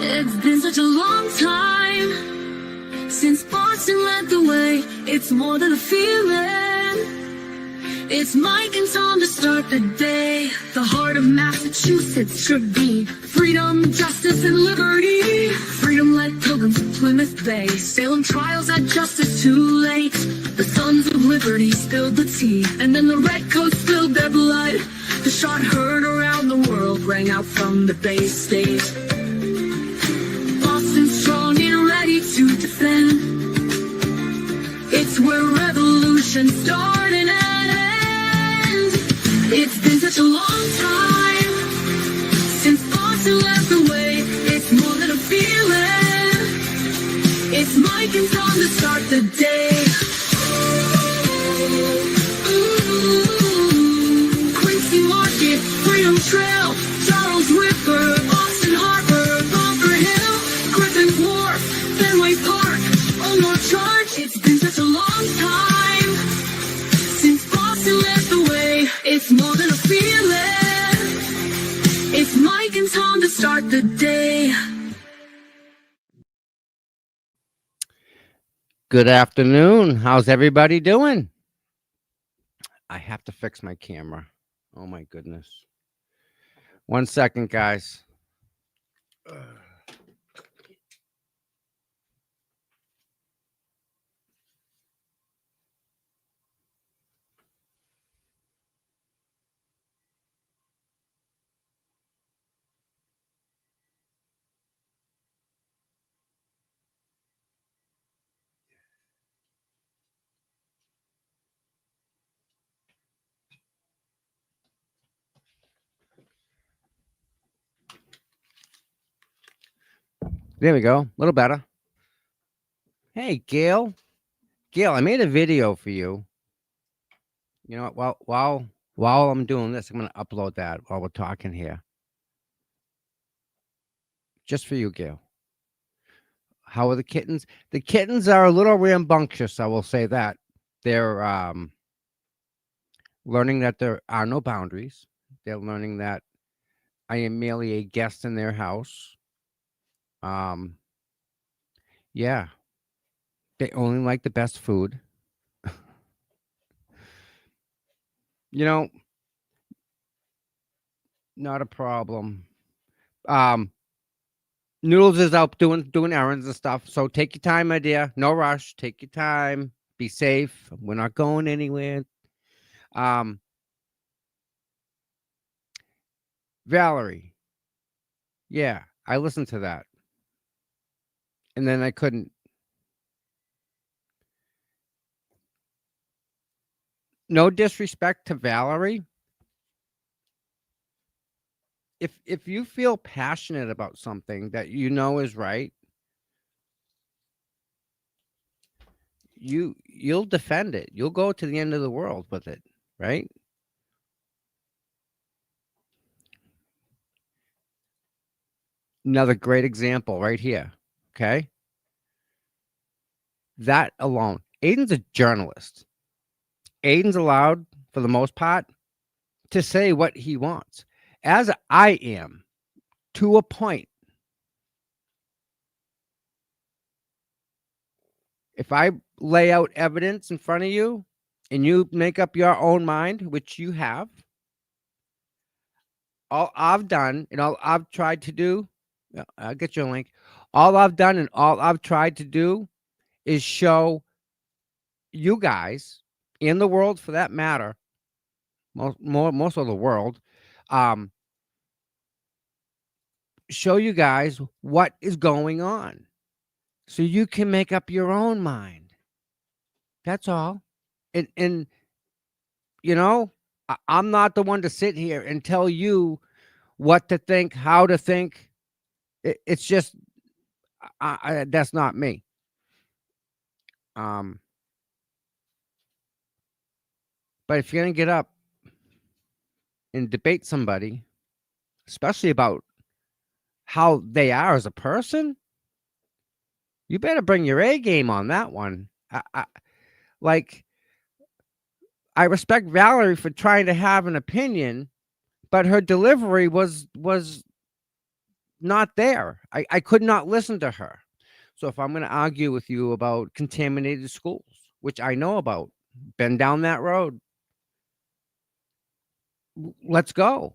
It's been such a long time since Boston led the way. It's more than a feeling. It's Mike and Tom to start the day. The heart of Massachusetts should be freedom, justice, and liberty. Freedom led pilgrims to Plymouth Bay. Salem trials had justice too late. The sons of liberty spilled the tea, and then the redcoats spilled their blood. The shot heard around the world rang out from the Bay State. Boston strong and ready to defend. It's where revolution started and ends. It's been such a long time since Boston led the way. It's more than a feeling. It's Mike and Tom to start the day. Quincy Market, Freedom Trail, Charles River, Boston Harbor, Bunker Hill, Griffin's Wharf, Fenway Park, Old North Charge. It's been such a long time since Boston led the way. It's more than a feeling. It's Mike and Tom to start the day. Good afternoon. How's everybody doing? I have to fix my camera. Oh my goodness. 1 second, guys. There we go. A little better. Hey, Gail. Gail, I made a video for you. You know what? While I'm doing this, I'm going to upload that while we're talking here. Just for you, Gail. How are the kittens? The kittens are a little rambunctious, I will say that. They're learning that there are no boundaries. They're learning that I am merely a guest in their house. Yeah. They only like the best food. You know, not a problem. Noodles is out doing errands and stuff. So take your time, my dear. No rush. Take your time. Be safe. We're not going anywhere. Valerie. Yeah, I listened to that. And then I couldn't. No disrespect to Valerie. If you feel passionate about something that you know is right, you'll defend it. You'll go to the end of the world with it, right? Another great example right here. Okay. That alone. Aiden's a journalist. Aiden's allowed, for the most part, to say what he wants, as I am, to a point. If I lay out evidence in front of you and you make up your own mind, which you have, all I've done and all I've tried to do, I'll get you a link. All I've done and all I've tried to do is show you guys, in the world for that matter, most of the world, show you guys what is going on so you can make up your own mind. That's all. And you know, I'm not the one to sit here and tell you what to think, how to think. It's just that's not me. But if you're gonna get up and debate somebody, especially about how they are as a person, you better bring your A game on that one. I respect Valerie for trying to have an opinion, but her delivery was not there. I could not listen to her. So if I'm going to argue with you about contaminated schools, which I know about, been down that road, let's go.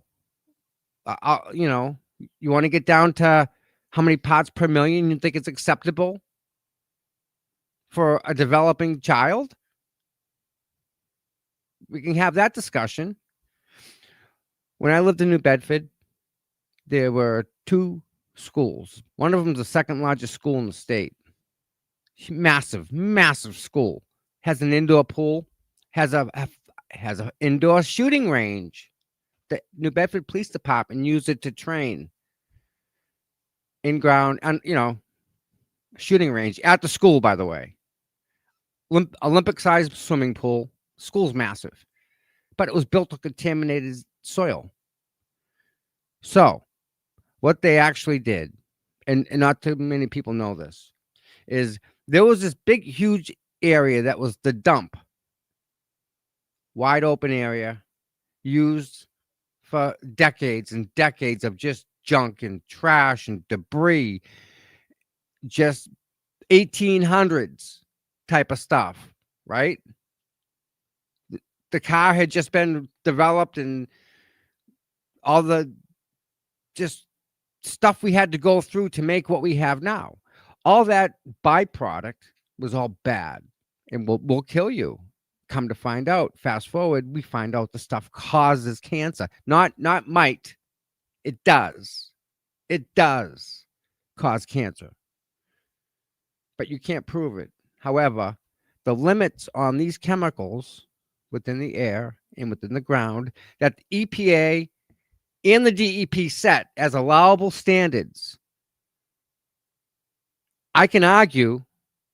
You know, you want to get down to how many parts per million you think it's acceptable for a developing child? We can have that discussion. When I lived in New Bedford, there were 2 schools. One of them is the second largest school in the state. Massive, massive school. Has an indoor pool, has a indoor shooting range. The New Bedford Police Department used it to train in ground and shooting range at the school, by the way. Olympic sized swimming pool. School's massive, but it was built on contaminated soil. So what they actually did, and not too many people know this, is there was this big, huge area that was the dump, wide open area, used for decades and decades of just junk and trash and debris, just 1800s type of stuff, right? The car had just been developed and all the just stuff we had to go through to make what we have now. All that byproduct was all bad and will kill you. Come to find out, fast forward, we find out the stuff causes cancer. Not might. It does. It does cause cancer. But you can't prove it. However, the limits on these chemicals within the air and within the ground that the EPA and the DEP set as allowable standards, I can argue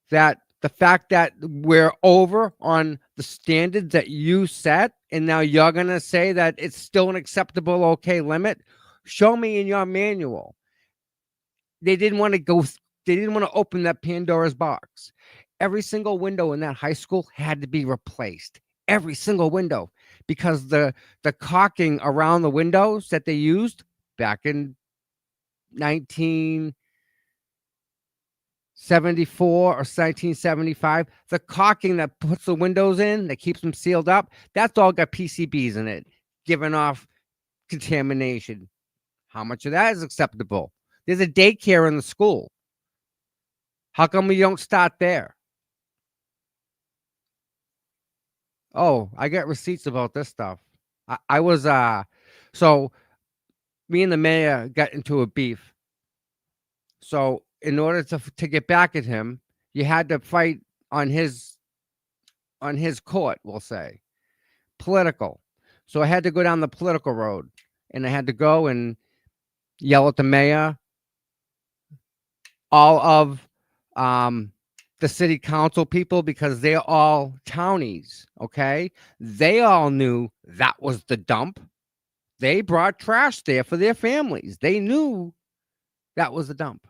that the fact that we're over on the standards that you set, and now you're going to say that it's still an acceptable, okay limit, show me in your manual. They didn't want to open that Pandora's box. Every single window in that high school had to be replaced. Every single window, because the caulking around the windows that they used back in 1974 or 1975, the caulking that puts the windows in, that keeps them sealed up, that's all got PCBs in it, giving off contamination. How much of that is acceptable? There's a daycare in the school. How come we don't start there? Oh, I get receipts about this stuff. I was so me and the mayor got into a beef. So in order to get back at him, you had to fight on his court, we'll say. Political. So I had to go down the political road, and I had to go and yell at the mayor, all of the city council people, because they're all townies, okay? They all knew that was the dump. They brought trash there for their families. They knew that was the dump.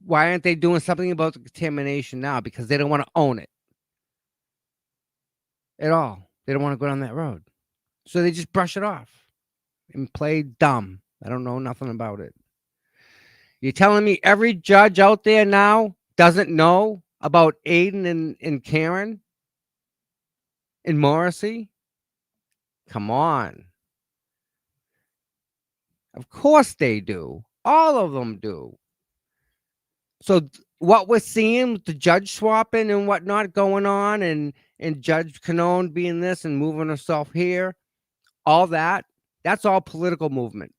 Why aren't they doing something about the contamination now? Because they don't want to own it at all. They don't want to go down that road. So they just brush it off and play dumb. I don't know nothing about it. You're telling me every judge out there now doesn't know about Aiden and Karen and Morrissey? Come on. Of course they do. All of them do. So what we're seeing, the judge swapping and whatnot going on, and Judge Canone being this and moving herself here, all that's all political movement.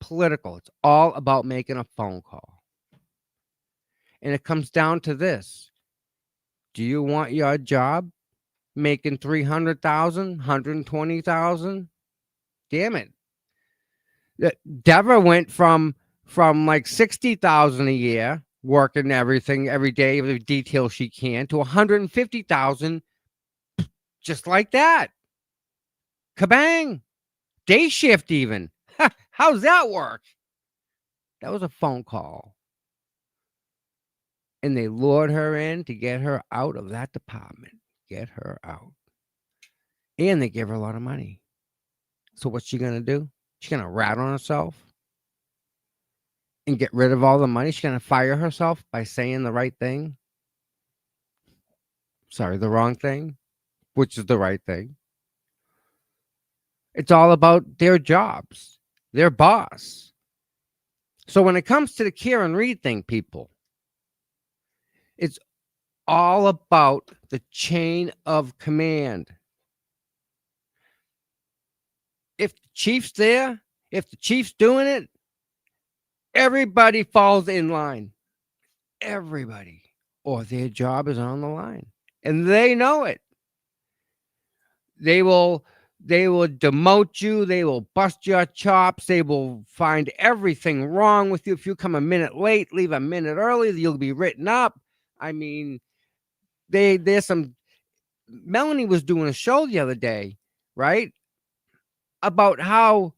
Political. It's all about making a phone call. And it comes down to this. Do you want your job making $300,000, $120,000? Damn it. Deborah went from like $60,000 a year, working everything every day, the details she can, to $150,000, just like that. Kabang! Day shift even. How's that work? That was a phone call. And they lured her in to get her out of that department. Get her out. and they give her a lot of money. So what's she gonna do? She's gonna rat on herself and get rid of all the money. She's gonna fire herself by saying the right thing. Sorry, the wrong thing, which is the right thing. It's all about their jobs, their boss. So when it comes to the Kieran Reed thing, people, it's all about the chain of command. If the chief's there, if the chief's doing it, everybody falls in line. Everybody. Or their job is on the line. And they know it. They will demote you, they will bust your chops, they will find everything wrong with you. If you come a minute late, leave a minute early, you'll be written up. I mean, there's some. Melanie was doing a show the other day, right? About how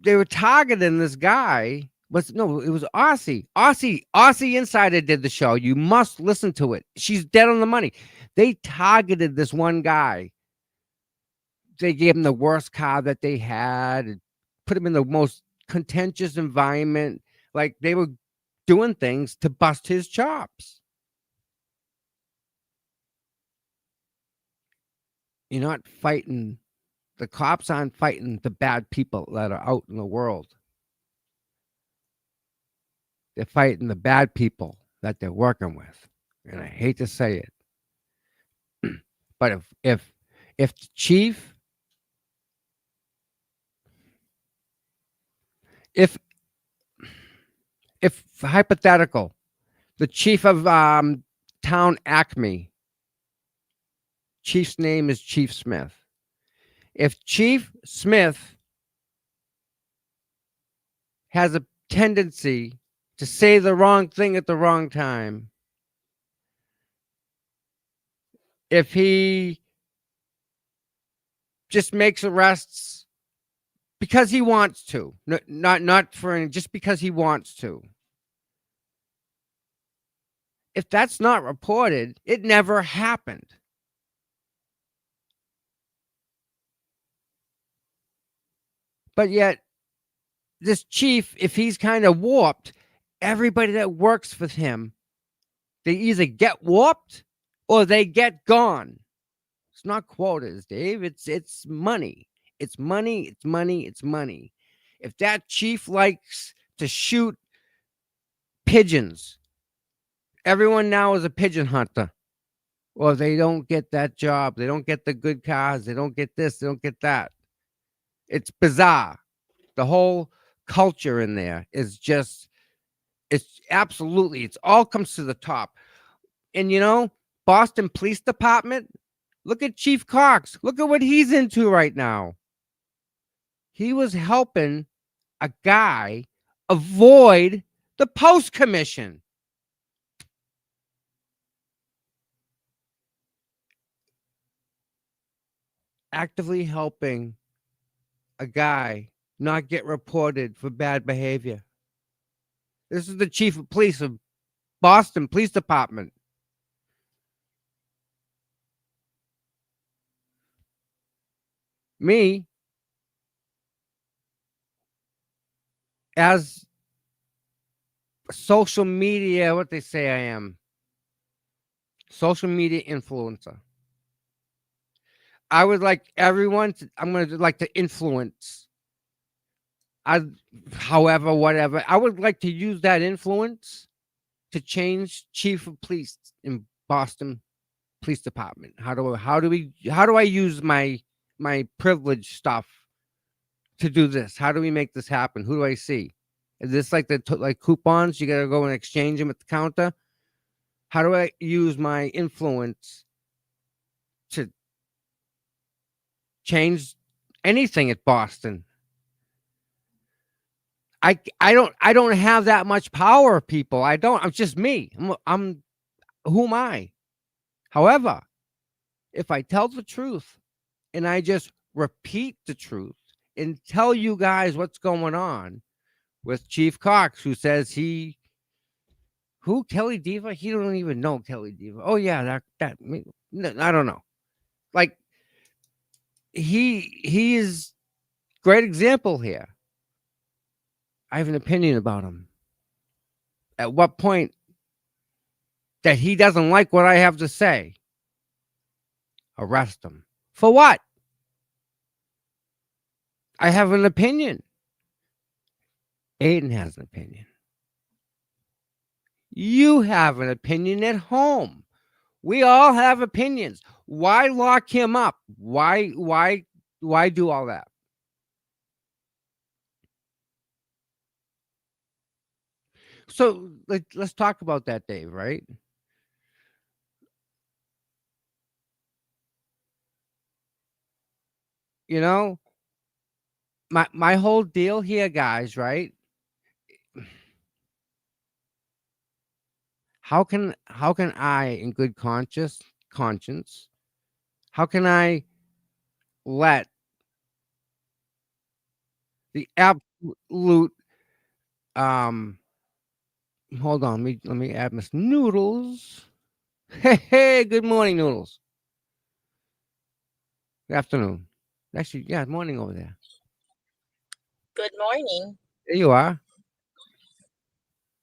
they were targeting this guy. It was Aussie. Aussie Insider did the show. You must listen to it. She's dead on the money. They targeted this one guy. They gave him the worst car that they had and put him in the most contentious environment. Like they were doing things to bust his chops. You're not fighting. The cops aren't fighting the bad people that are out in the world. They're fighting the bad people that they're working with. And I hate to say it. But if the chief, if hypothetical, the chief of town Acme, chief's name is Chief Smith. If Chief Smith has a tendency to say the wrong thing at the wrong time, if he just makes arrests because he wants to, not for just because he wants to, if that's not reported, it never happened. But yet, this chief, if he's kind of warped, everybody that works with him, they either get warped or they get gone. It's not quotas, Dave. It's money. It's money. It's money. It's money. If that chief likes to shoot pigeons, everyone now is a pigeon hunter. Or they don't get that job. They don't get the good cars. They don't get this. They don't get that. It's bizarre. The whole culture in there is just, it's absolutely, it's all comes to the top. And Boston Police Department, look at Chief Cox. Look at what he's into right now. He was helping a guy avoid the Post Commission. Actively helping a guy not get reported for bad behavior. This is the chief of police of Boston Police Department. Me, as social media, what they say I am, social media influencer. I would like everyone to, I'm going to like to influence. However, whatever. I would like to use that influence to change chief of police in Boston Police Department. How do I use my privilege stuff to do this? How do we make this happen? Who do I see? Is this like like coupons? You got to go and exchange them at the counter. How do I use my influence to change anything at Boston? I don't have that much power, people. I don't. I'm just me. I'm who am I? However, if I tell the truth and I just repeat the truth and tell you guys what's going on with Chief Cox, who says Kelly Diva? He don't even know Kelly Diva. Oh yeah, that I don't know. Like, he is great example here. I have an opinion about him. At what point that he doesn't like what I have to say, arrest him. For what? I have an opinion. Aiden has an opinion. You have an opinion at home. We all have opinions. Why lock him up? Why do all that? So let's talk about that, Dave, right? You know, my whole deal here, guys, right? How can I, in good conscience, how can I let the absolute hold on, let me add Miss Noodles. Hey, good morning, Noodles. Good afternoon. Actually, yeah, morning over there. Good morning. There you are.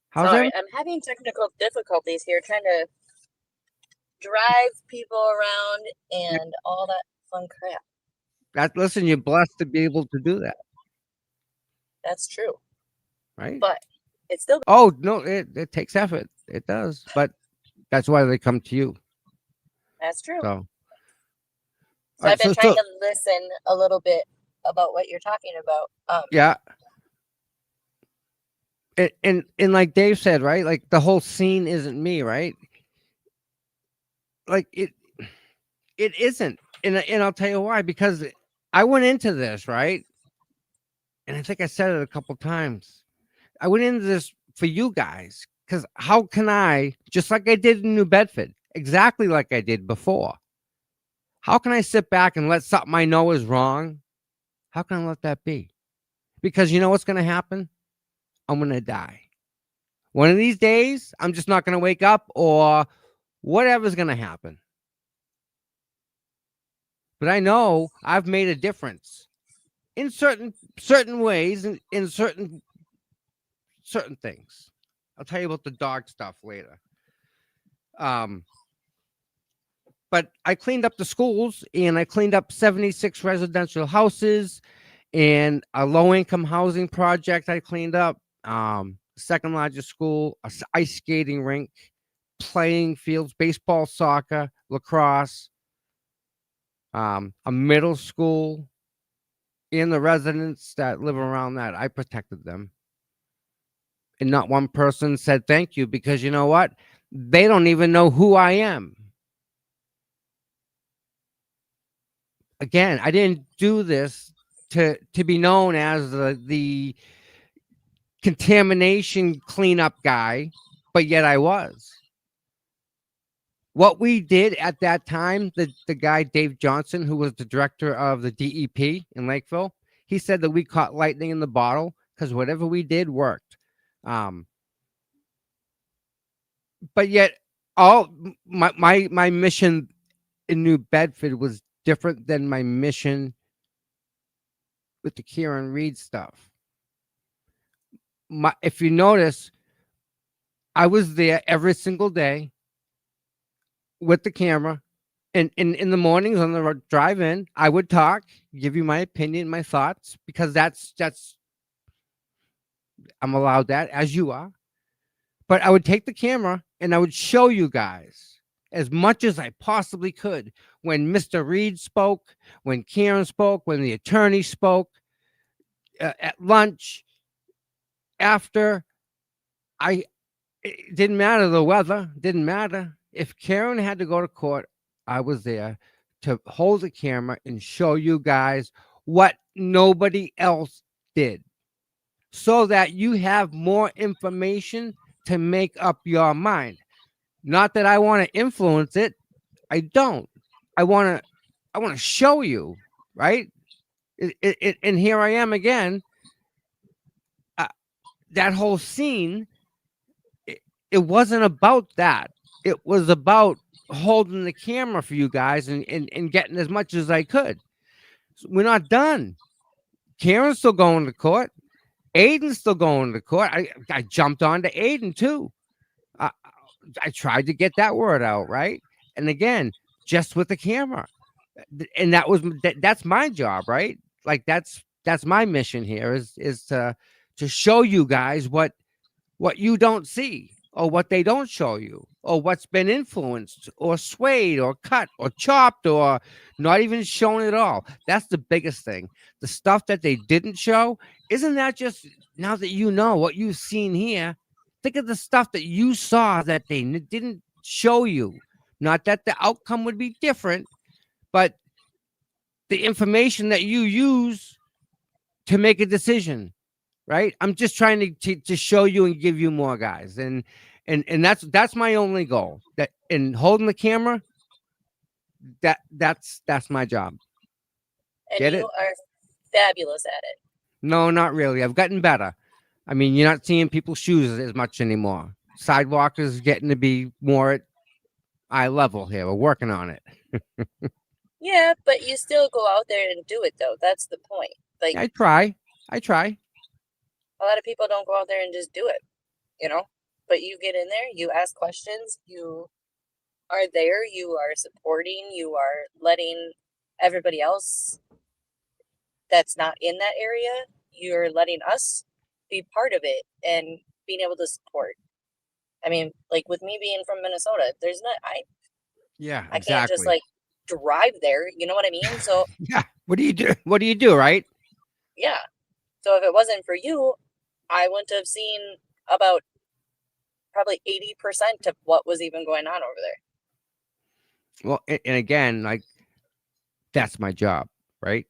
How's Sorry, it? I'm having technical difficulties here trying to drive people around and all that fun crap. Listen, you're blessed to be able to do that, That's true. right? But it's still Oh no, it takes effort. It does, but that's why they come to you. that's true. So, So I've been trying to listen a little bit about what you're talking about. Yeah. And like Dave said, right? Like the whole scene isn't me, right? Like it isn't. And I'll tell you why, because I went into this, right? And I think I said it a couple times. I went into this for you guys, because how can I, just like I did in New Bedford, exactly like I did before, how can I sit back and let something I know is wrong? How can I let that be? Because you know what's going to happen? I'm going to die. One of these days, I'm just not going to wake up, or whatever's going to happen. But I know I've made a difference in certain ways, in certain things. I'll tell you about the dog stuff later. But I cleaned up the schools, and I cleaned up 76 residential houses, and a low-income housing project I cleaned up. Second largest school, a ice skating rink, playing fields, baseball, soccer, lacrosse, a middle school, and the residents that live around that. I protected them. And not one person said thank you, because you know what? They don't even know who I am. Again, I didn't do this to be known as the contamination cleanup guy, but yet I was. What we did at that time, the guy Dave Johnson, who was the director of the DEP in Lakeville, he said that we caught lightning in the bottle, because whatever we did worked. But yet, all my mission in New Bedford was different than my mission with the Kieran Reed stuff. If you notice, I was there every single day with the camera, and in the mornings on the drive in, I would talk, give you my opinion, my thoughts, because that's I'm allowed that, as you are. But I would take the camera and I would show you guys as much as I possibly could. When Mr. Reed spoke, when Kieran spoke, when the attorney spoke, at lunch, after, it didn't matter the weather, didn't matter. If Karen had to go to court, I was there to hold the camera and show you guys what nobody else did, so that you have more information to make up your mind. Not that I want to influence it. I don't. I want to show you, right? And here I am again. That whole scene, it wasn't about that. It was about holding the camera for you guys and getting as much as I could. We're not done. Karen's still going to court. Aiden's still going to court. I jumped on to Aiden too. I, I tried to get that word out, right? And again, just with the camera. And that's my job, right? Like that's my mission here is to show you guys what you don't see, or what they don't show you, or what's been influenced or swayed or cut or chopped or not even shown at all. That's the biggest thing. The stuff that they didn't show, isn't that just, now that you know what you've seen here, think of the stuff that you saw that they didn't show you. Not that the outcome would be different, but the information that you use to make a decision, right? I'm just trying to show you and give you more, guys. And that's my only goal. That in holding the camera, that's my job. And Get you it? are fabulous at it. No, not really. I've gotten better. I mean, you're not seeing people's shoes as much anymore. Sidewalk is getting to be more at eye level here. We're working on it. Yeah, but you still go out there and do it though. That's the point. Like I try. a lot of people don't go out there and just do it, you know? But you get in there, you ask questions, you are there, you are supporting, you are letting everybody else that's not in that area, you're letting us be part of it and being able to support. I mean, like with me being from Minnesota, there's not Yeah, I can't just like drive there, you know what I mean? So yeah. What do you do? What do you do, right? yeah. So if it wasn't for you, I wouldn't have seen about probably 80% of what was even going on over there. Well, and again, like that's my job, right?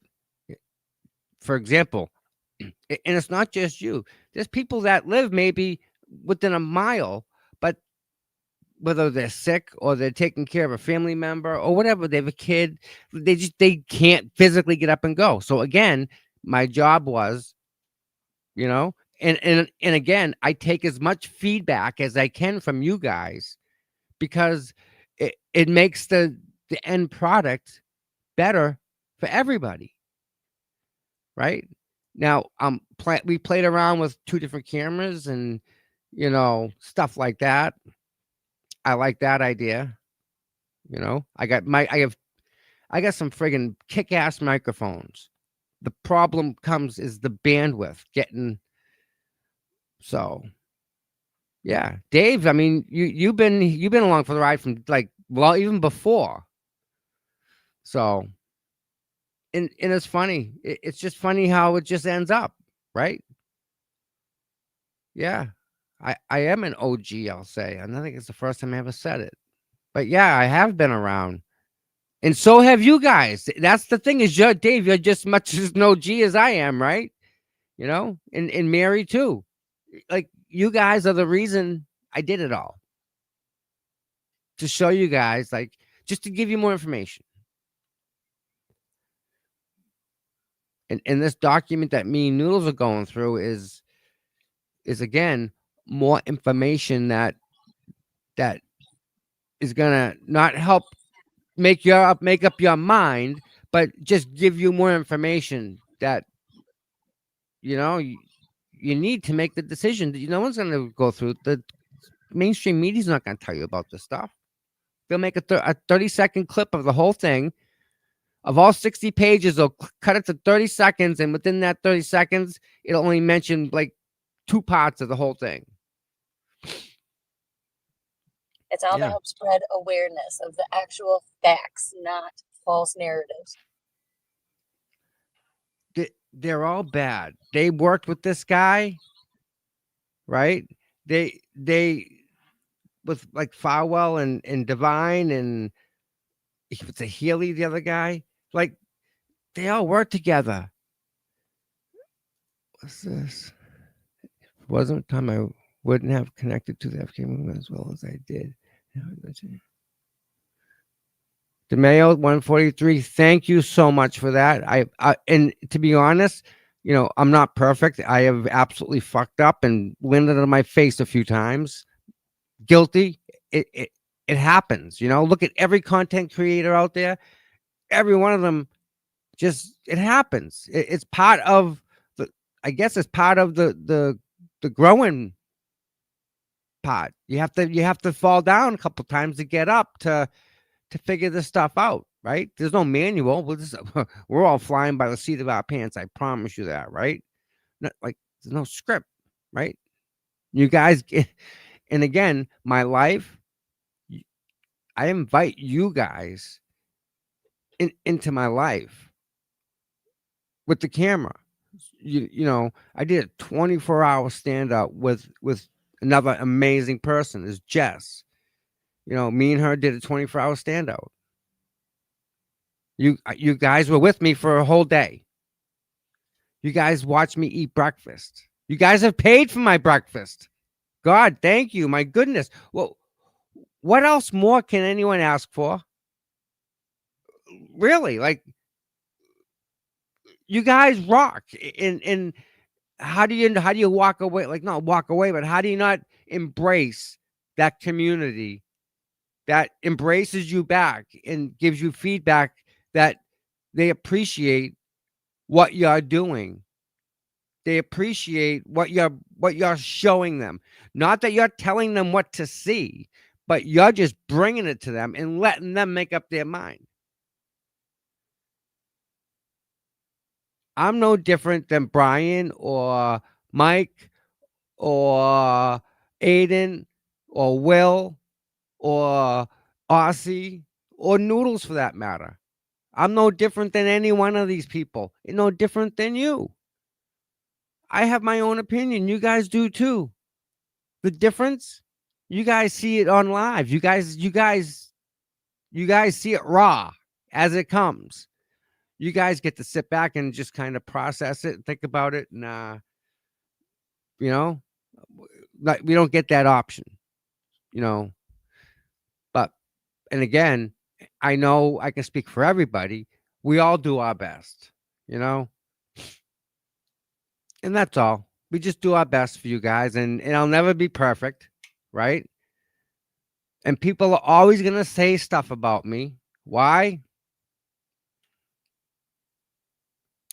For example, and it's not just you. There's people that live maybe within a mile, but whether they're sick or they're taking care of a family member or whatever, they have a kid, they can't physically get up and go. So again, my job was, and again, I take as much feedback as I can from you guys, because it makes the end product better for everybody. Right now, we played around with 2 different cameras and stuff like that. I like that idea. I got some friggin' kick-ass microphones. The problem is the bandwidth getting. So yeah, Dave, I mean, you've been along for the ride from even before. So and it's funny. It's just funny how it just ends up, right? Yeah. I am an OG, I'll say. And I think it's the first time I ever said it. But yeah, I have been around. And so have you guys. That's the thing is, Dave, you're just much as an OG as I am, right? And Mary too. Like, you guys are the reason I did it all. To show you guys, like, just to give you more information. And this document that me and Noodles are going through is again more information that is gonna not help make up your mind, but just give you more information that you need to make the decision. That no one's gonna go through. The mainstream media's not gonna tell you about this stuff. They'll make a 30-second clip of the whole thing. Of all 60 pages, they'll cut it to 30 seconds, and within that 30 seconds, it'll only mention like 2 parts of the whole thing. It's all to help spread awareness of the actual facts, not false narratives. They're all bad. They worked with this guy, right? They with like Farwell and Divine, and it's a Healy, the other guy. Like, they all work together. What's this? If it wasn't time I wouldn't have connected to the FK movement as well as I did. DeMayo 143, thank you so much for that. I and to be honest, I'm not perfect. I have absolutely fucked up and landed on my face a few times. Guilty. It happens. Look at every content creator out there. Every one of them Just it happens. It's part of the. I guess it's part of the growing part. You have to fall down a couple times to get up to figure this stuff out, right? There's no manual. We're all flying by the seat of our pants. I promise you that, right? Like there's no script, right? You guys get, and again, my life. I invite you guys into my life with the camera. You know, I did a 24-hour stand up with another amazing person, is Jess. You know, me and her did a 24-hour stand out. You guys were with me for a whole day. You guys watched me eat breakfast. You guys have paid for my breakfast. God, thank you. My goodness. Well, what else more can anyone ask for? Really, like, you guys rock. And how do you walk away? Like, not walk away, but how do you not embrace that community that embraces you back and gives you feedback that they appreciate what you're doing? They appreciate what you're showing them. Not that you're telling them what to see, but you're just bringing it to them and letting them make up their mind. I'm no different than Brian or Mike or Aiden or Will or Aussie or Noodles for that matter. I'm no different than any one of these people. And no different than you. I have my own opinion. You guys do too. The difference, you guys see it on live. You guys see it raw as it comes. You guys get to sit back and just kind of process it and think about it. And, you know, we don't get that option, you know. But, and again, I know I can speak for everybody. We all do our best, you know. And that's all. We just do our best for you guys. And I'll never be perfect, right? And people are always going to say stuff about me. Why?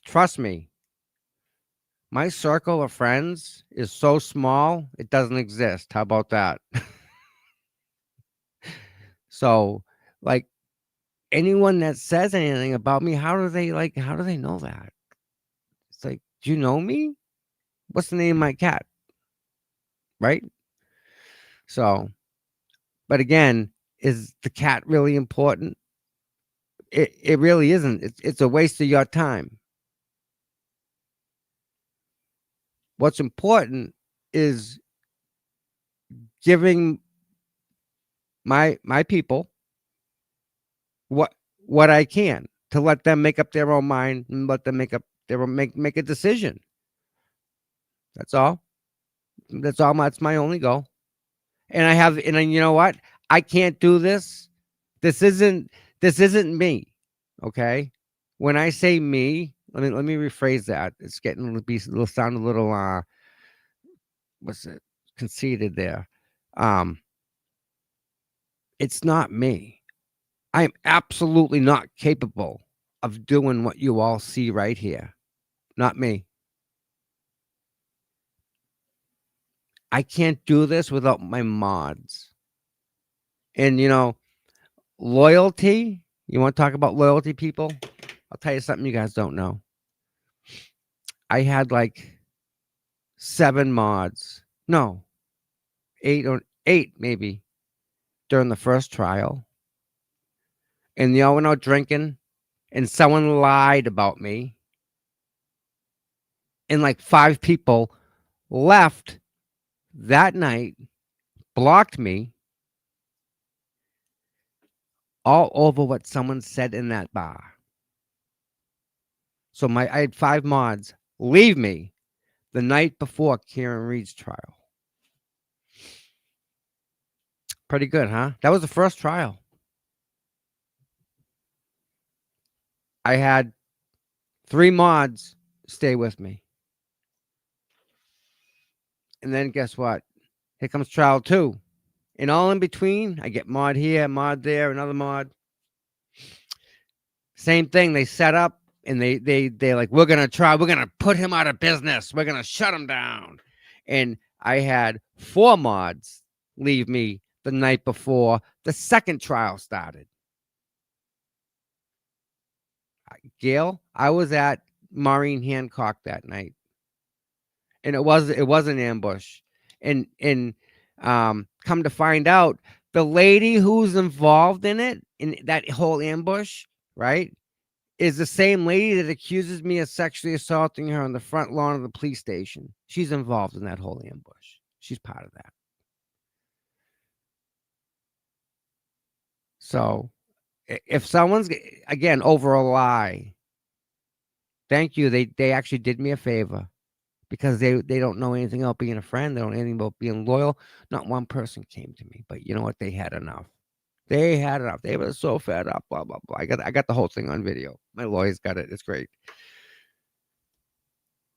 Trust me. My circle of friends is so small, it doesn't exist. How about that? So, like, anyone that says anything about me, how do they know that? It's like, do you know me? What's the name of my cat? Right? So, but again, is the cat really important? It really isn't. It's a waste of your time. What's important is giving my people what I can to let them make up their own mind and let them make a decision. That's all. That's my only goal. And you know what? I can't do this. This isn't me. Okay. When I say me, let me rephrase that. It's getting it'll sound a little what's it, conceited there. It's not me. I am absolutely not capable of doing what you all see right here. Not me. I can't do this without my mods. And, you know, loyalty. You want to talk about loyalty, people? I'll tell you something you guys don't know. I had like 7 mods. No, 8 maybe during the first trial. And they all went out drinking and someone lied about me. And like 5 people left that night, blocked me, all over what someone said in that bar. So I had 5 mods leave me the night before Karen Reed's trial. Pretty good, huh? That was the first trial. I had 3 mods stay with me. And then guess what? Here comes trial 2. And all in between, I get mod here, mod there, another mod. Same thing. They set up and they're like, we're gonna put him out of business. We're gonna shut him down. And I had 4 mods leave me the night before the second trial started. Gail, I was at Maureen Hancock that night, and it was an ambush. And come to find out, the lady who's involved in it, in that whole ambush, right, is the same lady that accuses me of sexually assaulting her on the front lawn of the police station. She's involved in that whole ambush. She's part of that. So if someone's, again, over a lie, thank you. They actually did me a favor, because they don't know anything about being a friend. They don't know anything about being loyal. Not one person came to me, but you know what? They had enough. They had enough. They were so fed up. Blah blah blah. I got the whole thing on video. My lawyer's got it. It's great.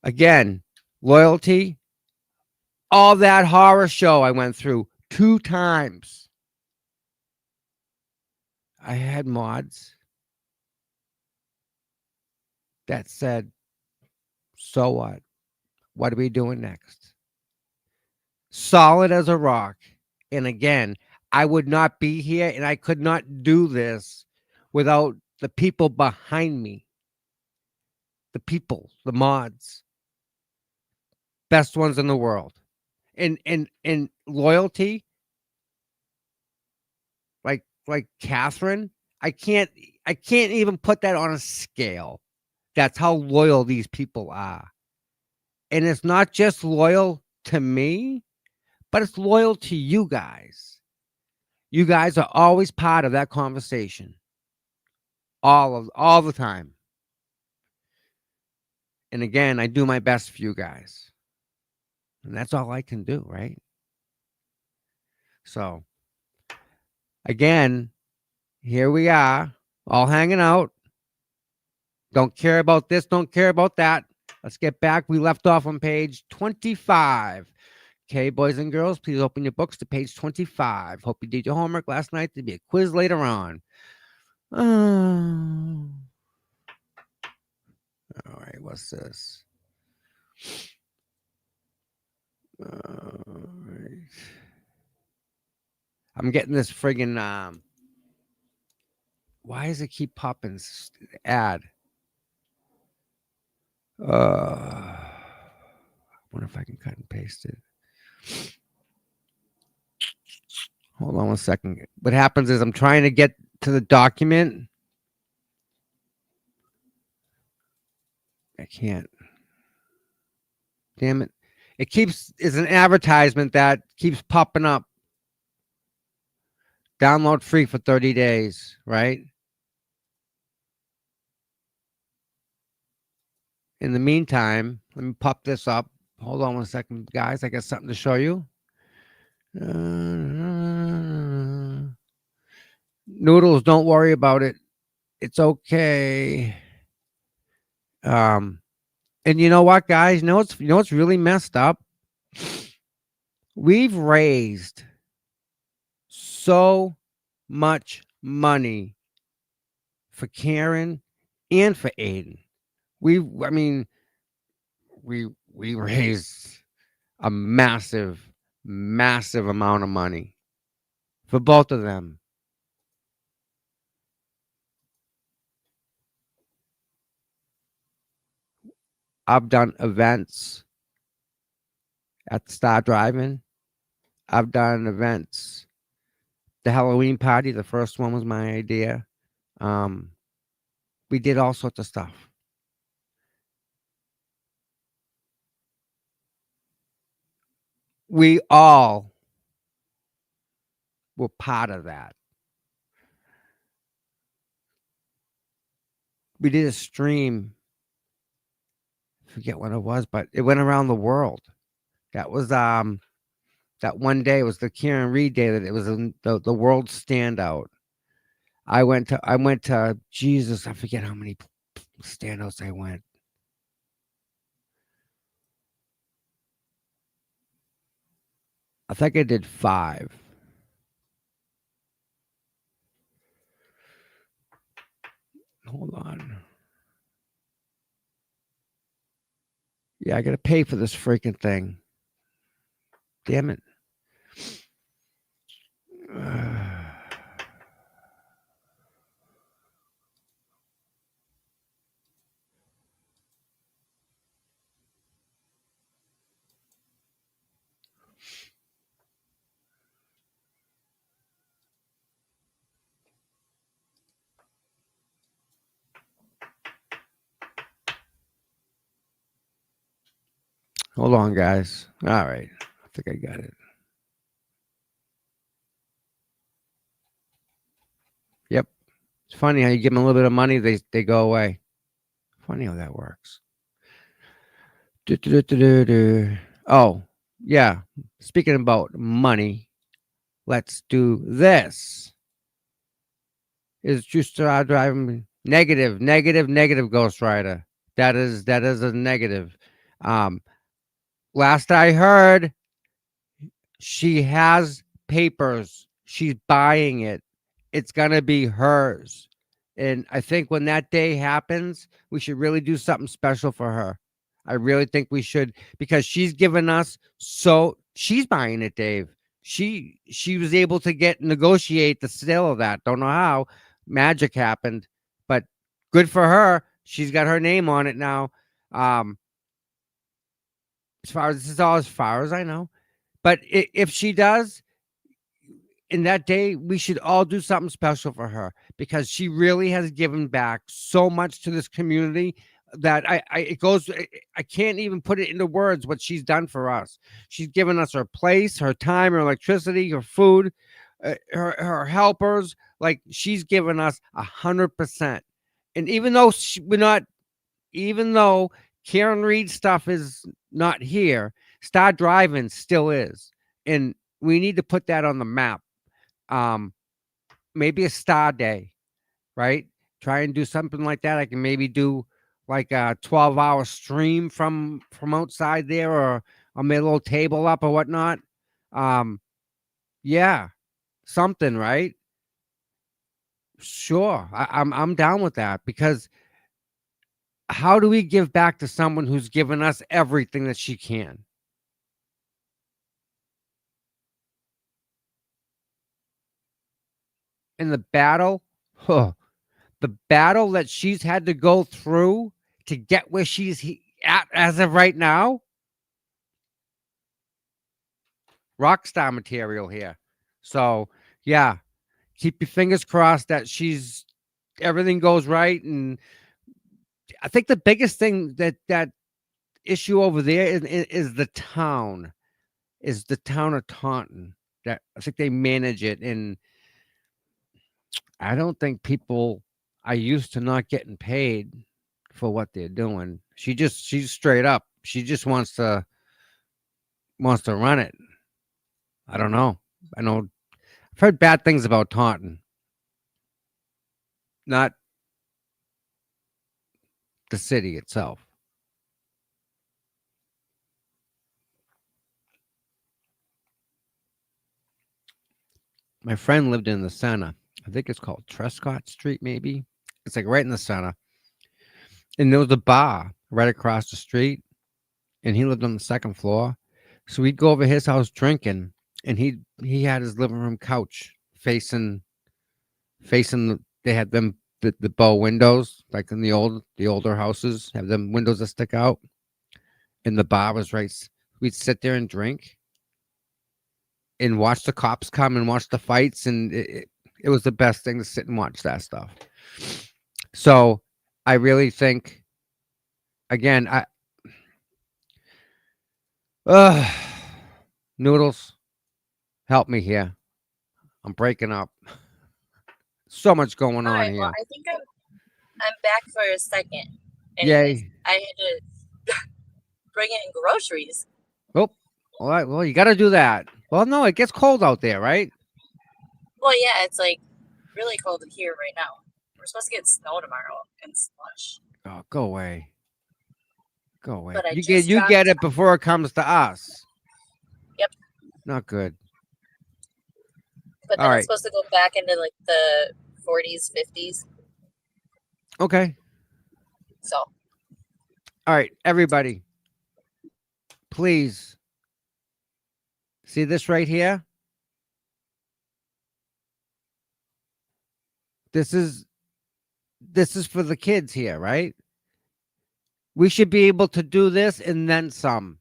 Again, loyalty. All that horror show I went through 2 times. I had mods that said, so what? What are we doing next? Solid as a rock. And again, I would not be here, and I could not do this without the people behind me. The people, the mods. Best ones in the world. And loyalty, like Catherine, I can't even put that on a scale. That's how loyal these people are. And it's not just loyal to me, but it's loyal to you guys. You guys are always part of that conversation. All the time. And again, I do my best for you guys. And that's all I can do, right? So, again, here we are, all hanging out. Don't care about this, don't care about that. Let's get back. We left off on page 25. Okay, boys and girls, please open your books to page 25. Hope you did your homework last night. There'll be a quiz later on. All right, what's this? All right. I'm getting this friggin' why does it keep popping? Ad. I wonder if I can cut and paste it. Hold on 1 second. What happens is I'm trying to get to the document. I can't. Damn it. It's an advertisement that keeps popping up. Download free for 30 days, right? In the meantime, let me pop this up. Hold on 1 second, guys. I got something to show you. Noodles, don't worry about it. It's okay. And you know what, guys? You know what's really messed up? We've raised so much money for Karen and for Aiden. We raised a massive amount of money for both of them. I've done events at the Star Drive-In. I've done events. The Halloween party, the first one was my idea. We did all sorts of stuff. We all were part of that. We did a stream. I forget what it was, but it went around the world. That was that one day. It was the Karen Reed day that it was the world standout. I went to Jesus. I forget how many standouts I went. I think I did 5. Hold on. Yeah, I gotta pay for this freaking thing. Damn it. Hold on, guys. All right. I think I got it. Yep. It's funny how you give them a little bit of money, they go away. Funny how that works. Du-du-du-du-du-du. Oh, yeah. Speaking about money, let's do this. Is true star driving negative Ghost Rider. That is a negative. Um, last I heard, she has papers. She's buying it. It's gonna be hers. And I think when that day happens, we should really do something special for her. I really think we should because she's given us she's buying it, Dave. She was able to negotiate the sale of that. Don't know how. Magic happened, but good for her. She's got her name on it now. Um, as far as I know. But if she does, in that day, we should all do something special for her because she really has given back so much to this community that I can't even put it into words what she's done for us. She's given us her place, her time, her electricity, her food, her helpers. Like she's given us 100%. And even though Karen Reed stuff is not here, Star Driving still is, and we need to put that on the map. Maybe a star day, right? Try and do something like that. I can maybe do like a 12-hour stream from outside there, or I'll make a little table up or whatnot. Yeah, something, right? Sure, I'm down with that because how do we give back to someone who's given us everything that she can? In the battle, huh, the battle that she's had to go through to get where she's at as of right now, rock star material here. So, yeah, keep your fingers crossed that everything goes right. And I think the biggest thing that issue over there is the town, of Taunton. That I think they manage it, and I don't think people are used to not getting paid for what they're doing. She's straight up. She just wants to run it. I don't know. I know I've heard bad things about Taunton. Not the city itself. My friend lived in the center. I think it's called Trescott Street, maybe. It's like right in the center. And there was a bar right across the street, and he lived on the second floor. So we'd go over his house drinking, and he had his living room couch facing they had the bow windows like in the older houses have them windows that stick out, and the bar was right. We'd sit there and drink and watch the cops come and watch the fights, and it was the best thing to sit and watch that stuff. So I really think, again, Noodles, help me here. I'm breaking up. So much going All on right. here. Well, I think I'm back for a second. Anyways, Yay. I had to bring in groceries. Oh, all right. Well, you got to do that. Well, no, it gets cold out there, right? Well, yeah, it's like really cold here right now. We're supposed to get snow tomorrow and slush. Oh, go away. Go away. But I You just get dropped- it before it comes to us. Yep. Not good. But then All it's right. supposed to go back into like the 40s, 50s. Okay. So All right, everybody. please. See this right here? This is for the kids here, right? We should be able to do this and then some.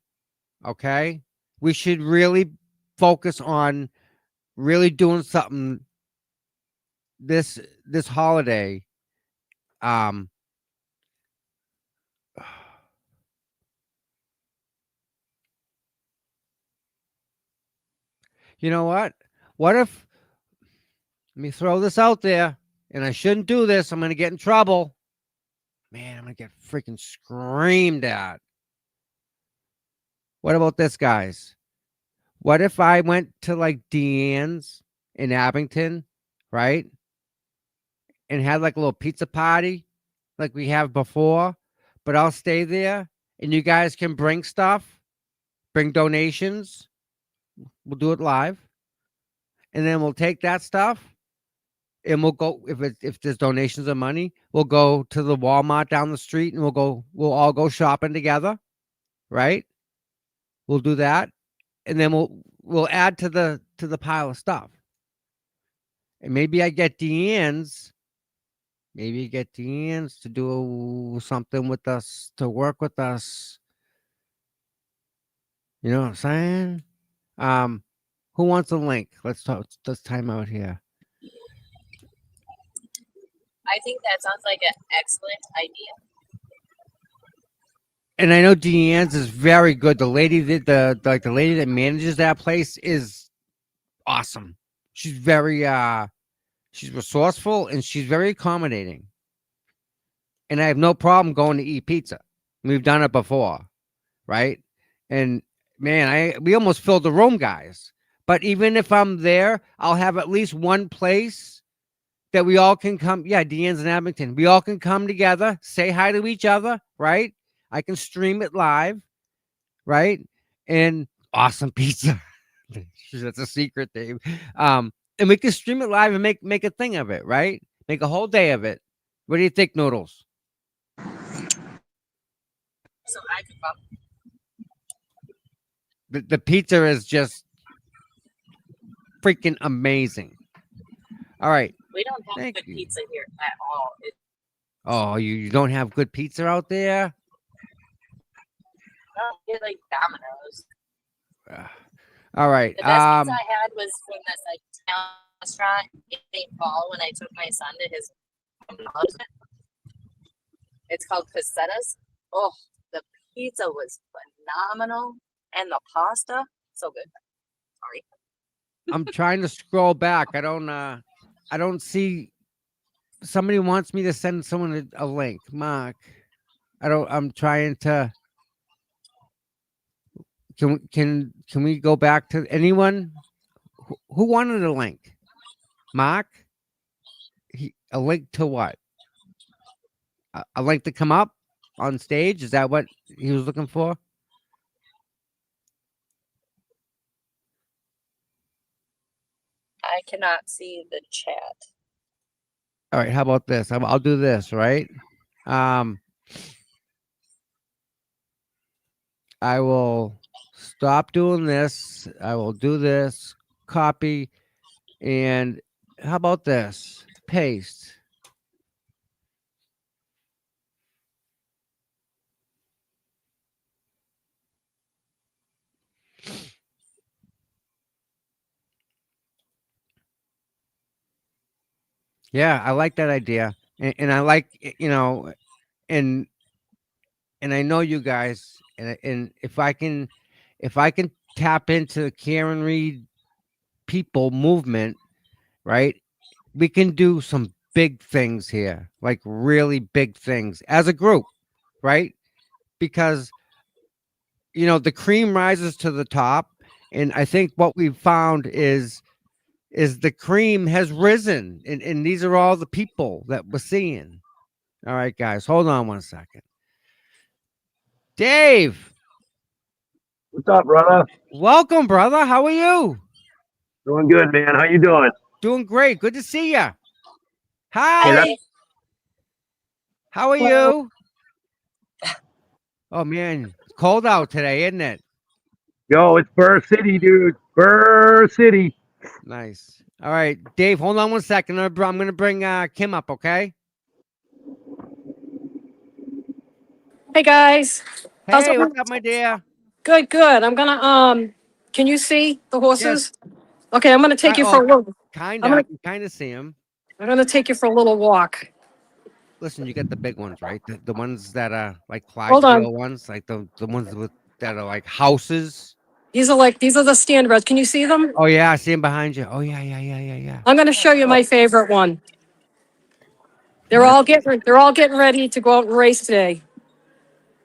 Okay? We should really focus on really doing something this holiday. You know what? What if, let me throw this out there, and I shouldn't do this. I'm going to get in trouble. Man, I'm going to get freaking screamed at. What about this, guys? What if I went to like Deanne's in Abington, right? And had like a little pizza party like we have before, but I'll stay there and you guys can bring stuff, bring donations. We'll do it live. And then we'll take that stuff and we'll go, if there's donations of money, we'll go to the Walmart down the street and we'll all go shopping together, right? We'll do that. And then we'll add to the pile of stuff. And maybe I get Deanne's. Maybe you get Deanne's to do something with us, to work with us. You know what I'm saying? Who wants a link? Let's time out here. I think that sounds like an excellent idea. And I know Deanne's is very good. The lady that the lady that manages that place is awesome. She's very she's resourceful and she's very accommodating. And I have no problem going to eat pizza. We've done it before, right? And man, we almost filled the room, guys. But even if I'm there, I'll have at least one place that we all can come. Yeah, Deanne's in Abington. We all can come together, say hi to each other, right? I can stream it live, right? And awesome pizza. That's a secret, Dave. And we can stream it live and make a thing of it, right? Make a whole day of it. What do you think, Noodles? So I could come. The pizza is just freaking amazing. All right. We don't have Thank good you. pizza here at all. Oh, you don't have good pizza out there? It's like Domino's. All right. The best pizza I had was from this like Italian restaurant in St. Paul when I took my son to his acknowledgement. It's called Casetta's. Oh, the pizza was phenomenal, and the pasta so good. Sorry. I'm trying to scroll back. I don't see. Somebody wants me to send someone a link. Mark. I'm trying to. Can we go back to anyone who wanted a link? Mark? A link to what? A link to come up on stage? Is that what he was looking for? I cannot see the chat. All right, how about this? I'll do this, right? I will stop doing this. I will do this, copy, and how about this? Paste. Yeah, I like that idea. And I like, and I know you guys, and if I can tap into the Karen Reed people movement, right? We can do some big things here, like really big things as a group, right? Because the cream rises to the top, and I think what we've found is the cream has risen, and these are all the people that we're seeing. All right, guys, hold on one second. Dave, What's up, brother? welcome, brother. How are you? Doing good, man. How you doing? Doing great. Good to see you. Hey, Hi. How are Well- you? Oh man, it's cold out today, isn't it? Yo, it's Burr City, dude. Burr City. Nice. All right, Dave. Hold on one second. I'm gonna bring Kim up. Okay. Hey guys, how's it Hey, what's going? up, my dear? Good, good. I'm gonna can you see the horses? Yes. Okay, I'm gonna take you Oh, for a little. Kinda. I'm gonna I can kind of see him. I'm gonna take you for a little walk. Listen, you get the big ones, right? The ones that are like Hold on. Clydesdale ones, like the ones that are like houses. These are the standards. Can you see them? Oh yeah, I see him behind you. Oh yeah. I'm gonna show you my favorite one. They're all getting ready to go out and race today.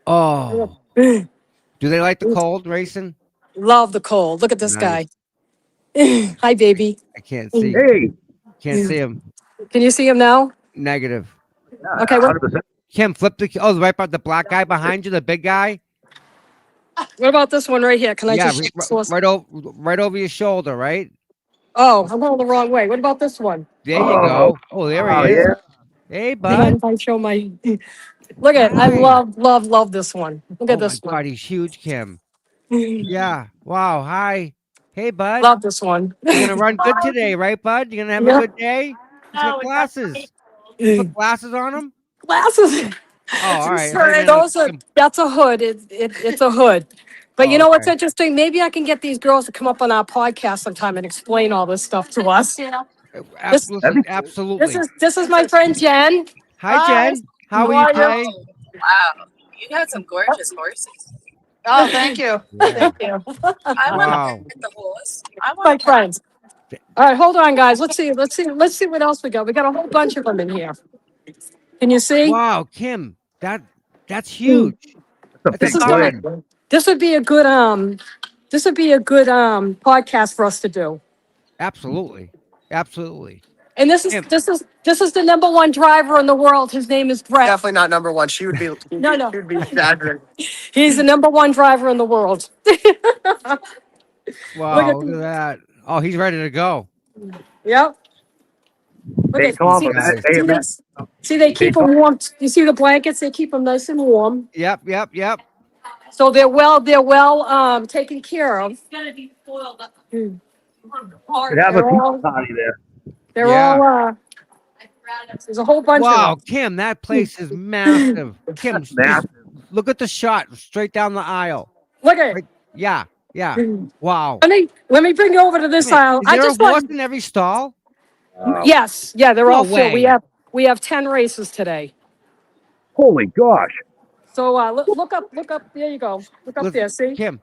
Oh, do they like the cold racing? Love the cold. Look at this Nice. guy. Hi, baby. I can't see. Hey. Can't see him. Can you see him now? Negative. Yeah, Okay, what- 100%. Kim, flip the. Oh, right about the black guy behind you, the big guy. What about this one right here? Can I Yeah, just shake this horse? right over your shoulder, right? Oh, I'm going the wrong way. What about this one? There you go. Oh, there Oh, he is. yeah. Hey, Hang on, bud. if I show my. Look at, I Hi. love this one. Look Oh at my this God, he's huge, Kim. Yeah. Wow. Hi. Hey, bud. Love this one. You're gonna run good today, right, bud? You're gonna have Yeah. a good day. He's got glasses. Put glasses on him. Glasses. Oh, all right. Sorry, that's a hood. It's a hood. But you Oh, know what's okay. interesting? Maybe I can get these girls to come up on our podcast sometime and explain all this stuff to us. Absolutely. Absolutely. This is my friend Jen. Hi, Jen. How How are you are you? today? Wow, you got some gorgeous horses. Oh, thank you. Thank you. I want Wow. to pet the horse. I My want to friends. All right, hold on, guys. Let's see what else we got. We got a whole bunch of them in here. Can you see? Wow, Kim. That's huge. That's a That's big a play. barn. This would be a good podcast for us to do. Absolutely. Absolutely. And this is Kim. this is the #1 driver in the world. His name is Brett. Definitely not number one. She would be. No. She would be exaggerating. He's the #1 driver in the world. Wow, look at that. Oh, he's ready to go. Yep. Look Hey, at- Tom. see, Hey, see man. this? See, they keep them warm. You see the blankets? They keep them nice and warm. Yep. So they're well taken care of. Could have a They're all- pizza party there. They're Yeah. all there's a whole bunch Wow, of them. Kim, that place is massive. Kim, That's massive. look at the shot straight down the aisle. Look at it. Right. Yeah. Wow. Let me bring you over to this Wait, aisle. is I there just a horse want in every stall? yes, yeah, they're No all filled. way. We have 10 races today. Holy gosh. So look up. There you go. Look up Look, there. See? Kim,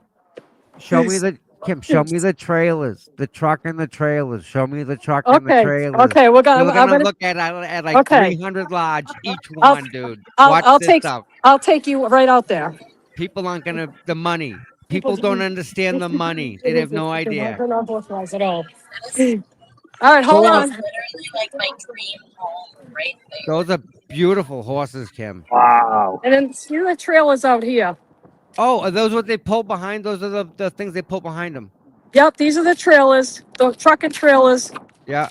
show me the trailers, the truck and the trailers. Show me the truck and the Okay. trailers. Okay. We're We're gonna. gonna look at like Okay. 300 large each I'll- one, dude. I'll- Watch I'll this take- stuff. I'll take you right out there. People aren't gonna the money. People People- don't understand the money. They have no idea. They're not horse-wise at all. All right, hold Hold on. on. literally like my dream home right there. Those are beautiful horses, Kim. Wow. And then see the trailers out here. Oh, are those what they pull behind? Those are the things they pull behind them. Yep, these are the trailers, the truck and trailers. Yeah.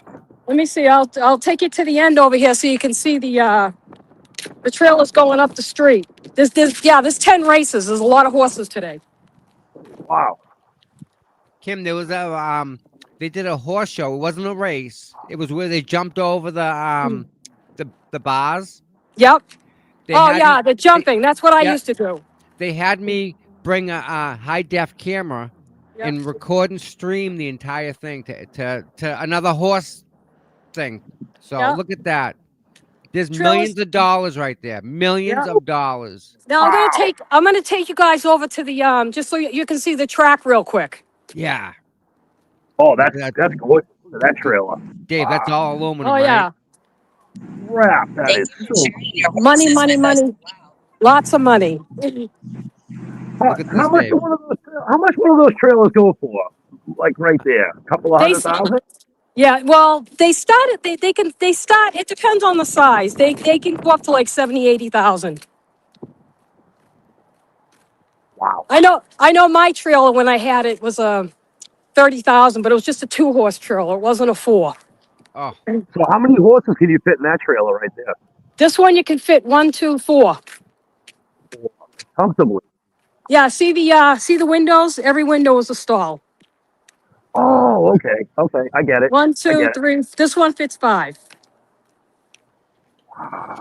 Let me see. I'll take you to the end over here so you can see the trailers going up the street. There's 10 races. There's a lot of horses today. Wow. Kim, there was a they did a horse show. It wasn't a race. It was where they jumped over the bars. Yep. They Oh had yeah, me- the jumping. That's what I Yeah. used to do. They had me bring a high def camera Yep. and record and stream the entire thing to another horse thing. So Yep. look at that. There's Trailers- millions of dollars right there. Millions Yep. of dollars. Now I'm gonna take you guys over to the just so you can see the track real quick. Yeah. Oh, that's That- good. Look at that trailer. Dave, that's all aluminum, Oh right? yeah, Crap. That Thank is you for so. sharing your Money, horses money, with us. money. Wow. lots of money. Look at How this, much Dave. how much one of those trailers go for? Like right there, a couple of They- 100,000. Yeah, well, they started. They start. It depends on the size. They can go up to like 70,000-80,000. Wow. I know. My trailer when I had it was 30,000, but it was just a 2-horse trailer. It wasn't a 4. Oh, So how many horses can you fit in that trailer right there? This one you can fit 1, 2, 4. Comfortably. Yeah, see the windows? Every window is a stall. Oh, okay. Okay. I get it. 1, I 2, get it. 3. This one fits 5.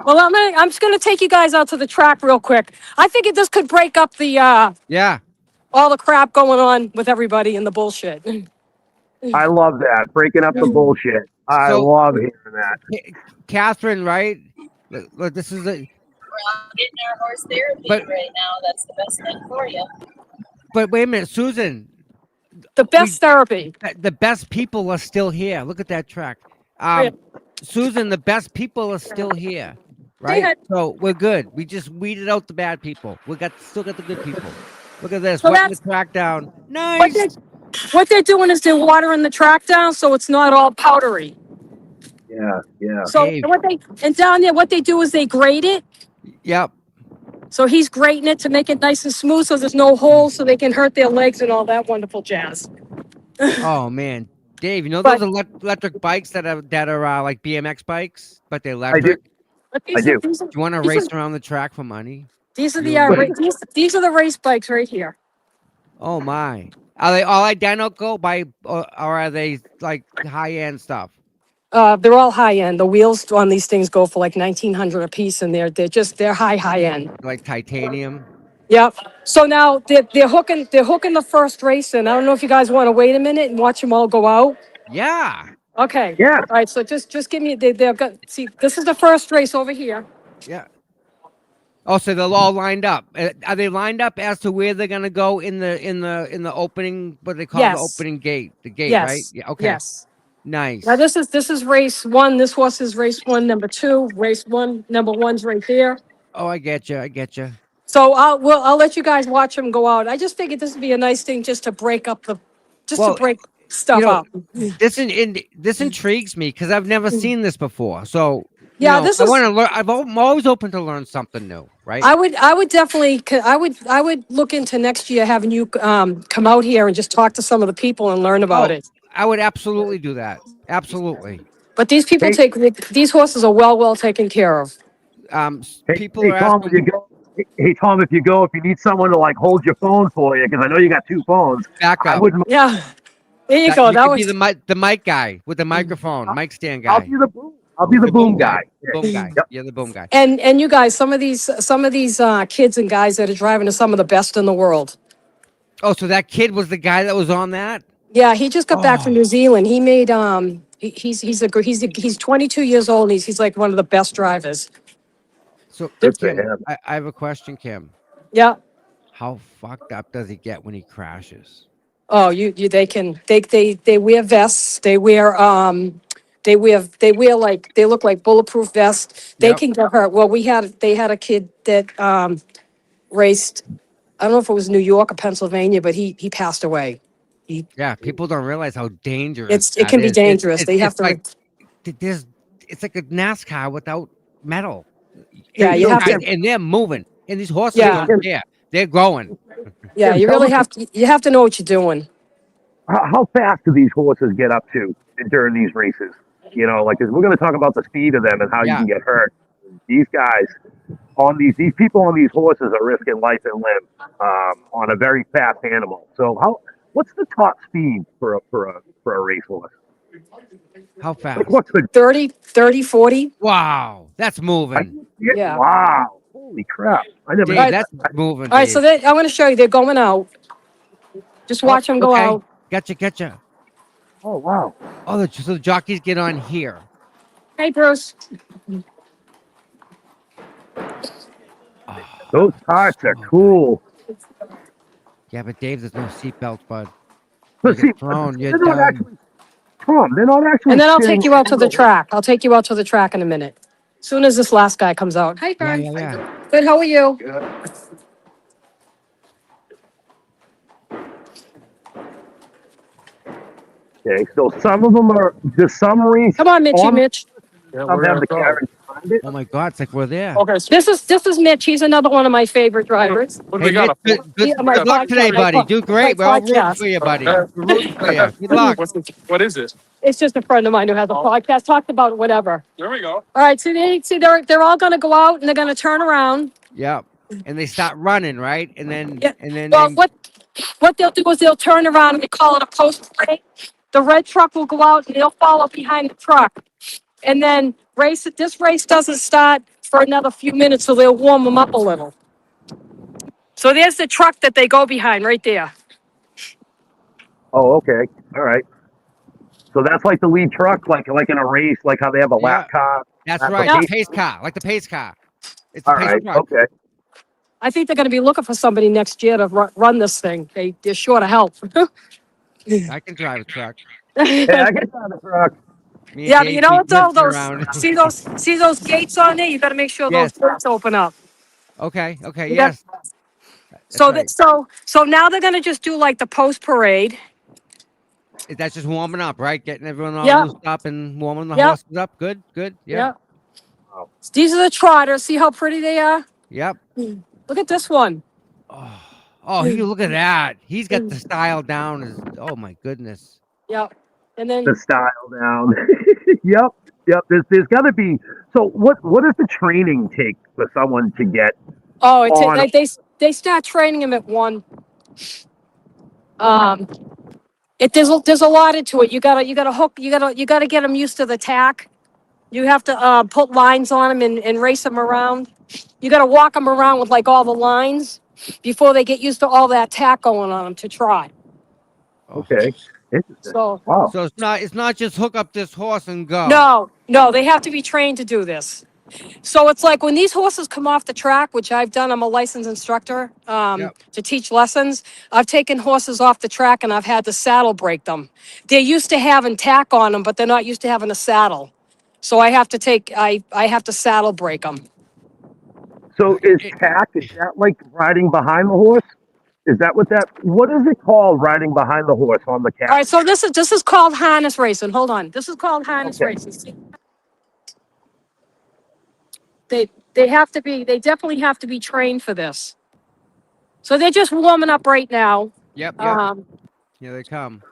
Well, I'm just gonna take you guys out to the track real quick. I figured this could break up the Yeah. all the crap going on with everybody and the bullshit. I love that. Breaking up the bullshit. I So- love hearing that. Catherine, right? Look, this is a. We're getting our horse therapy But- right now. That's the best thing for you. But wait a minute, Susan. The best therapy. The best people are still here. Look at that track. Yeah. Susan, the best people are still here, They right? had- So we're good. We just weeded out the bad people. Still got the good people. Look at this. So Wetting the that's- track down. What, Nice. what they're doing is they're watering the track down so it's not all powdery. Yeah. Yeah. So Dave. and down there, what they do is they grate it. Yep. So he's grating it to make it nice and smooth so there's no holes so they can hurt their legs and all that wonderful jazz. Oh man, Dave, you know But- those electric bikes that are like BMX bikes, but they're electric. But I do. These are, Do you want to These race are- around the track for money? these are the You- these are the race bikes right here. Oh my. Are they all identical or are they like high end stuff? They're all high end. The wheels on these things go for like 1,900 a piece, and they're high end. Like titanium? Yep. So now they're hooking the first race in. I don't know if you guys want to wait a minute and watch them all go out. Yeah. Okay. Yeah. All right. So just give me. They've got. See, this is the first race over here. Yeah. Oh, so they're all lined up. Are they lined up as to where they're gonna go in the opening? What they call Yes. the opening gate? The gate, Yes. right? Yeah. Okay. Yes. Nice. Now this is race 1. This horse is race 1, number 2. Race 1, number 1's right there. Oh, I get you. I get you. So I'll let you guys watch them go out. I just figured this would be a nice thing just to break up Well, to break stuff you know, up. This intrigues me because I've never seen this before. So Yeah, this I is- want to learn. I'm always open to learn something new, right? I would definitely I would look into next year having you come out here and just talk to some of the people and learn about Oh. it. I would absolutely do that. Absolutely. But these people Hey. these horses are well taken care of. People Hey, are Tom, asking. if you go, hey, Tom, if you need someone to like hold your phone for you, because I know you got 2 phones. Back I up. wouldn't. Yeah. There you go. You That could was be the mic guy with the microphone, mic stand I'll guy. be the boom. I'll be the boom guy. Boom guy. Yep. You're the boom guy. and you guys, some of these kids and guys that are driving are some of the best in the world. Oh, so that kid was the guy that was on that? Yeah, he just got back from Oh. New Zealand. He made he's 22 years old. And he's like one of the best drivers. So Good for Kim, him. I have a question, Kim. Yeah. How fucked up does he get when he crashes? Oh, they wear vests. They wear like they look like bulletproof vests. They Yep. can get hurt. Well, they had a kid that raced. I don't know if it was New York or Pennsylvania, but he passed away. Yeah, people don't realize how dangerous It can that be is. dangerous. They have it's to. like it's like a NASCAR without metal. Yeah, And you these have to- guys- and they're moving, and these horses Yeah. don't care. They're going. Yeah, you tell really us- have to know what you're doing. How fast do these horses get up to during these races? You know, like 'cause we're going to talk about the speed of them and how you Yeah. can get hurt. These guys on these people on these horses are risking life and limb on a very fast animal. So what's the top speed for a racehorse? How fast? Like what's the 30, 40. Wow, that's moving. Yeah. Wow. Holy crap. I never Dave, Right. that's moving. All right, so Dave. I'm going to show you. They're going out. Just watch them go Okay. out. Gotcha. Oh wow. Oh, so the jockeys get on here. Hey, Bruce. Those tarts are cool. Yeah, but Dave, there's no seatbelt, bud. But You get thrown, you're they're not done. actually, Tom, they're not actually. And then I'll sitting take you out to the on track. I'll take you out to the track in a minute. Soon as this last guy comes out. Hi, Yeah, Fern. yeah. Good, how are you? Okay, so some of them are the summaries. Come on, Mitchy, On- Mitch. Some have the carriage behind it. Oh my God, it's like we're there. Okay, so This is Mitch. He's another one of my favorite drivers. what do Hey, we got? Mitch, good Yeah, my luck today, podcast. buddy. Do great. We're all rooting podcast. for you, buddy. We're rooting for you. Good luck. What is it? It's just a friend of mine who has a podcast. Talked about whatever. There we go. All right, they're all going to go out and they're going to turn around. Yep. and they start running, right? And then Yeah. and then Well, they what they'll do is they'll turn around and they call it a post parade. The red truck will go out and they'll follow behind the truck. And then this race doesn't start for another few minutes, so they'll warm them up a little. So there's the truck that they go behind right there. Oh, okay. All right. So that's like the lead truck, like in a race, like how they have a Yeah. lap car. that's That's right. Yeah. The pace car, like the pace car. It's the All pace right. truck. Okay. I think they're going to be looking for somebody next year to run this thing. They're short of help. I can drive a truck. Yeah, I get on the truck. Me and Yeah, but Dave you know keep what's all drifting those around. see those gates on there? You got to make sure those Yes. gates open up. Okay. Okay. You got- Yes. That's So right. so now they're going to just do like the post parade. That's just warming up, right? Getting everyone all Yeah. loosed up and warming the Yeah. horses up. Good. Good. Yeah. Yep. These are the trotters. See how pretty they are? Yep. Look at this one. Oh, you look at that. He's got the style down. Oh my goodness. Yep. And then The style down. Yep. Yep. There's got to be. So what does the training take for someone to get it's on? like they start training them at 1. There's a lot into it. You gotta hook. You gotta get them used to the tack. You have to put lines on them and race them around. You gotta walk them around with like all the lines before they get used to all that tack going on them to try. Oh. Okay. Interesting. So Wow. So it's not just hook up this horse and go. no, they have to be trained to do this. So it's like when these horses come off the track, which I've done, I'm a licensed instructor Yep. to teach lessons. I've taken horses off the track and I've had to saddle break them. They're used to having tack on them, but they're not used to having a saddle. So I have to saddle break them. So is tack? Is that like riding behind the horse? Is that what is it called? Riding behind the horse on the All calf? right, so this is called harness racing. Hold on, this is called harness Okay. racing. See? They definitely have to be trained for this. So they're just warming up right now. Yep. Yep. Here they come.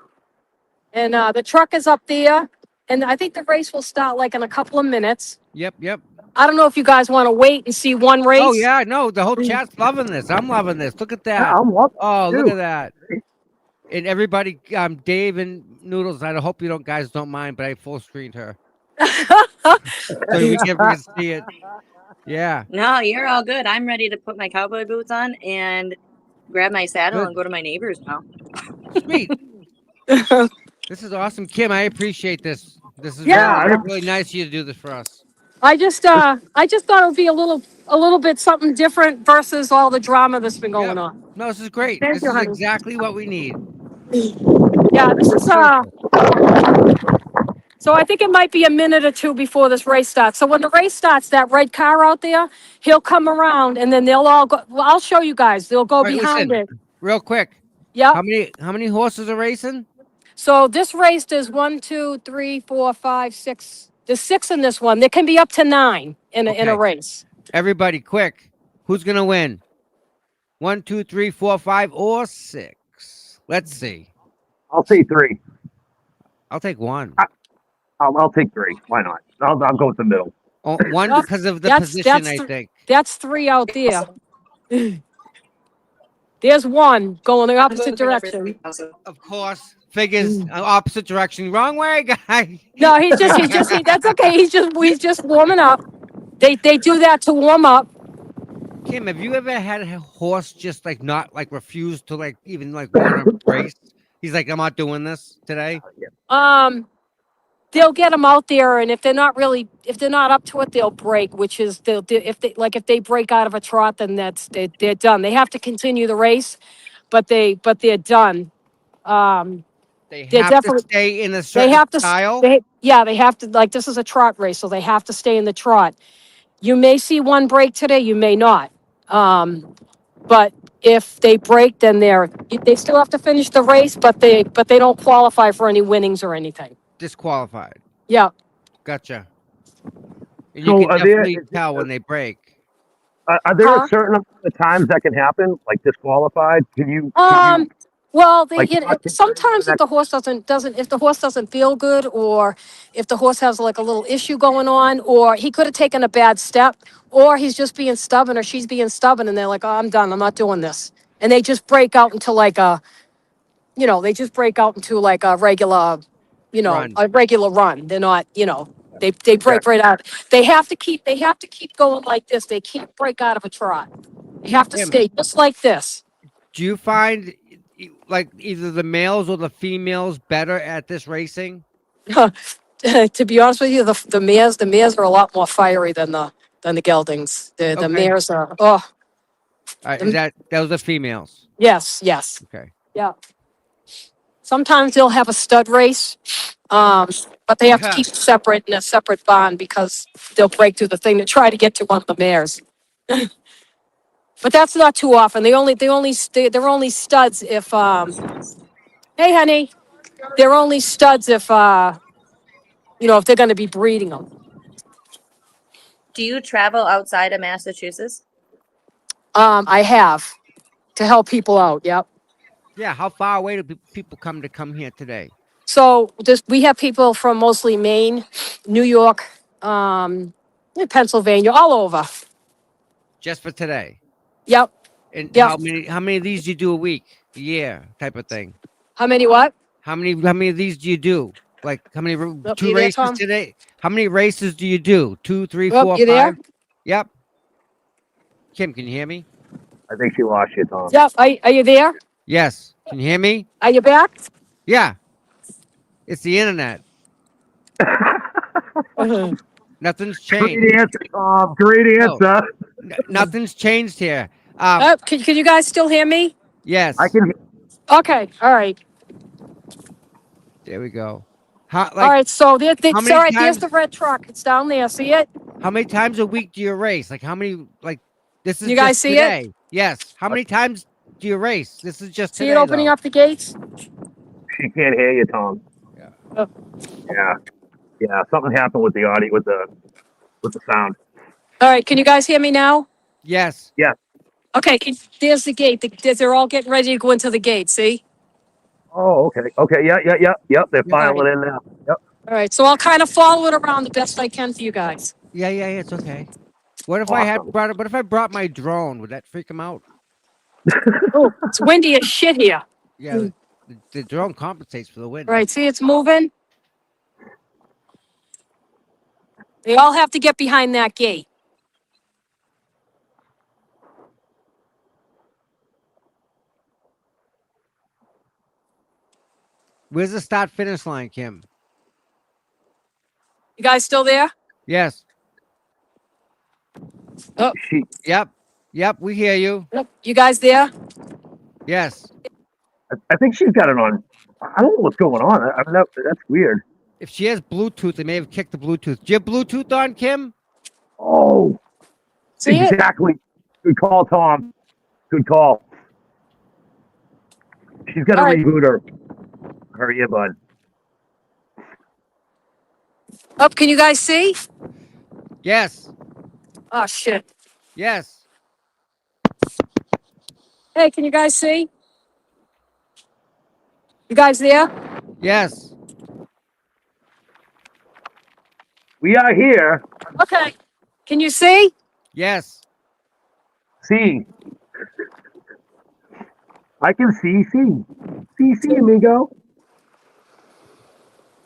And the truck is up there, and I think the race will start like in a couple of minutes. Yep. Yep. I don't know if you guys want to wait and see one race. Oh yeah. No, the whole chat's loving this. I'm loving this. Look at that. Yeah, I'm loving Oh, it look too. at that. And everybody, Dave and Noodles, I hope you guys don't mind, but I full screened her. So we can see it. Yeah. No, you're all good. I'm ready to put my cowboy boots on and grab my saddle Good. and go to my neighbors now. Sweet. This is awesome. Kim, I appreciate this. This is Yeah. really nice of you to do this for us. I just thought it would be a little bit something different versus all the drama that's been going Yep. on. No, this is great. Thank This you, is honey. exactly what we need. Yeah, this is so I think it might be a minute or two before this race starts. So when the race starts, that red car out there, he'll come around and then they'll all go. Well, I'll show you guys. They'll go All right, behind listen. it. Real quick. Yep. How many horses are racing? So this race is 1, 2, 3, 4, 5, 6. There's 6 in this one. There can be up to 9 in a Okay. race. Everybody, quick. Who's gonna win? 1, 2, 3, 4, 5, or 6? Let's see. I'll say 3. I'll take 1. I'll take 3. Why not? I'll go with the middle. Oh, 1 Well, because of the that's- position, that's I the- think. That's 3 out there. There's 1 going the opposite direction. Of course. Figures opposite direction. Wrong way, guy. No, that's okay. He's just warming up. They do that to warm up. Kim, have you ever had a horse just like not like refuse to like even like want to race? He's like, I'm not doing this today. They'll get them out there, and if they're not up to it, they'll break. Which is if they break out of a trot, then they're done. They have to continue the race, but they're done. They They're have to definitely- stay in a They certain have to style. they have to, like, this is a trot race, so they have to stay in the trot. You may see one break today, you may not. But if they break, then they still have to finish the race, but they don't qualify for any winnings or anything. Disqualified. Yeah. Gotcha. And So you can are there- definitely tell when they break. Are there Huh? a certain amount of times that can happen, like disqualified? Can you? Well, Well, Like, sometimes if the horse doesn't feel good, or if the horse has like a little issue going on, or he could have taken a bad step, or he's just being stubborn, or she's being stubborn, and they're like, "Oh, I'm done. I'm not doing this," and they just break out into like a, they just break out into like a regular, Run. a regular run. They're not, they break right out. They have to keep going like this. They can't break out of a trot. They have to Tim. stay just like this. Do you find like either the males or the females better at this racing? To be honest with you, the mares are a lot more fiery than the geldings. The Okay. mares are. Oh, All right, is that those are females? yes. Okay. Yeah. Sometimes they'll have a stud race, but they have to keep separate in a separate barn because they'll break through the thing to try to get to one of the mares. But that's not too often. They're only studs if. Hey, honey. They're only studs if if they're going to be breeding them. Do you travel outside of Massachusetts? I have to help people out. Yep. Yeah, how far away do people come here today? So we have people from mostly Maine, New York, Pennsylvania, all over. Just for today. Yep. And Yep. how many of these do you do a week, a year, type of thing? How many what? How many of these do you do? Like how many you two there, races Tom? today? How many races do you do? 2, 3, Oh, 4, you there? 5? Yep. Kim, can you hear me? I think she lost you, Tom. Yep. Are you there? Yes. Can you hear me? Are you back? Yeah. It's the internet. Nothing's changed. Great answer, Tom. Great answer. Nothing's changed here. Can you guys still hear me? Yes. I can. Okay. All right. There we go. How, All right. So there's how many all right. There's times- the red truck. It's down there. See it? How many times a week do you race? Like how many? Like this is You guys just see it? today. Yes. How many times do you race? This is just See today, it opening though. up the gates? She can't hear you, Tom. Yeah. Oh. Yeah. Something happened with the audio, with the sound. All right. Can you guys hear me now? Yes. Okay. There's the gate. They're all getting ready to go into the gate. See? Oh, okay. Okay. Yep. They're filing in now. Yep. All right. So I'll kind of follow it around the best I can for you guys. Yeah. It's okay. What if Awesome. What if I brought my drone? Would that freak them out? Oh, it's windy as shit here. Yeah. The drone compensates for the wind. All right. See, it's moving. They all have to get behind that gate. Where's the start finish line, Kim? You guys still there? Yes. She. Yep. We hear you. Yep. You guys there? Yes. I think she's got it on. I don't know what's going on. I mean, that's weird. If she has Bluetooth, they may have kicked the Bluetooth. Do you have Bluetooth on, Kim? Oh, See it? exactly. Good call, Tom. Good call. She's got to All right. reboot her earbud. Up, can you guys see? Yes. Oh shit. Yes. Hey, can you guys see? You guys there? Yes. We are here. Okay. Can you see? Yes. See. I can see. See, amigo.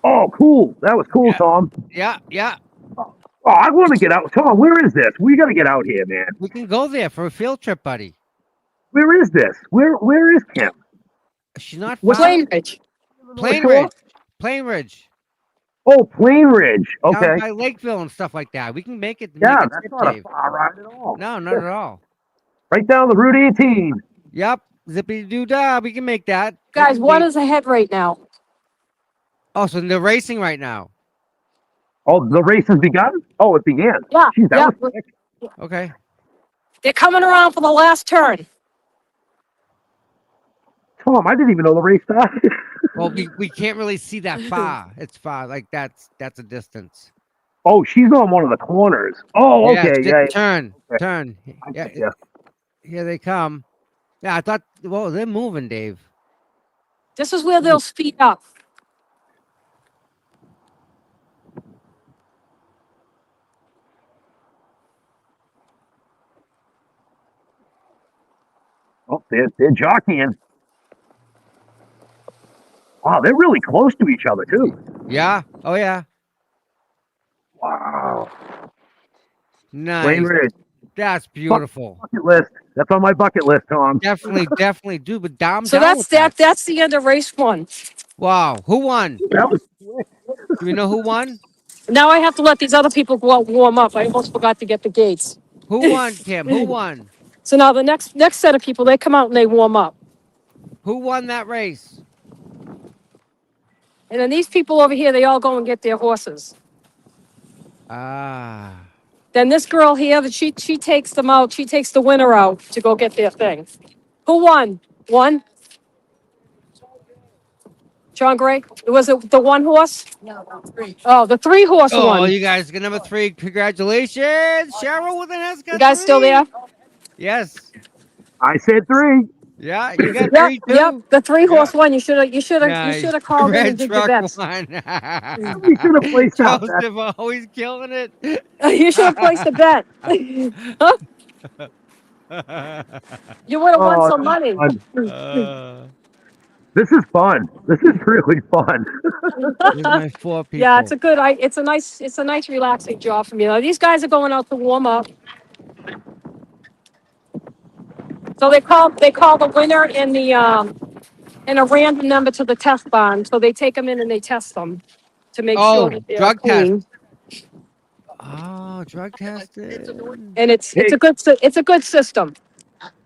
Oh, cool. That was cool, Yeah. Tom. Yeah. Oh, I want to get out. Tom, where is this? We got to get out here, man. We can go there for a field trip, buddy. Where is this? Where is Kim? She's not What's far. Plain Ridge. Plain Shore? Ridge. Plain Ridge. Oh, Plain Ridge. Okay. Down by Lakeville and stuff like that. We can make it. Yeah, make a that's trip, not a Dave. far ride at all. No, not at all. Right down the Route 18. Yep. Zippity doo dah. We can make that. Guys, one is ahead right now. Oh, so they're racing right now. Oh, the race has begun? Oh, it began. Yeah. Jeez, that yeah. was quick. Okay. They're coming around for the last turn. Tom, I didn't even know the race started. Well, we can't really see that far. It's far. Like that's a distance. Oh, she's on one of the corners. Oh, Yeah, okay. Yeah. Turn. Okay. Turn. Yeah. Here they come. Yeah, I thought. Well, they're moving, Dave. This is where they'll speed up. Oh, they're jockeying. Wow, they're really close to each other too. Yeah. Oh yeah. Wow. Nice. Wayne Ridge, That's beautiful. bucket list. That's on my bucket list, Tom. Definitely do. But I'm So down that's with that. that's the end of race 1. Wow. Who won? That was Do we know who won? Now I have to let these other people go out and warm up. I almost forgot to get the gates. Who won, Kim? Who won? So now the next set of people, they come out and they warm up. Who won that race? And then these people over here, they all go and get their horses. Ah. Then this girl here, that she takes them out. She takes the winner out to go get their thing. Who won? One? John Gray? Was it the one horse? No, 3. Oh, the 3 horse Oh, one. you guys get number 3. Congratulations, Cheryl with an S. You guys still there? Yes. I said 3. Yeah, you got Yep, 3 too. yep. The 3 horse Yeah. one. You should have Nice. called in Red and did your truck bets. won. We should have placed that. Joseph always killing it. You should have placed a bet. You would have won some money. This is fun. This is really fun. Here's my 4 people. Yeah, it's a nice relaxing job for me. Now, these guys are going out to warm up. So they call the winner and a random number to the test barn. So they take them in and they test them to make sure that they're drug clean. test. Oh, drug tested. And it's a good system.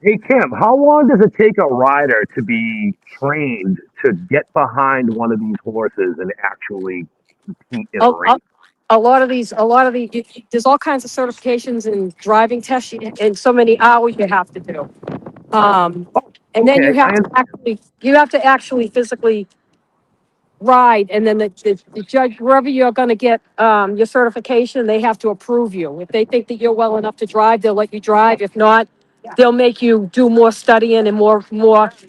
Hey, Kim, how long does it take a rider to be trained to get behind one of these horses and actually compete in a race? A lot of these, there's all kinds of certifications and driving tests and so many hours you have to do. And then okay, you have to actually physically ride, and then the judge, wherever you're going to get your certification, they have to approve you. If they think that you're well enough to drive, they'll let you drive. If not, they'll make you do more studying and more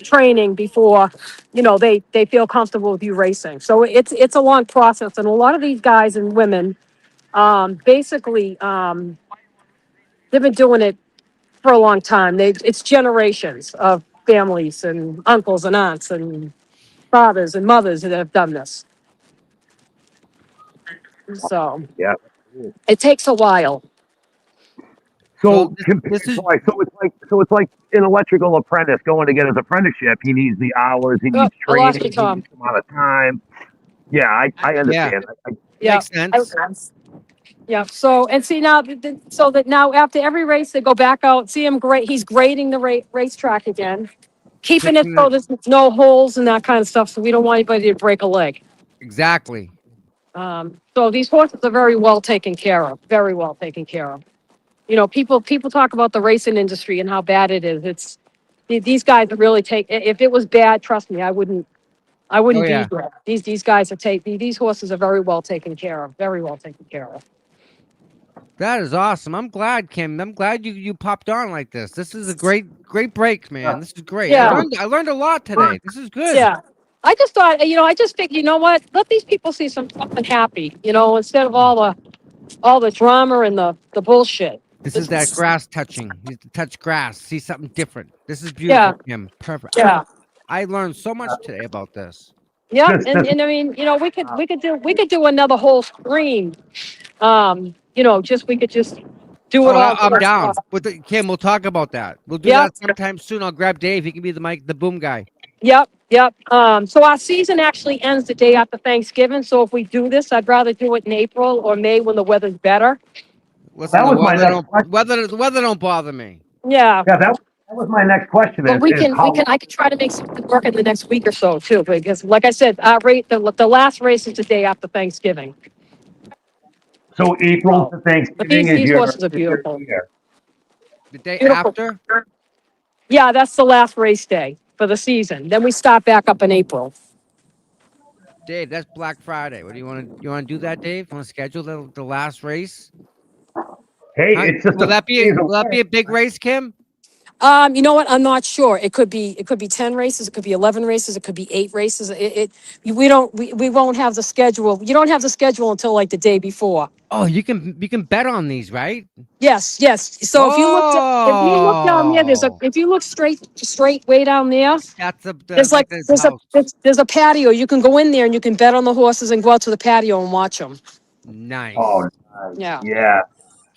training before, they feel comfortable with you racing. So it's a long process, and a lot of these guys and women, basically, they've been doing it for a long time. It's generations of families and uncles and aunts and fathers and mothers that have done this. So Yeah. it takes a while. So, this is- so it's like an electrical apprentice going to get his apprenticeship. He needs the hours. He needs I lost training. you, Tom. He needs amount of time. Yeah, I understand. Yeah. Makes sense. Yeah. So, and see now, so that now after every race, they go back out, see him great. He's grading the racetrack again, keeping it so there's no holes and that kind of stuff. So we don't want anybody to break a leg. Exactly. So these horses are very well taken care of, very well taken care of. People talk about the racing industry and how bad it is. These guys are really if it was bad, trust me, I wouldn't Oh, be yeah. here. These guys these horses are very well taken care of, very well taken care of. That is awesome. I'm glad, Kim. I'm glad you popped on like this. This is a great break, man. This is great. Yeah. I learned a lot today. This is good. Yeah. I just thought, I just think, you know what? Let these people see something happy, instead of all the drama and the bullshit. This is that grass touching. You have to touch grass. See something different. This is beautiful, Kim. Perfect. Yeah. I learned so much today about this. Yeah. And I mean, we could do another whole stream. We could just do it all. I'm down. Kim, we'll talk about that. We'll do that sometime soon. I'll grab Dave. He can be the boom guy. Yep. So our season actually ends the day after Thanksgiving. So if we do this, I'd rather do it in April or May when the weather's better. Listen, That was my next the weather don't bother me. Yeah. Yeah, that was my next question. But I could try to make something work in the next week or so too, because like I said, the last race is the day after Thanksgiving. So April to But Thanksgiving these horses are beautiful. The day Beautiful. after? Yeah, that's the last race day for the season. Then we start back up in April. Dave, that's Black Friday. What do you want to do that, Dave? Want to schedule the last race? Hey, Huh? it's just Will that be a big race, Kim? You know what? I'm not sure. It could be 10 races, it could be 11 races, it could be 8 races. We won't have the schedule. You don't have the schedule until like the day before. Oh, you can bet on these, right? Yes, yes. So if you look down there, Oh, if you look straight way down there, that's there's like like this there's a house. there's a patio. You can go in there and you can bet on the horses and go out to the patio and watch them. Nice. Oh, nice. Yeah. Yeah.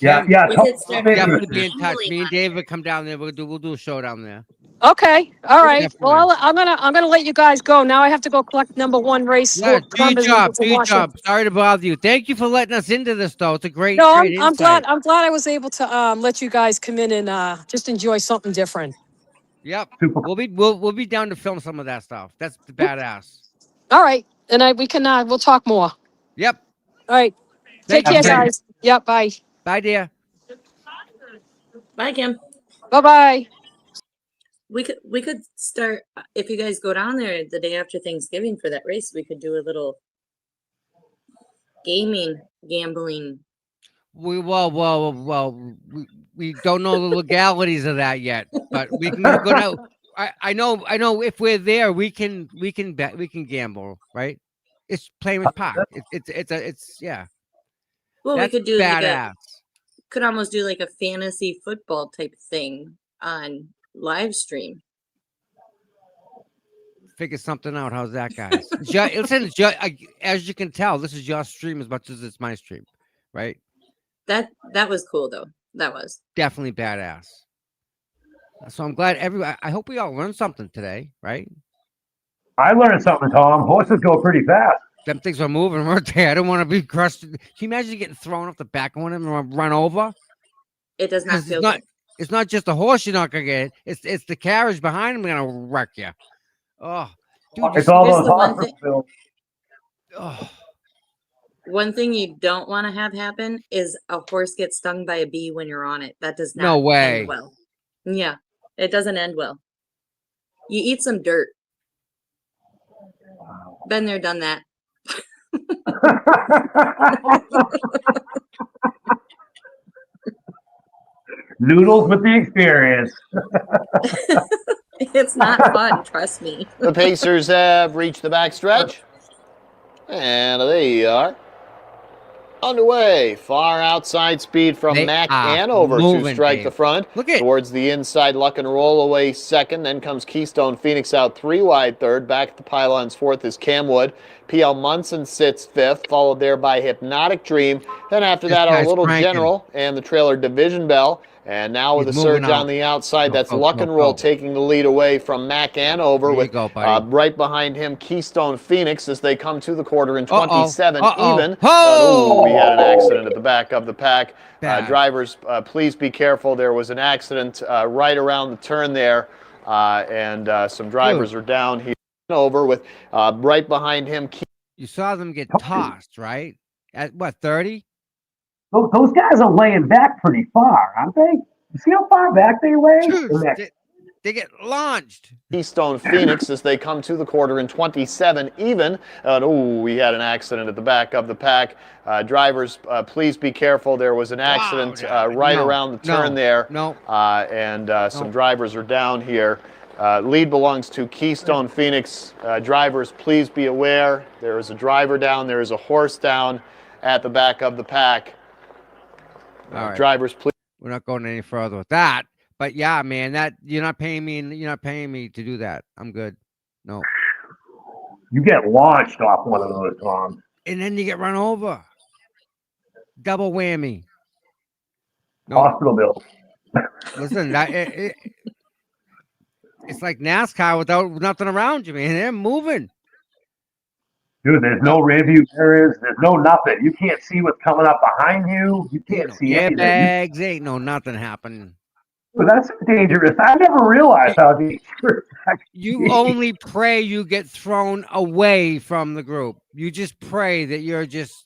Yeah. Kim, Yeah. We Tom, could start I'm definitely interested. be in touch. gambling Me and on Dave will come down there. We'll do a show down there. Okay. All right. Well, Definitely. I'm gonna let you guys go. Now I have to go collect number 1 race. Yeah, do your numbers job. to Do your Washington. job. Sorry to bother you. Thank you for letting us into this, though. It's a great, No, great I'm insight. glad I was able to let you guys come in and just enjoy something different. Yep. Super. We'll be down to film some of that stuff. That's the badass. All right. And we'll talk more. Yep. All right. Take Thank care, you. guys. Yep. Bye. Bye, dear. Bye, Kim. Bye bye. We could start if you guys go down there the day after Thanksgiving for that race. We could do a little gambling. We don't know the legalities of that yet, but we can go down. I know if we're there, we can bet, we can gamble, right? It's Players Park. It's yeah. Well, That's we could do badass. could almost do like a fantasy football type thing on live stream. Figure something out. How's that, guys? Listen, as you can tell, this is your stream as much as it's my stream, right? That was cool though. That was. Definitely badass. So I'm glad I hope we all learned something today, right? I learned something, Tom. Horses go pretty fast. Them things are moving, weren't they? I don't want to be crushed. Can you imagine getting thrown off the back of one of them and run over? It does not 'Cause feel good. it's not just the horse you're not gonna get. It's the carriage behind him gonna wreck you. Oh, dude, It's all Here's those the one hospitals. thing- Bill. oh, One thing you don't want to have happen is a horse get stung by a bee when you're on it. That does not No way. end well. Yeah, it doesn't end well. You eat some dirt. Been there, done that. Noodles with the experience. It's not fun, trust me. The Pacers have reached the backstretch. And there you are. Underway. Far outside speed from They Mac are Hanover to moving, strike Dave. the front. Look at Towards the inside, Luck and Roll away second. Then comes Keystone Phoenix out 3 wide third. Back at the pylons fourth is Camwood. PL Munson sits fifth, followed there by Hypnotic Dream. Then after This that, our guy's Little cranking. General and the trailer Division Bell. And now with He's a surge moving on out. the outside, that's Go, Luck and Roll go. taking the lead away from Mac Hanover There you with go, buddy. right behind him Keystone Phoenix as they come to the quarter in Uh-oh. 27 Uh-oh. even. Oh! We had an accident at the back of the pack. Bad. Drivers, please be careful. There was an accident right around the turn there, and some drivers are down here. Over with right behind him. You saw them get tossed, right? At what, 30? Those guys are laying back pretty far, aren't they? You see how far back they lay? Dude, they get launched. Keystone Phoenix as they come to the quarter in 27 even. We had an accident at the back of the pack. Drivers, please be careful. There was an accident right around the turn there. And some drivers are down here. Lead belongs to Keystone Phoenix. Drivers, please be aware. There is a driver down. There is a horse down at the back of the pack. All right. Drivers, please. We're not going any further with that. But yeah, man, that you're not paying me to do that. I'm good. No. You get launched off one of those, Tom. And then you get run over. Double whammy. No, Hospital bills. listen, it's like NASCAR without nothing around you, man. They're moving. Dude, there's no rear view mirrors. There's no nothing. You can't see what's coming up behind you. You can't see anything. Airbags, ain't no nothing happening. But that's dangerous. I never realized how dangerous that could You be. only pray you get thrown away from the group. You just pray that you're just.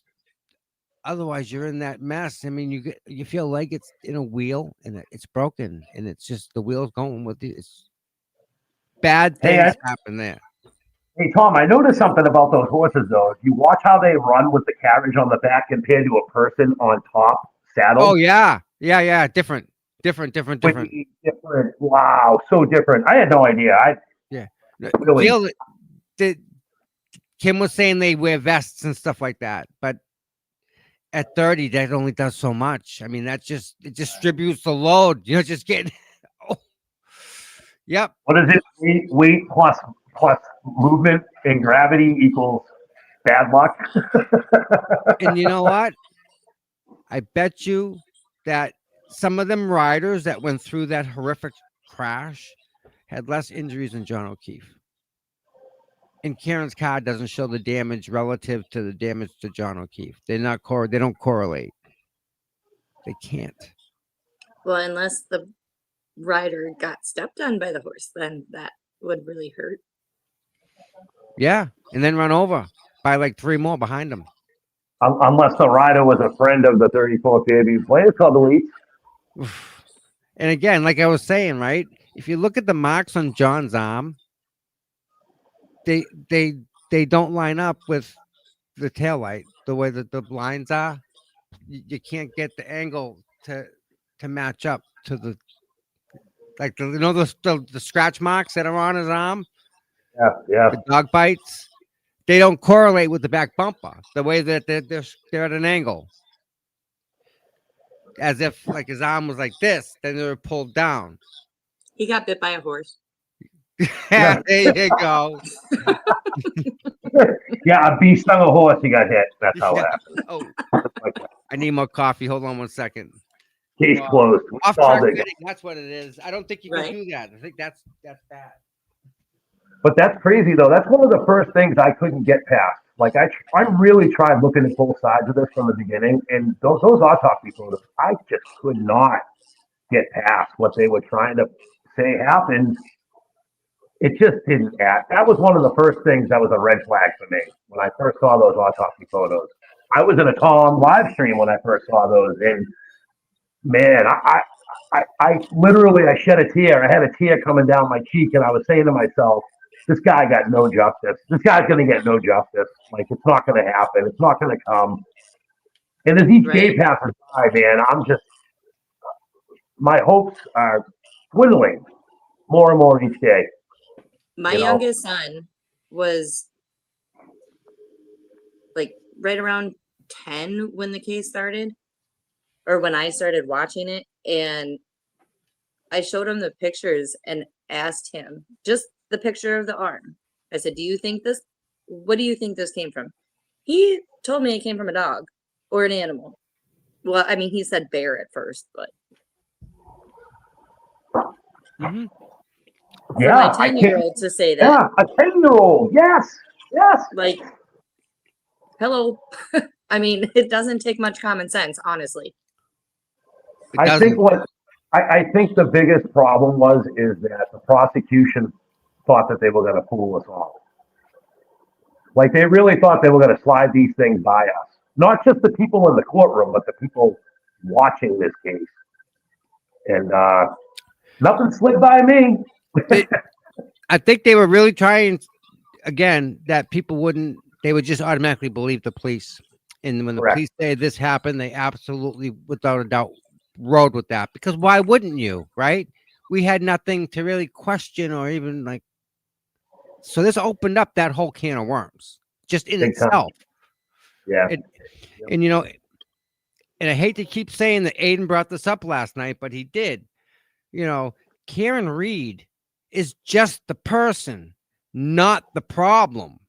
Otherwise, you're in that mess. I mean, you feel like it's in a wheel and it's broken, and it's just the wheel's going with you. It's bad things happen there. Hey, Tom, I noticed something about those horses, though. If you watch how they run with the carriage on the back compared to a person on top saddle. Oh yeah, different. Different. Way different. Wow, so different. I had no idea. Really? Jill, Kim was saying they wear vests and stuff like that, but at 30, that only does so much. I mean, it distributes the load. You're just getting. Oh, yep. What is it? Weight plus movement and gravity equals bad luck. And you know what? I bet you that some of them riders that went through that horrific crash had less injuries than John O'Keefe. And Karen's car doesn't show the damage relative to the damage to John O'Keefe. They don't correlate. They can't. Well, unless the rider got stepped on by the horse, then that would really hurt. Yeah, and then run over by like 3 more behind him. Unless the rider was a friend of the 34th ABU Players Club elite. And again, like I was saying, right? If you look at the marks on John's arm, they don't line up with the taillight the way that the blinds are. You can't get the angle to match up to the the scratch marks that are on his arm. Yeah. The dog bites. They don't correlate with the back bumper the way that they're at an angle, as if like his arm was like this, then they were pulled down. He got bit by a horse. Yeah, there you go. Yeah, a bee stung a horse. He got hit. That's how it happened. Oh, Like that. I need more coffee. Hold on 1 second. Case closed. We Off track solved it. betting, that's what it is. I don't think you Right. can do that. I think that's bad. But that's crazy though. That's one of the first things I couldn't get past. Like I really tried looking at both sides of this from the beginning, and those autopsy photos, I just could not get past what they were trying to say happened. It just didn't add. That was one of the first things that was a red flag for me when I first saw those autopsy photos. I was in a Tom live stream when I first saw those, and man, I literally I shed a tear. I had a tear coming down my cheek, and I was saying to myself, this guy got no justice. This guy's going to get no justice. Like, it's not going to happen. It's not going to come. And as each day passes by, man, my hopes are dwindling more and more each day. My youngest son was like right around 10 when the case started, or when I started watching it. And I showed him the pictures and asked him just the picture of the arm. I said, what do you think this came from? He told me it came from a dog or an animal. Well, I mean, he said bear at first, but Mm-hmm. for my 10-year-old to say that, Yeah, a 10-year-old. Yes. like, hello. I mean, it doesn't take much common sense, honestly. I think the biggest problem is that the prosecution thought that they were going to fool us all. Like they really thought they were going to slide these things by us. Not just the people in the courtroom, but the people watching this case. And nothing slid by me. I think they were really trying, again, that people they would just automatically believe the police. And when the Correct. police say this happened, they absolutely, without a doubt, rode with that. Because why wouldn't you, right? We had nothing to really question or even like. So this opened up that whole can of worms just in Big time. itself. Yeah. And, you know, and I hate to keep saying that Aiden brought this up last night, but he did. You know, Karen Reed is just the person, not the problem.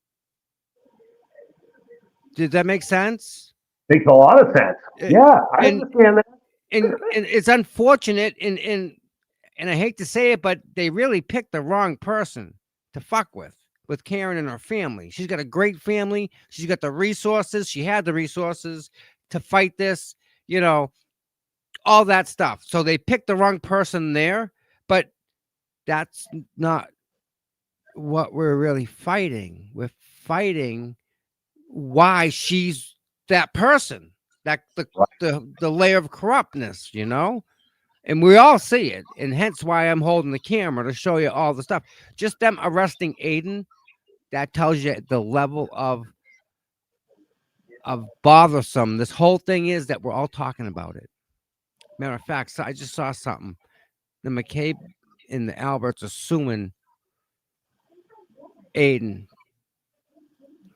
Did that make sense? Makes a lot of sense. Yeah, I understand that. And it's unfortunate, and I hate to say it, but they really picked the wrong person to fuck with Karen and her family. She's got a great family. She's got the resources. She had the resources to fight this, you know, all that stuff. So they picked the wrong person there, but that's not what we're really fighting. We're fighting why she's that person, that the layer of corruptness, you know, and we all see it. And hence why I'm holding the camera to show you all the stuff. Just them arresting Aiden, that tells you the level of bothersome this whole thing is, that we're all talking about it. Matter of fact, so I just saw something. The McCabe and the Alberts are suing Aiden.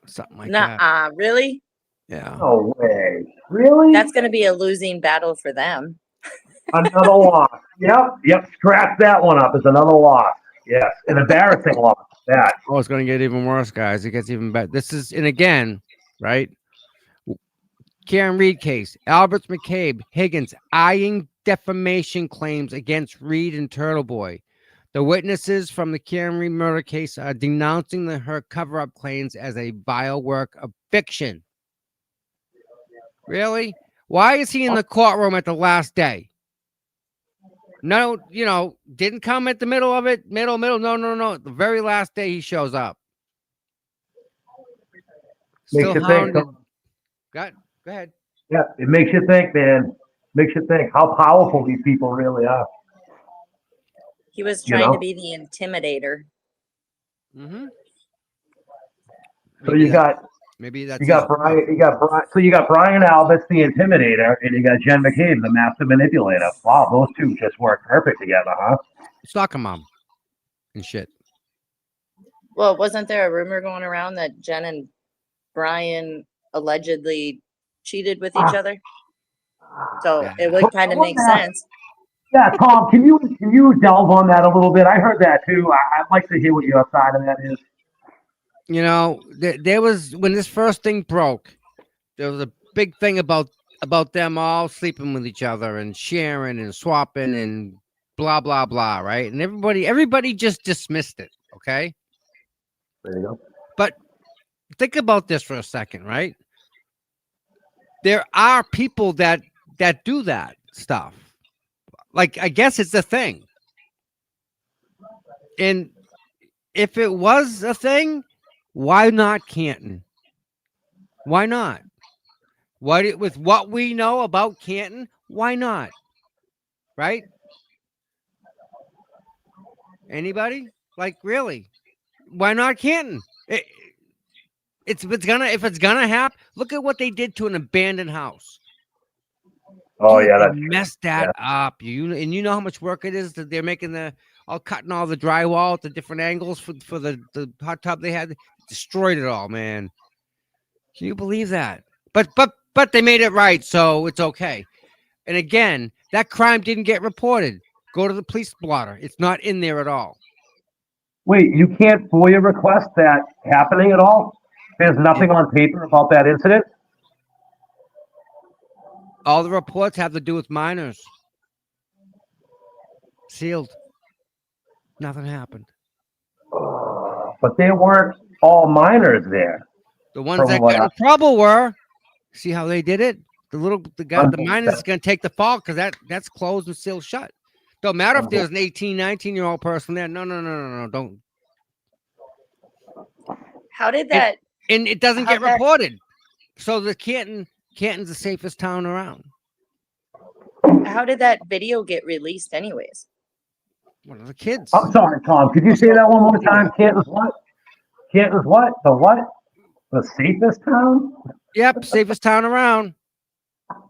Something like that. Nuh-uh, really? Yeah. No way. Really? That's going to be a losing battle for them. Another loss. Yep. Scratch that one up as another loss. Yes, an embarrassing loss. That. Oh, it's going to get even worse, guys. It gets even better. This is, and again, right? Karen Reed case. Alberts, McCabe, Higgins eyeing defamation claims against Reed and Turtle Boy. The witnesses from the Karen Reed murder case are denouncing her cover-up claims as a vile work of fiction. Really? Why is he in the courtroom at the last day? No, didn't come at the middle of it. Middle. No. The very last day he shows up. Makes Still you think. hounded. Go ahead. Yeah, it makes you think, man. Makes you think how powerful these people really are. He was trying to be the intimidator. Mm-hmm. So you got Brian. So you got Brian Alberts, the intimidator, and you got Jen McCabe, the master manipulator. Wow, those two just work perfect together, huh? Stalker mom and shit. Well, wasn't there a rumor going around that Jen and Brian allegedly cheated with each other? So it would kind of make sense. Yeah, Tom, can you delve on that a little bit? I heard that too. I'd like to hear what your side of that is. There was, when this first thing broke, there was a big thing about them all sleeping with each other and sharing and swapping and blah blah blah, right? And everybody just dismissed it. Okay. There you go. But think about this for a second, right? There are people that do that stuff. Like, I guess it's a thing. And if it was a thing, why not Canton? Why not? With what we know about Canton, why not? Right? Anybody? Like, really? Why not Canton? If it's gonna happen, look at what they did to an abandoned house. Oh, Dude, yeah, they that's messed that up. You know how much work it is that they're making cutting all the drywall at the different angles for the hot tub they had. Destroyed it all, man. Can you believe that? But they made it right, so it's okay. And again, that crime didn't get reported. Go to the police blotter. It's not in there at all. Wait, you can't FOIA request that happening at all? There's nothing on paper about that incident? All the reports have to do with minors. Sealed. Nothing happened. But there weren't all minors there. The ones that got in trouble were. See how they did it? The minors is going to take the fall because that's closed and sealed shut. Don't matter if there's an 18, 19-year-old person there. No, don't. How did that? And it doesn't get reported. So the Canton's the safest town around. How did that video get released anyways? One of the kids. I'm sorry, Tom. Could you say that one more time? Canton's what? Canton's what? The what? The safest town? Yep, safest town around.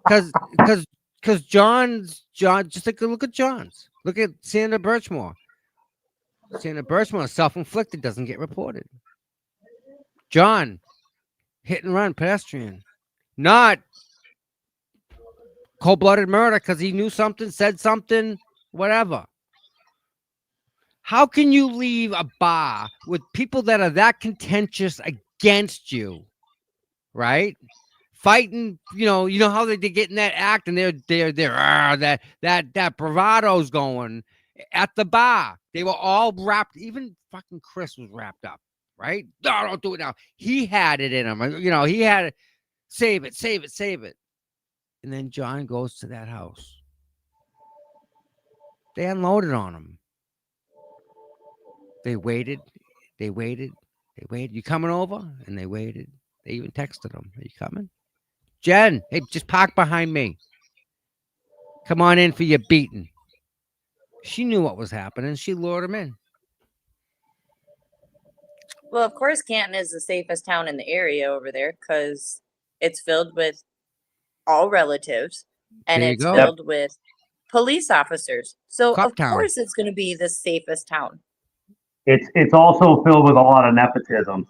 Because John, just take a look at John's. Look at Sandra Birchmore. Sandra Birchmore, self-inflicted, doesn't get reported. John, hit and run, pedestrian. Not cold-blooded murder because he knew something, said something, whatever. How can you leave a bar with people that are that contentious against you, right? Fighting, you know how they get in that act and they're that bravado's going at the bar. They were all wrapped. Even fucking Chris was wrapped up, right? No, don't do it now. He had it in him. He had it. Save it. And then John goes to that house. They unloaded on him. They waited. You coming over? And they waited. They even texted him. Are you coming? Jen, hey, just park behind me. Come on in for your beating. She knew what was happening. She lured him in. Well, of course, Canton is the safest town in the area over there because it's filled with all relatives and it's filled with police officers. So Cop of town. course it's going to be the safest town. It's also filled with a lot of nepotism.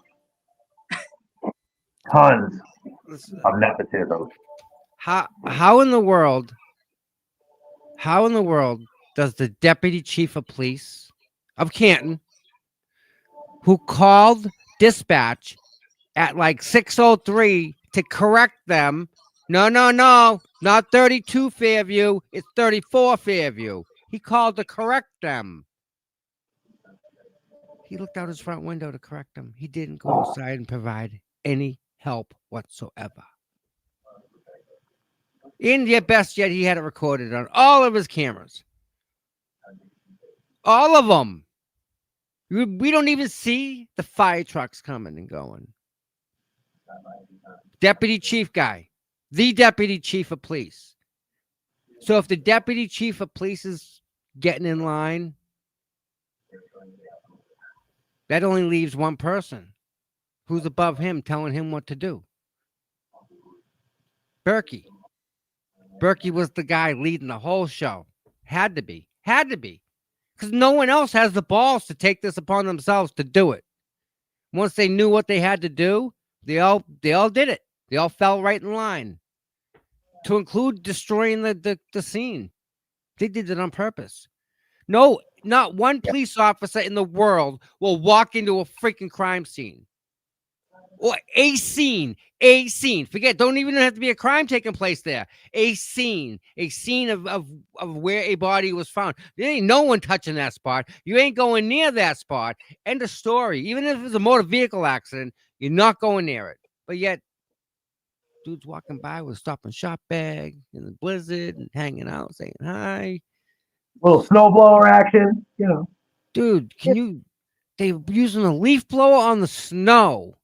Tons of nepotism. How in the world does the deputy chief of police of Canton, who called dispatch at like 6:03 to correct them, no, not 32 Fairview, it's 34 Fairview. He called to correct them. He looked out his front window to correct them. He didn't go outside and provide any help whatsoever. And yet, best yet, he had it recorded on all of his cameras. All of them. We don't even see the fire trucks coming and going. Deputy chief guy, the deputy chief of police. So if the deputy chief of police is getting in line, that only leaves one person who's above him telling him what to do. Berkey. Berkey was the guy leading the whole show. Had to be. Because no one else has the balls to take this upon themselves to do it. Once they knew what they had to do, they all did it. They all fell right in line. To include destroying the scene. They did it on purpose. No, not one police officer in the world will walk into a freaking crime scene. Or a scene. Forget, don't even have to be a crime taking place there. A scene of where a body was found. There ain't no one touching that spot. You ain't going near that spot. End of story. Even if it's a motor vehicle accident, you're not going near it. But yet, dude's walking by with a stop and shop bag in the blizzard and hanging out, saying hi. Little snowblower action, you know. Dude, they're using a leaf blower on the snow.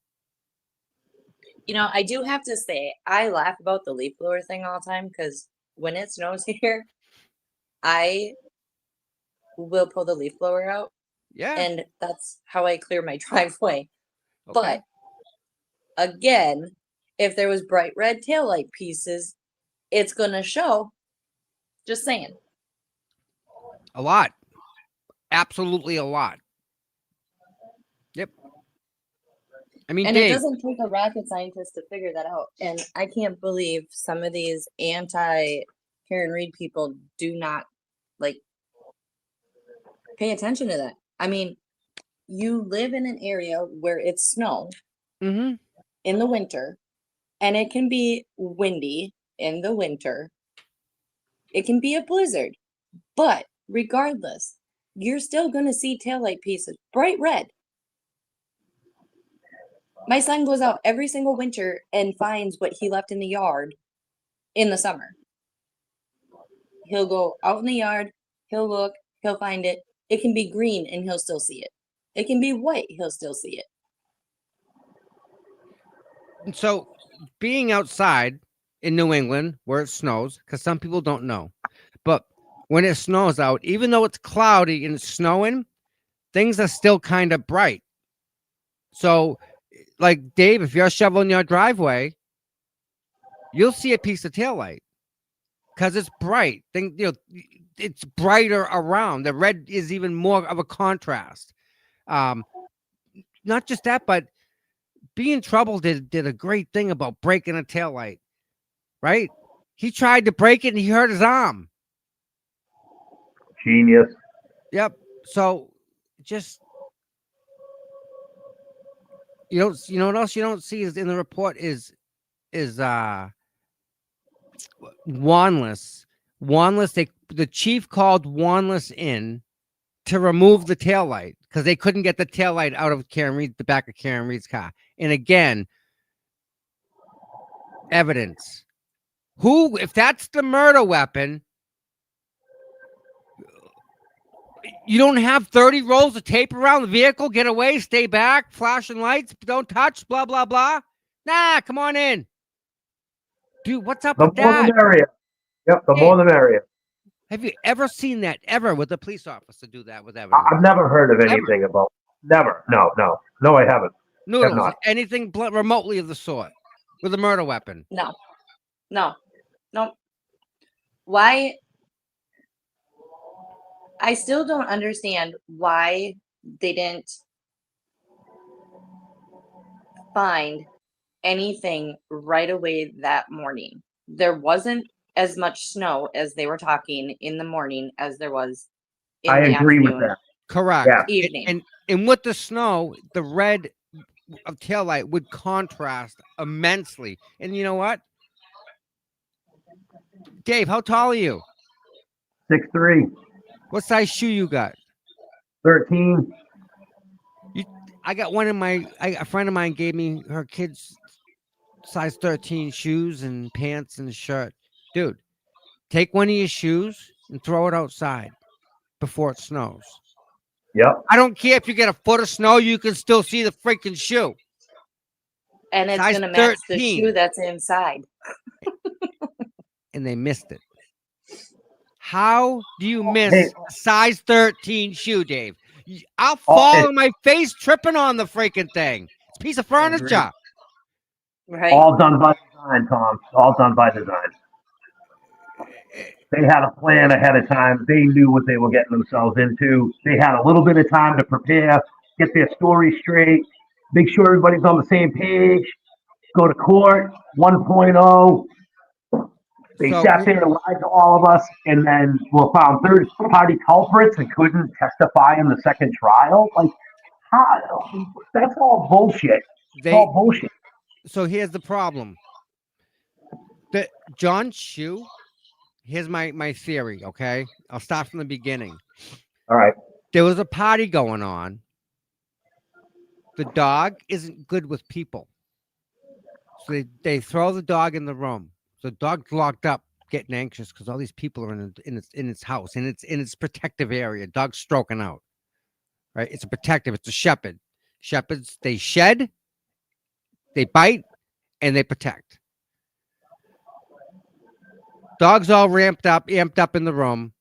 You know, I do have to say, I laugh about the leaf blower thing all the time because when it snows here, I will pull the leaf blower out. Yeah. And that's how I clear my driveway. Okay. But again, if there was bright red taillight pieces, it's going to show. Just saying. A lot. Absolutely a lot. Yep. I mean, And Dave, it doesn't take a rocket scientist to figure that out. And I can't believe some of these anti-Karen Reed people do not, like, pay attention to that. I mean, you live in an area where it's snow Mhm. in the winter, and it can be windy in the winter. It can be a blizzard. But regardless, you're still going to see taillight pieces, bright red. My son goes out every single winter and finds what he left in the yard in the summer. He'll go out in the yard, he'll look, he'll find it. It can be green and he'll still see it. It can be white, he'll still see it. So, being outside in New England where it snows, because some people don't know, but when it snows out, even though it's cloudy and it's snowing, things are still kind of bright. So, like Dave, if you're shoveling your driveway, you'll see a piece of taillight because it's bright. It's brighter around. The red is even more of a contrast. Not just that, but Be in Trouble did a great thing about breaking a taillight, right? He tried to break it and he hurt his arm. Genius. Yep. So just you know what else you don't see is in the report is Wanless. The chief called Wanless in to remove the taillight because they couldn't get the taillight out of the back of Karen Reed's car. And again, evidence. If that's the murder weapon, you don't have 30 rolls of tape around the vehicle, get away, stay back, flashing lights, don't touch, blah, blah, blah. Nah, come on in. Dude, what's up The with more that? the merrier. Yep, the more the merrier. Have you ever seen that ever with a police officer do that with evidence? I've never heard of anything about. Never. No, I haven't. Noodles, have not. anything remotely of the sort with a murder weapon. No. Why? I still don't understand why they didn't find anything right away that morning. There wasn't as much snow as they were talking in the morning as there was in I the agree with afternoon, that. Correct. Yeah. evening. And with the snow, the red of taillight would contrast immensely. And you know what? Dave, how tall are you? 6'3", What size shoe you got? 13. I got one in my. A friend of mine gave me her kids' size 13 shoes and pants and a shirt. Dude, take one of your shoes and throw it outside before it snows. Yep. I don't care if you get a foot of snow, you can still see the freaking shoe. And it's Size going to match the 13. shoe that's inside. And they missed it. How do you miss Hey. a size 13 shoe, Dave? I'll fall on my face tripping on the freaking thing. It's a piece of furniture. Right? All done by design, Tom. All done by design. They had a plan ahead of time. They knew what they were getting themselves into. They had a little bit of time to prepare, get their story straight, make sure everybody's on the same page, go to court 1.0. They So sat there and lied to all of us, and then were found third-party culprits and couldn't testify in the second trial. Like, how? That's all bullshit. It's all bullshit. So here's the problem. The John Shoe, here's my theory, okay? I'll start from the beginning. All right. There was a party going on. The dog isn't good with people. So they throw the dog in the room. The dog's locked up, getting anxious because all these people are in its house, in its protective area. Dog's stroking out, right? It's a protective. It's a shepherd. Shepherds, they shed, they bite, and they protect. Dog's all amped up in the room.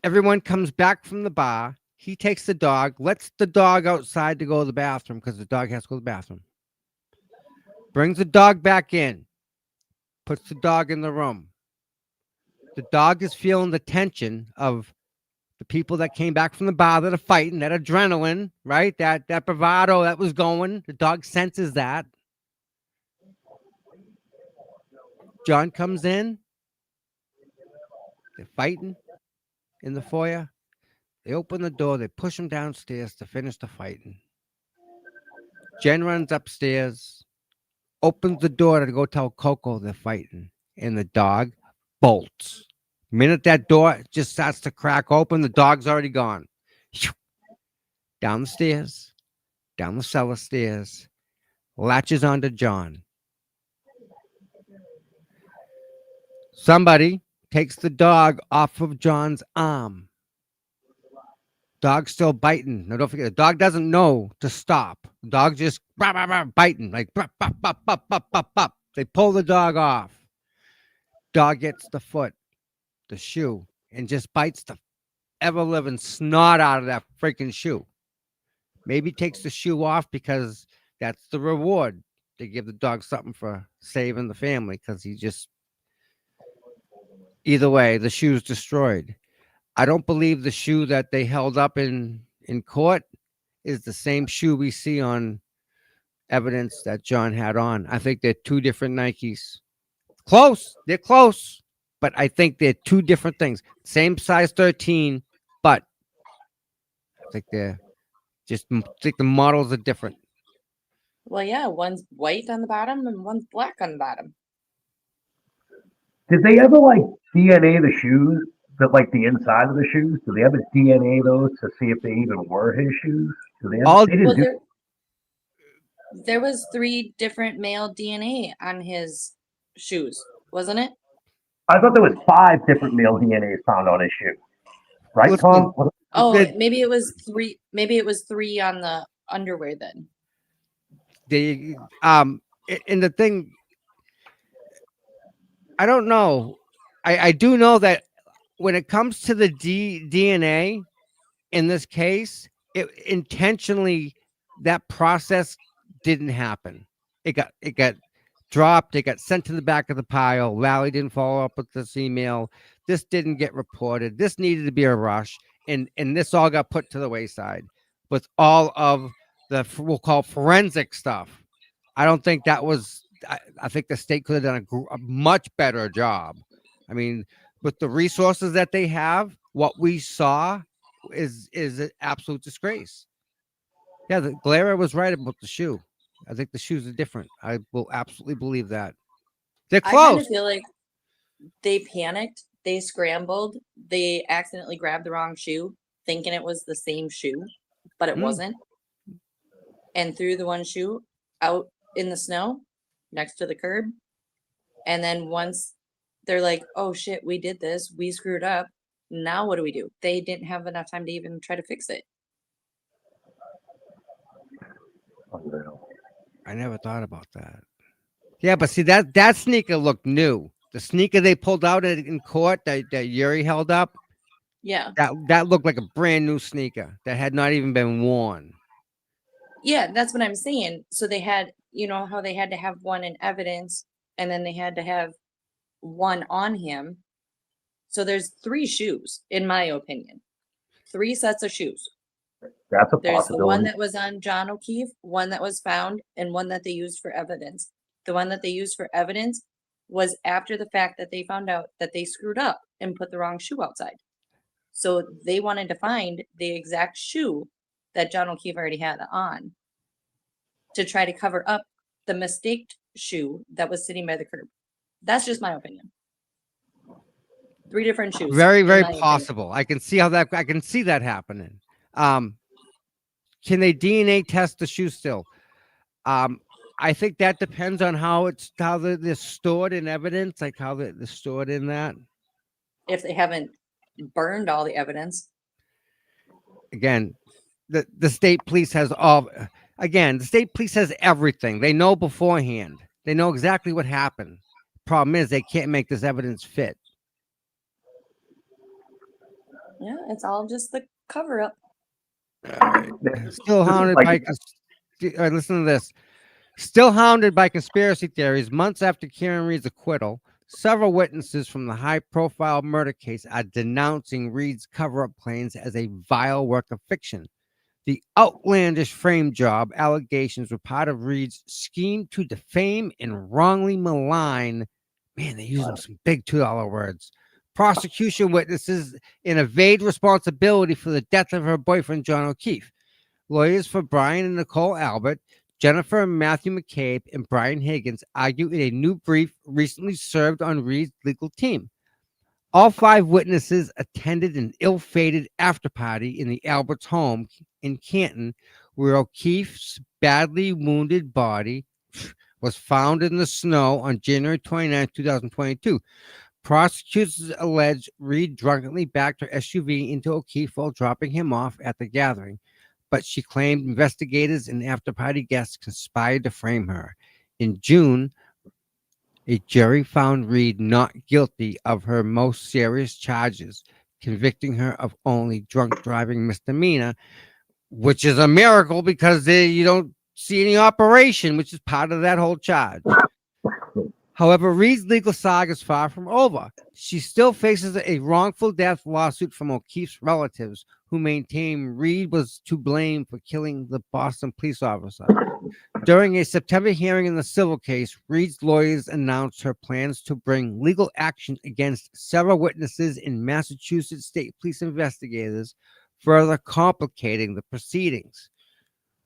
Everyone comes back from the bar. He takes the dog, lets the dog outside to go to the bathroom because the dog has to go to the bathroom. Brings the dog back in. Puts the dog in the room. The dog is feeling the tension of the people that came back from the bar that are fighting, that adrenaline, right? That bravado that was going. The dog senses that. John comes in. They're fighting in the foyer. They open the door. They push him downstairs to finish the fighting. Jen runs upstairs. Opens the door to go tell Coco they're fighting, and the dog bolts. The minute that door just starts to crack open, the dog's already gone. Down the stairs, down the cellar stairs, latches onto John. Somebody takes the dog off of John's arm. Dog's still biting. Now, don't forget, the dog doesn't know to stop. The dog just biting, like They pull the dog off. Dog gets the foot, the shoe, and just bites the ever-living snot out of that freaking shoe. Maybe takes the shoe off because that's the reward. They give the dog something for saving the family because he just... Either way, the shoe's destroyed. I don't believe the shoe that they held up in court is the same shoe we see on evidence that John had on. I think they're two different Nikes. Close. They're close. But I think they're two different things. Same size 13, but I think they're just... I think the models are different. Well, yeah, one's white on the bottom and one's black on the bottom. Did they ever DNA the shoes? That the inside of the shoes? Do they ever DNA those to see if they even were his shoes? Do they? Ever, they didn't do. There was 3 different male DNA on his shoes, wasn't it? I thought there was 5 different male DNAs found on his shoe. Right, Tom? Oh, maybe it was 3. Maybe it was 3 on the underwear then. And the thing, I don't know. I do know that when it comes to the DNA in this case, it intentionally, that process didn't happen. It got dropped. They got sent to the back of the pile. Lally didn't follow up with this email. This didn't get reported. This needed to be a rush, and this all got put to the wayside with all of the we'll call forensic stuff. I don't think that was. I think the state could have done a much better job. I mean, with the resources that they have, what we saw is an absolute disgrace. Yeah, the Glera was right about the shoe. I think the shoes are different. I will absolutely believe that. They're I kind close. of feel like they panicked, they scrambled, they accidentally grabbed the wrong shoe, thinking it was the same shoe, but it wasn't, and threw the one shoe out in the snow next to the curb. And then once they're like, oh shit, we did this, we screwed up. Now what do we do? They didn't have enough time to even try to fix it. Unreal. I never thought about that. Yeah, but see that sneaker looked new. The sneaker they pulled out in court that Yuri held up, Yeah. that looked like a brand new sneaker that had not even been worn. Yeah, that's what I'm saying. So they had, you know, how they had to have one in evidence and then they had to have one on him. So there's 3 shoes, in my opinion. 3 sets of shoes. That's a There's the one possibility. that was on John O'Keefe, one that was found, and one that they used for evidence. The one that they used for evidence was after the fact that they found out that they screwed up and put the wrong shoe outside. So they wanted to find the exact shoe that John O'Keefe already had on to try to cover up the mistaked shoe that was sitting by the curb. That's just my opinion. 3 different shoes. Very, in very my opinion. possible. I can see that happening. Can they DNA test the shoe still? I think that depends on how they're stored in evidence, like how they're stored in that. If they haven't burned all the evidence. Again, the state police has the state police has everything. They know beforehand. They know exactly what happened. Problem is they can't make this evidence fit. Yeah, it's all just the cover up. Still hounded by listen to this. Still hounded by conspiracy theories months after Karen Reed's acquittal, several witnesses from the high-profile murder case are denouncing Reed's cover-up plans as a vile work of fiction. The outlandish frame job allegations were part of Reed's scheme to defame and wrongly malign. Man, they're using some big $2 words. Prosecution witnesses and evade responsibility for the death of her boyfriend, John O'Keefe. Lawyers for Brian and Nicole Albert, Jennifer and Matthew McCabe, and Brian Higgins argue in a new brief recently served on Reed's legal team. All 5 witnesses attended an ill-fated after-party in the Alberts' home in Canton, where O'Keefe's badly wounded body was found in the snow on January 29, 2022. Prosecutors allege Reed drunkenly backed her SUV into O'Keefe while dropping him off at the gathering, but she claimed investigators and after-party guests conspired to frame her. In June, a jury found Reed not guilty of her most serious charges, convicting her of only drunk driving misdemeanor, which is a miracle because you don't see any operation, which is part of that whole charge. However, Reed's legal saga is far from over. She still faces a wrongful death lawsuit from O'Keefe's relatives, who maintain Reed was to blame for killing the Boston police officer. During a September hearing in the civil case, Reed's lawyers announced her plans to bring legal action against several witnesses and Massachusetts state police investigators, further complicating the proceedings.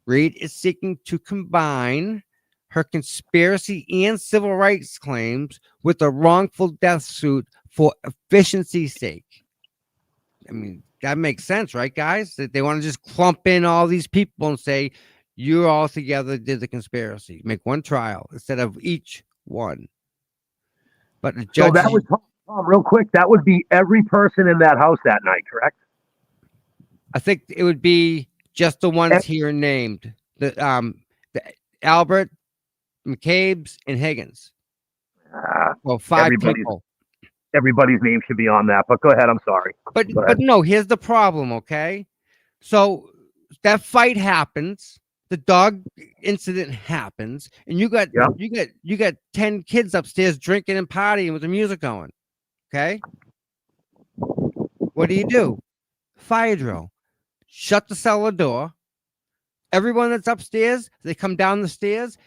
Reed is seeking to combine her conspiracy and civil rights claims with a wrongful death suit for efficiency's sake. I mean, that makes sense, right, guys? That they want to just clump in all these people and say, you all together did the conspiracy. Make one trial instead of each one. But the judge... So that would, Tom, real quick, that would be every person in that house that night, correct? I think it would be just the ones here named. The Albert, McCabe's, and Higgins. Well, 5 people. Everybody's name should be on that, but go ahead. I'm sorry. But no, here's the problem, okay? So that fight happens. the dog incident happens, and you got Yeah. you got 10 kids upstairs drinking and partying with the music going. Okay, what do? Fire drill. Shut the cellar door. Everyone that's upstairs, they come down the stairs.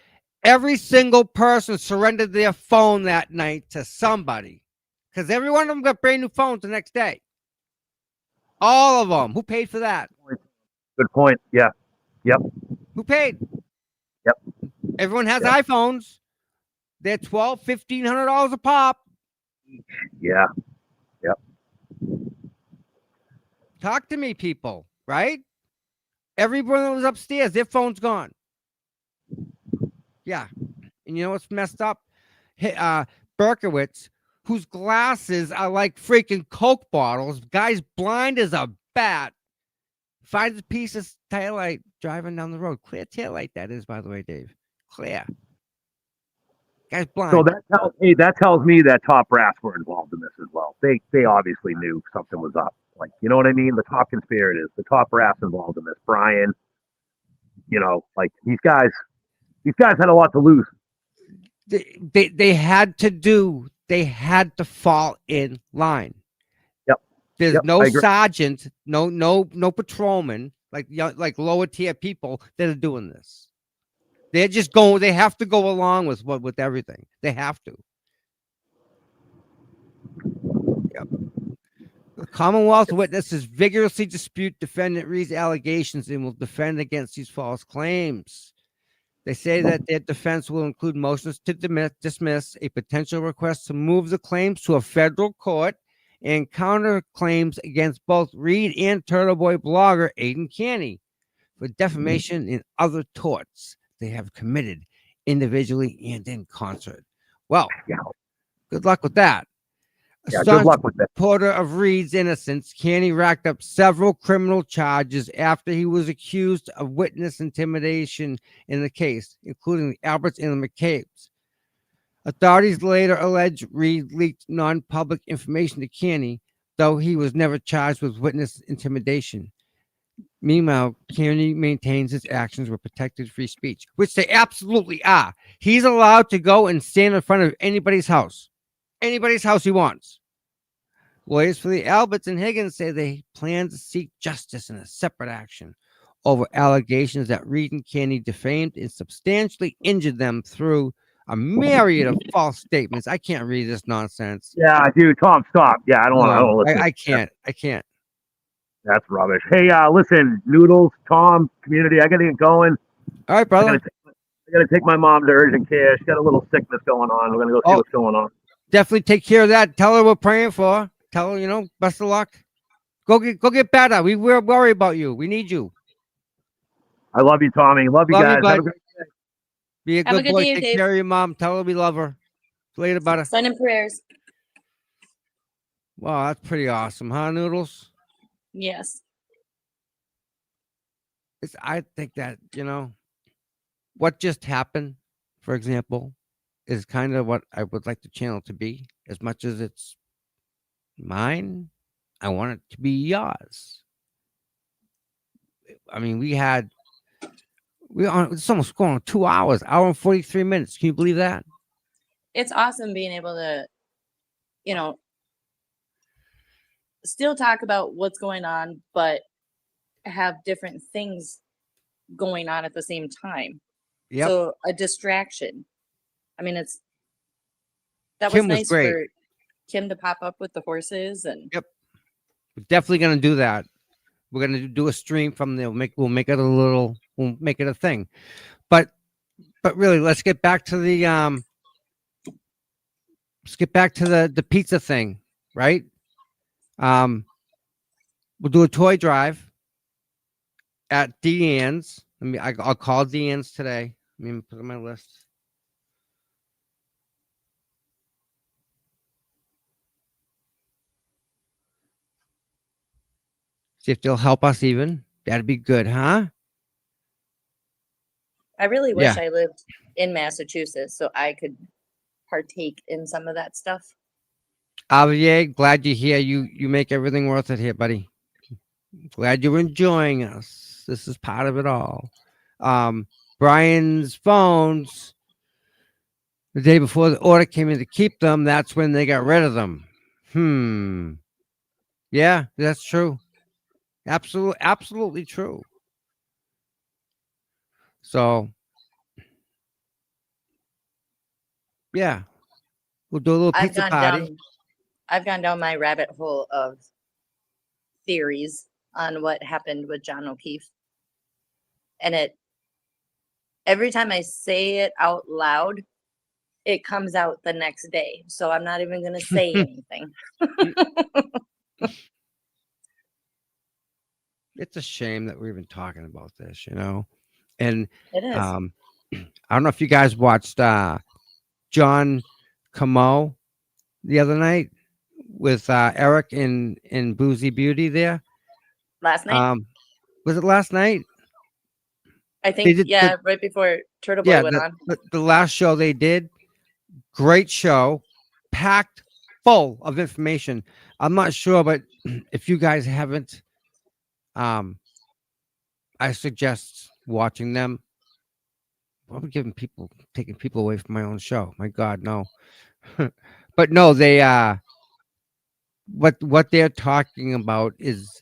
Every single person surrendered their phone that night to somebody, because every one of them got brand new phones the next day. All of them. Who paid for that? Good point. Yeah. Yep. Who paid? Yep. Everyone has Yep. iPhones. They're $1,200-$1,500 a pop. Yeah. Talk to me, people, right? Everyone that was upstairs, their phone's gone. Yeah. And you know what's messed up? Berkowitz, whose glasses are like freaking Coke bottles, guy's blind as a bat, finds a piece of taillight driving down the road. Clear taillight, that is, by the way, Dave. Clear. Guy's blind. So that tells me that top brass were involved in this as well. They obviously knew something was up. Like, you know what I mean? The top conspirators, the top brass involved in this. Brian, you know, like these guys had a lot to lose. They had to fall in line. Yep. There's Yep, no I agree. sergeant, no patrolman, like lower tier people that are doing this. They're just going. They have to go along with everything. They have to. Yep. The Commonwealth witnesses vigorously dispute defendant Reed's allegations and will defend against these false claims. They say that their defense will include motions to dismiss, a potential request to move the claims to a federal court, and counterclaims against both Reed and Turtle Boy blogger Aidan Canny for defamation and other torts they have committed individually and in concert. Well, Yeah. good luck with that. Yeah, good luck with that. Supporter of Reed's innocence, Canny racked up several criminal charges after he was accused of witness intimidation in the case, including the Alberts and the McCabe's. Authorities later alleged Reed leaked non-public information to Canny, though he was never charged with witness intimidation. Meanwhile, Canny maintains his actions were protected free speech, which they absolutely are. He's allowed to go and stand in front of anybody's house he wants. Lawyers for the Alberts and Higgins say they plan to seek justice in a separate action over allegations that Reed and Canny defamed and substantially injured them through a myriad of false statements. I can't read this nonsense. Yeah, dude, Tom, stop. Yeah, I don't want to listen. I can't. That's rubbish. Hey, listen, Noodles, Tom, community, I got to get going. All right, brother. I got to take my mom to urgent care. She's got a little sickness going on. We're going to go see what's going on. Definitely take care of that. Tell her we're praying for her. Tell her, best of luck. Go get better. We're worried about you. We need you. I love you, Tommy. Love you guys. Have a great day. Be a Have a good good boy. day, Take Dave. care of your mom. Tell her we love her. Later, butter. Send in prayers. Wow, that's pretty awesome, huh, Noodles? Yes. I think that, what just happened, for example, is kind of what I would like the channel to be. As much as it's mine, I want it to be yours. I mean, it's almost going on 2 hours, hour and 43 minutes. Can you believe that? It's awesome being able to, still talk about what's going on, but have different things going on at the same time. Yep. So a distraction. I mean, that Kim was was nice great. for Kim to pop up with the horses and We're definitely gonna do that. We're gonna do a stream from there. We'll make it a thing. But really, let's get back to the pizza thing, right? We'll do a toy drive at Deanne's. I'll call Deanne's today. Let me put it on my list. See if they'll help us even. That'd be good, huh? I really wish I lived in Massachusetts so I could partake in some of that stuff. Javier, glad you're here. You make everything worth it here, buddy. Glad you're enjoying us. This is part of it all. Brian's phones the day before the order came in to keep them. That's when they got rid of them. Yeah, that's true. Absolutely true. So, yeah, we'll do a little I've pizza gone party. down I've gone down my rabbit hole of theories on what happened with John O'Keefe. And every time I say it out loud, it comes out the next day. So I'm not even gonna say anything. It's a shame that we're even talking about this, And It is. I don't know if you guys watched John Camo the other night with Eric in Boozy Beauty there. Last night, Was it last night? I They think, did yeah, right before Turtle Boy yeah, went on. the last show they did. Great show, packed full of information. I'm not sure, but if you guys haven't, I suggest watching them. I'm taking people away from my own show. My God, no. But no, they what they're talking about is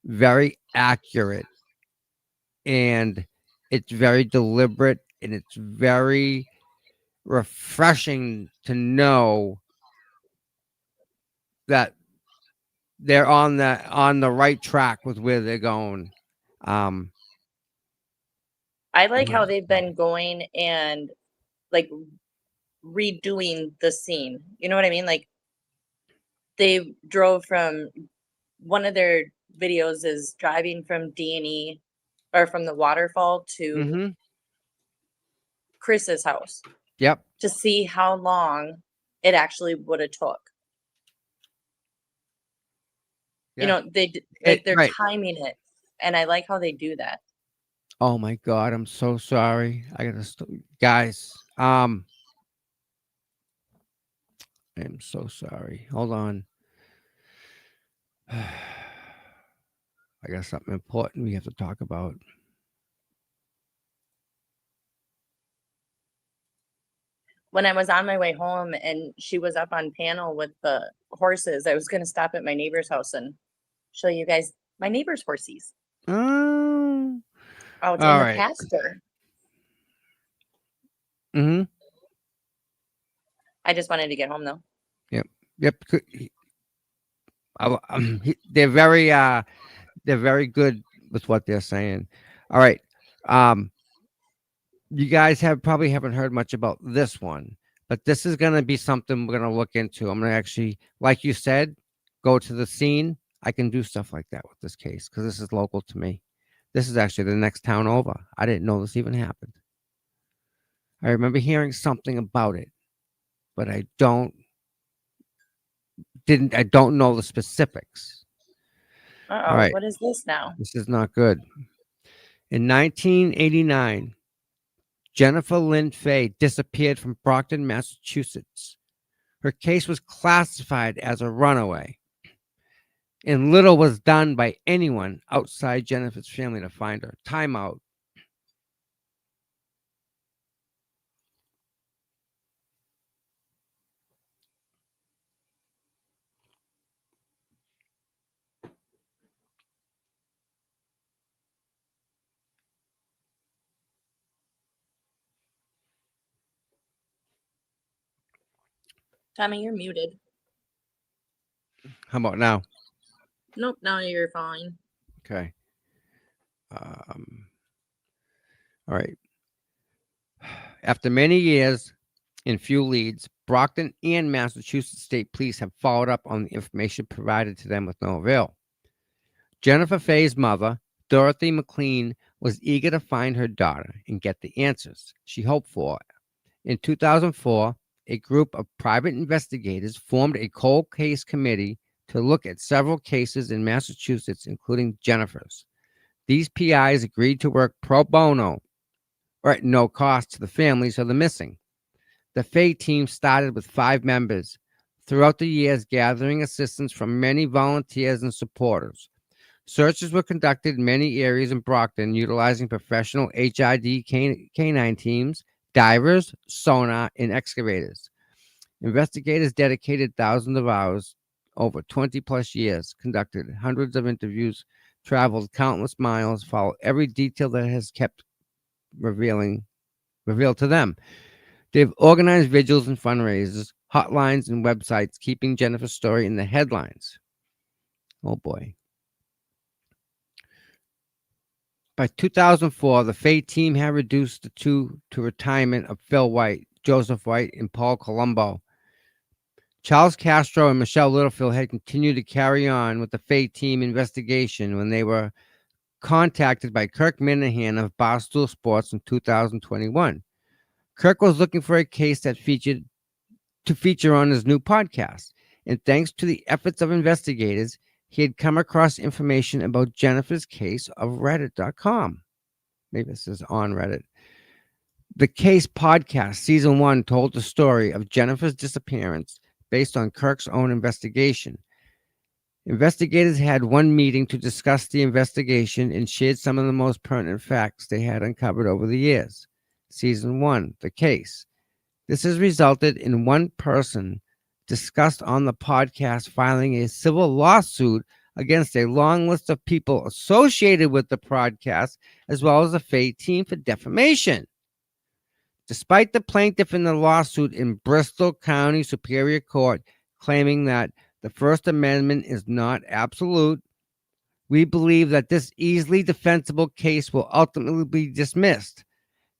very accurate, and it's very deliberate, and it's very refreshing to know that they're on the right track with where they're going. I like how they've been going and like redoing the scene. You know what I mean? Like they drove from one of their videos is driving from D&E or from the waterfall to Mm-hmm. Chris's house Yep. to see how long it actually would have took. You Yeah. know, they're Right. timing it, and I like how they do that. Oh my God, I'm so sorry. I gotta guys. I am so sorry. Hold on. I got something important we have to talk about. When I was on my way home and she was up on panel with the horses, I was going to stop at my neighbor's house and show you guys my neighbor's horses Oh. out All in the right. pasture. Mm-hmm. I just wanted to get home though. Yep. They're very good with what they're saying. All right. You guys probably haven't heard much about this one, but this is going to be something we're going to look into. I'm going to actually, like you said, go to the scene. I can do stuff like that with this case because this is local to me. This is actually the next town over. I didn't know this even happened. I remember hearing something about it, but I don't know the specifics. Uh-oh, right. what is this now? This is not good. In 1989, Jennifer Lynn Fay disappeared from Brockton, Massachusetts. Her case was classified as a runaway, and little was done by anyone outside Jennifer's family to find her. Time out. Tommy, you're muted. How about now? Nope, now you're fine. Okay. All right. After many years and few leads, Brockton and Massachusetts State Police have followed up on the information provided to them with no avail. Jennifer Fay's mother, Dorothy McLean, was eager to find her daughter and get the answers she hoped for. In 2004, a group of private investigators formed a cold case committee to look at several cases in Massachusetts, including Jennifer's. These PIs agreed to work pro bono or at no cost to the families of the missing. The Fay team started with 5 members, throughout the years gathering assistance from many volunteers and supporters. Searches were conducted in many areas in Brockton utilizing professional HID canine teams, divers, sonar, and excavators. Investigators dedicated thousands of hours over 20 plus years, conducted hundreds of interviews, traveled countless miles, followed every detail that has kept revealed to them. They've organized vigils and fundraisers, hotlines, and websites, keeping Jennifer's story in the headlines. Oh boy. By 2004, the Fay team had reduced the two to retirement of Phil White, Joseph White, and Paul Colombo. Charles Castro and Michelle Littlefield had continued to carry on with the Fay team investigation when they were contacted by Kirk Minahan of Barstool Sports in 2021. Kirk was looking for a case that feature on his new podcast, and thanks to the efforts of investigators, he had come across information about Jennifer's case of Reddit.com. Maybe this is on Reddit. The Case podcast, season 1, told the story of Jennifer's disappearance based on Kirk's own investigation. Investigators had one meeting to discuss the investigation and shared some of the most pertinent facts they had uncovered over the years. Season 1, The Case. This has resulted in one person discussed on the podcast filing a civil lawsuit against a long list of people associated with the podcast, as well as the Fay team, for defamation. Despite the plaintiff in the lawsuit in Bristol County Superior Court claiming that the First Amendment is not absolute, we believe that this easily defensible case will ultimately be dismissed.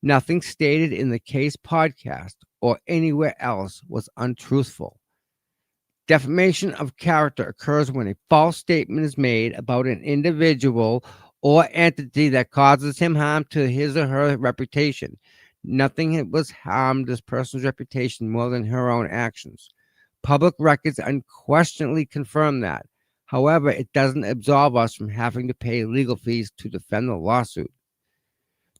Nothing stated in the Case podcast or anywhere else was untruthful. Defamation of character occurs when a false statement is made about an individual or entity that causes him harm to his or her reputation. Nothing was harmed this person's reputation more than her own actions. Public records unquestionably confirm that. However, it doesn't absolve us from having to pay legal fees to defend the lawsuit.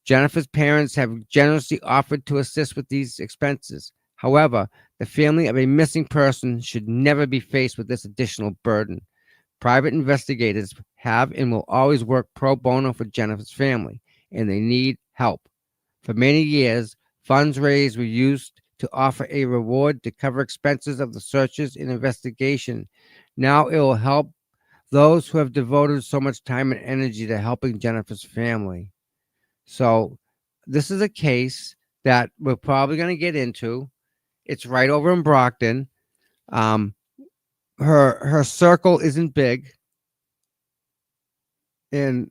Jennifer's parents have generously offered to assist with these expenses. However, the family of a missing person should never be faced with this additional burden. Private investigators have and will always work pro bono for Jennifer's family, and they need help. For many years, funds raised were used to offer a reward to cover expenses of the searches and investigation. Now it will help those who have devoted so much time and energy to helping Jennifer's family. So this is a case that we're probably going to get into. It's right over in Brockton. Her circle isn't big, and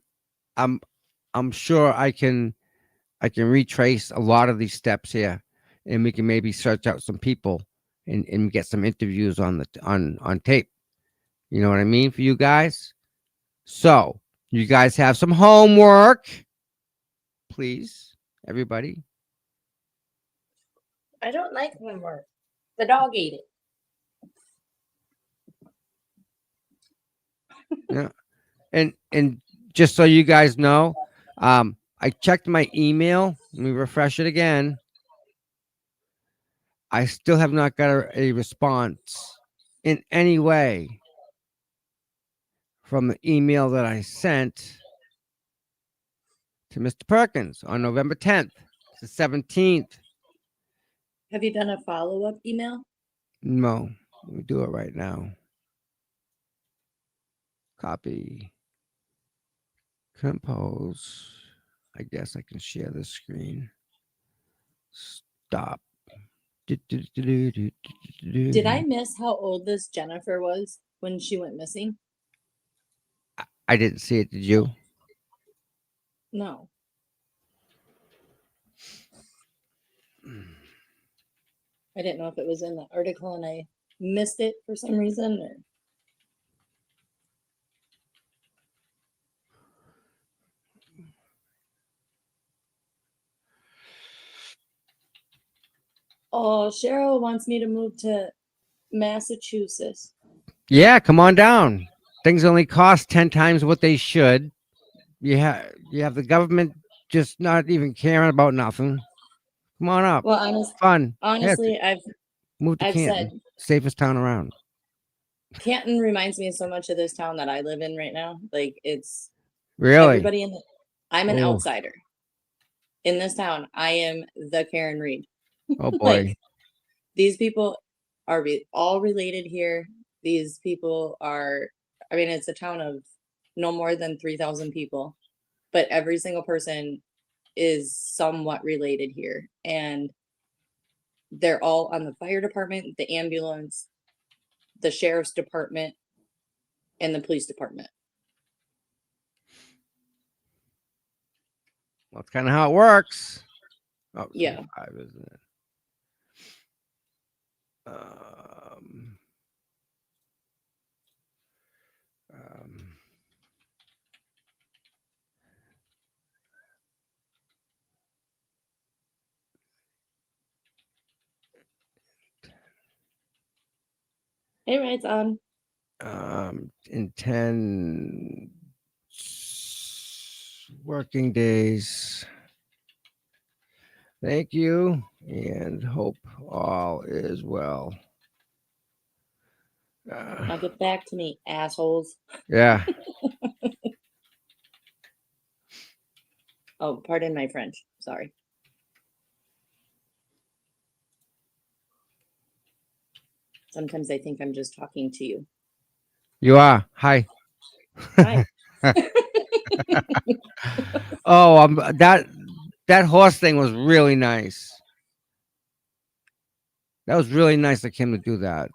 I'm sure I can retrace a lot of these steps here, and we can maybe search out some people and get some interviews on tape. You know what I mean, for you guys? So you guys have some homework, please, everybody. I don't like homework. The dog ate it. Yeah. And just so you guys know, I checked my email. Let me refresh it again. I still have not got a response in any way from the email that I sent to Mr. Perkins on November 10th, the 17th. Have you done a follow-up email? No, let me do it right now. Copy. Compose. I guess I can share the screen. Stop. Did I miss how old this Jennifer was when she went missing? I didn't see it. Did you? No. I didn't know if it was in the article and I missed it for some reason. Or... Oh, Cheryl wants me to move to Massachusetts. Yeah, come on down. Things only cost 10 times what they should. You have the government just not even caring about nothing. Come on up. Well, Fun. honestly, Move to I've Canton. said Safest town around. Canton reminds me so much of this town that I live in right now. Like it's Really? everybody in the, I'm an Oh. outsider in this town. I am the Karen Reed. Oh boy. Like these people are all related here. These people are, I mean, it's a town of no more than 3,000 people, but every single person is somewhat related here. And they're all on the fire department, the ambulance, the sheriff's department, and the police department. Well, that's kind of how it works. Oh, Yeah. 5, isn't it? Um, Hey, ride's on. in 10 working days. Thank you and hope all is well. Now get back to me, assholes. Yeah. Oh, pardon my French. Sorry. Sometimes I think I'm just talking to you. You are. Hi. Hi. Oh, that horse thing was really nice. That was really nice of Kim to do that.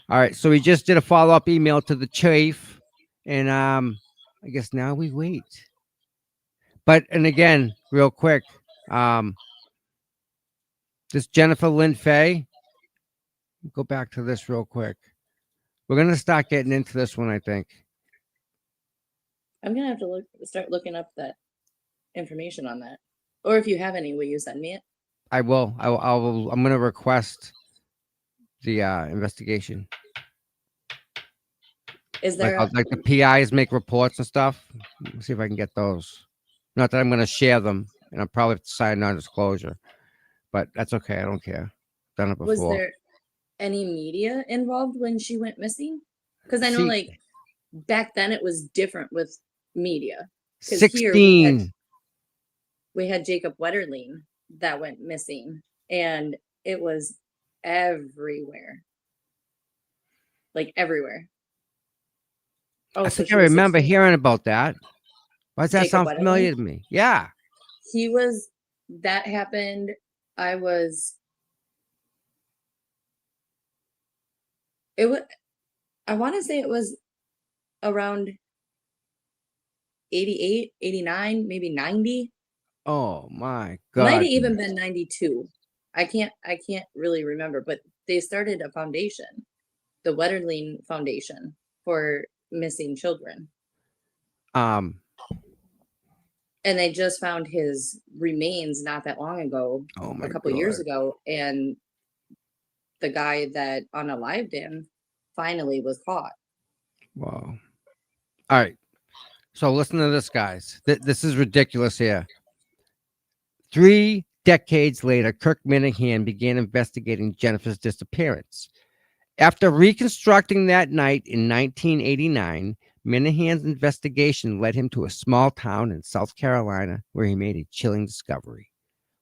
All right, so we just did a follow-up email to the chief, and I guess now we wait. But and again, real quick, this Jennifer Lynn Fay. Go back to this real quick. We're gonna start getting into this one, I think. I'm gonna have to start looking up that information on that. Or if you have any, will you send me it? I will. I'm gonna request the investigation. Is there Like the PIs make reports and stuff. Let's see if I can get those. Not that I'm going to share them, and I'll probably have to sign non-disclosure, but that's okay. I don't care. Done it before. was there any media involved when she went missing? Because I know, See- like back then, it was different with media. 'Cause here 16. we had Jacob Wetterling that went missing, and it was everywhere, like everywhere. Oh, I so think she I was remember 16. hearing about that. Why does that Jacob sound Wetterling? familiar to me? Yeah. That happened. I want to say it was around 88, 89, maybe 90. Oh my Might God. have even been 92. I can't really remember, but they started a foundation, the Wetterling Foundation for missing children. And they just found his remains not that long ago, Oh my a couple years God. ago, and the guy that unalived him finally was caught. Wow. All right. So listen to this, guys. This is ridiculous here. 3 decades later, Kirk Minahan began investigating Jennifer's disappearance. After reconstructing that night in 1989, Minahan's investigation led him to a small town in South Carolina where he made a chilling discovery.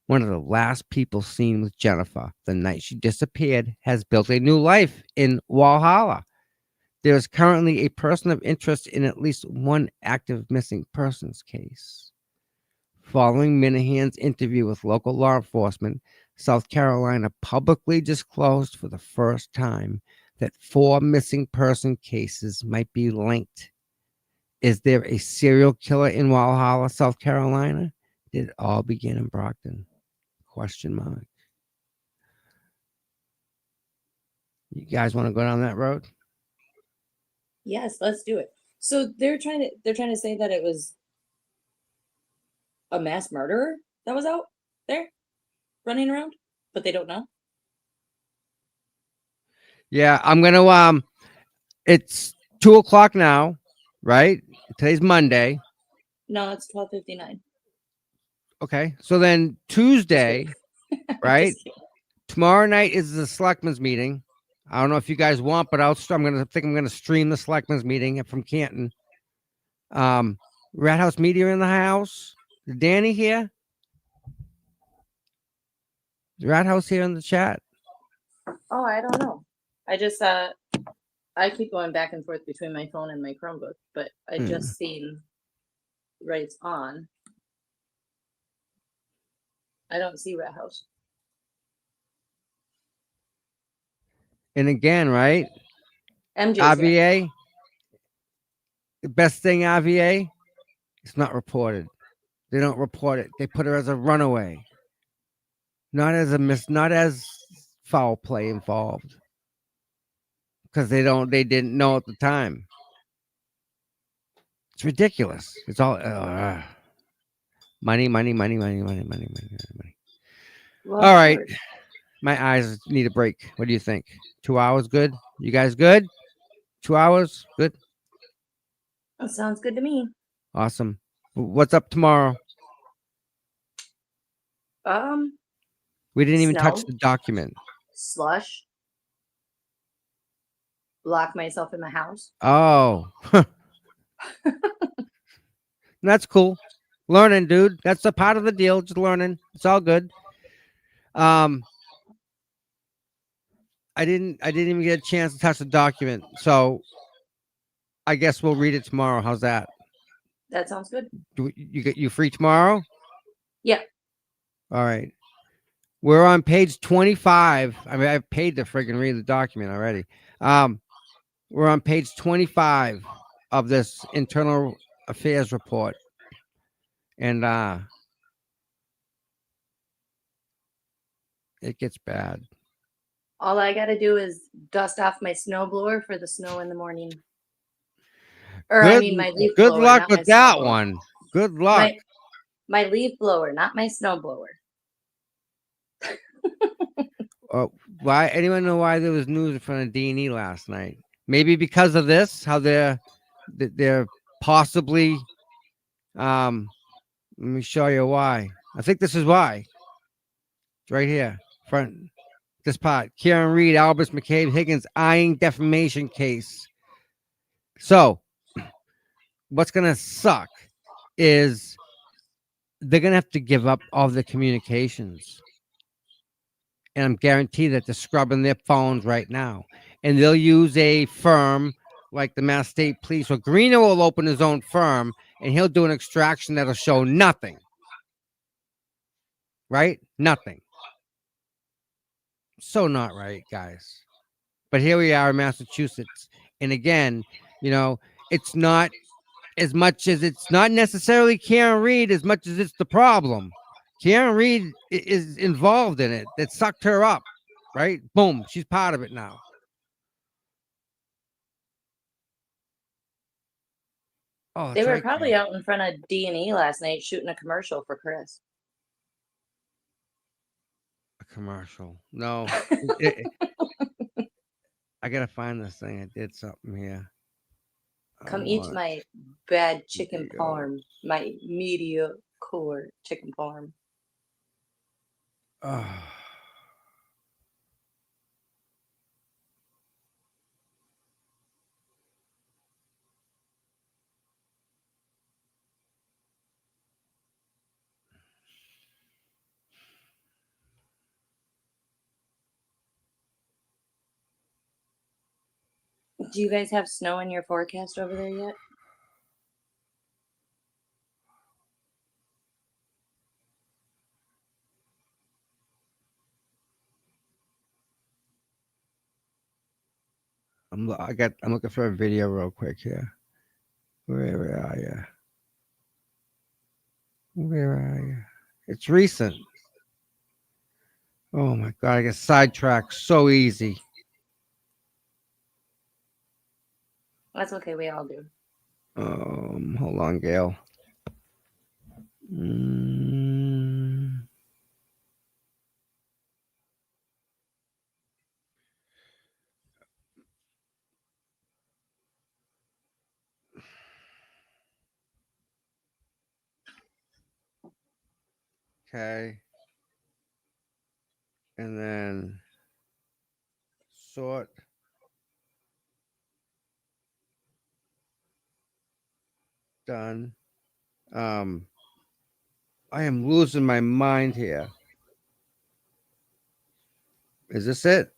One of the last people seen with Jennifer the night she disappeared has built a new life in Walhalla. There is currently a person of interest in at least one active missing persons case. Following Minahan's interview with local law enforcement, South Carolina publicly disclosed for the first time that 4 missing person cases might be linked. Is there a serial killer in Walhalla, South Carolina? Did it all begin in Brockton? Question mark. You guys want to go down that road? Yes, let's do it. So they're trying to say that it was a mass murderer that was out there running around, but they don't know. Yeah, I'm gonna it's 2:00 now, right? Today's Monday. No, it's 12:59. Okay, so then Tuesday, right? Just kidding. Tomorrow night is the selectmen's meeting. I don't know if you guys want, but I'm gonna stream the selectmen's meeting from Canton. Rat House Media in the house. Is Danny here? Is Rat House here in the chat? Oh, I don't know. I just I keep going back and forth between my phone and my Chromebook, but I just seen Rate's on. I don't see Rat House. And again, right? MJ's RVA. The best thing, RVA, it's not reported. They don't report it. They put her as a runaway. Not as foul play involved. Because they didn't know at the time. It's ridiculous. It's all money. Well, All right. Lord. My eyes need a break. What do you think? 2 hours good? You guys good? 2 hours? Good? That sounds good to me. Awesome. What's up tomorrow? We didn't even touch Snow. the document. Slush. Lock myself in my house. Oh. That's cool. Learning, dude. That's a part of the deal. Just learning. It's all good. I didn't even get a chance to touch the document. So I guess we'll read it tomorrow. How's that? That sounds good. You free tomorrow? Yeah. All right. We're on page 25. I mean, I've paid to friggin' read the document already. We're on page 25 of this internal affairs report. And it gets bad. All I gotta do is dust off my snowblower for the snow in the morning. Or I mean my leaf blower. Good luck not my with that snowblower. one. Good luck. My leaf blower, not my snowblower. Why? Anyone know why there was news in front of D&E last night? Maybe because of this, how they're possibly. Let me show you why. I think this is why. It's right here, front. This part. Karen Reed, Albert McCabe, Higgins eyeing defamation case. So, what's gonna suck is they're gonna have to give up all the communications. And I'm guaranteed that they're scrubbing their phones right now. And they'll use a firm like the Mass State Police. So Greeno will open his own firm and he'll do an extraction that'll show nothing. Right? Nothing. So not right, guys. But here we are in Massachusetts. And again, it's not as much as it's not necessarily Karen Reed as much as it's the problem. Karen Reed is involved in it. That sucked her up, right? Boom. She's part of it now. Oh, They were probably out in front of D&E last night shooting a commercial for Chris. A commercial. No. I got to find this thing. I did something here. Come eat my bad chicken parm. My media core chicken parm. Do you guys have snow in your forecast over there yet? I'm looking for a video real quick here. Where are you? Where are you? It's recent. Oh my God, I get sidetracked so easy. That's okay, we all do. Hold on, Gail. Okay. And then sort. Done. I am losing my mind here. Is this it?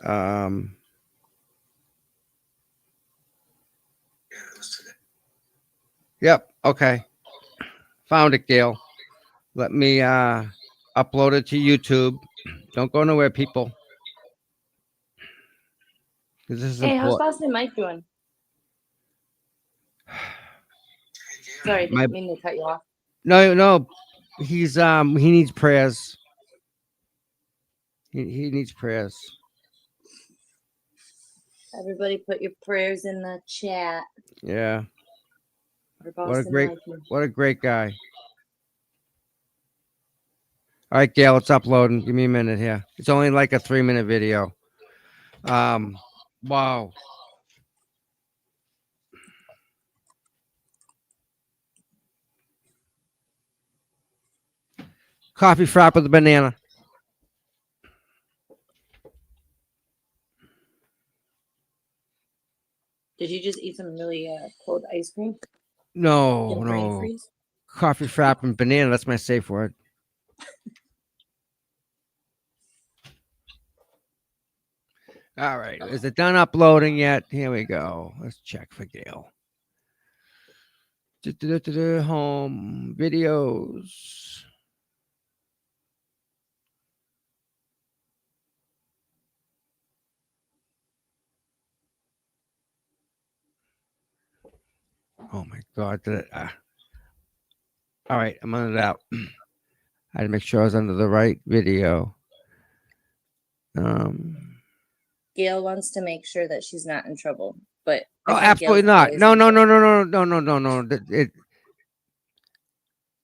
Um, yep. Okay. Found it, Gail. Let me upload it to YouTube. Don't go nowhere, people. 'Cause this is Hey, how's important. Boston Mike doing? Sorry, My- didn't mean to cut you off. No. He's he needs prayers. He needs prayers. Everybody put your prayers in the chat. Yeah. For What a Boston great Mike. what a great guy. All right, Gail, it's uploading. Give me a minute here. It's only like a 3-minute video. Wow. Coffee frap with a banana. Did you just eat some really cold ice cream? No, Did brain no. freeze? Coffee frap and banana. That's my safe word. All right. Is it done uploading yet? Here we go. Let's check for Gail. Home videos. Oh my God. All right. I'm on it out. I had to make sure I was under the right video. Gail wants to make sure that she's not in trouble, but I Oh, think absolutely Gail's not. always No. in trouble.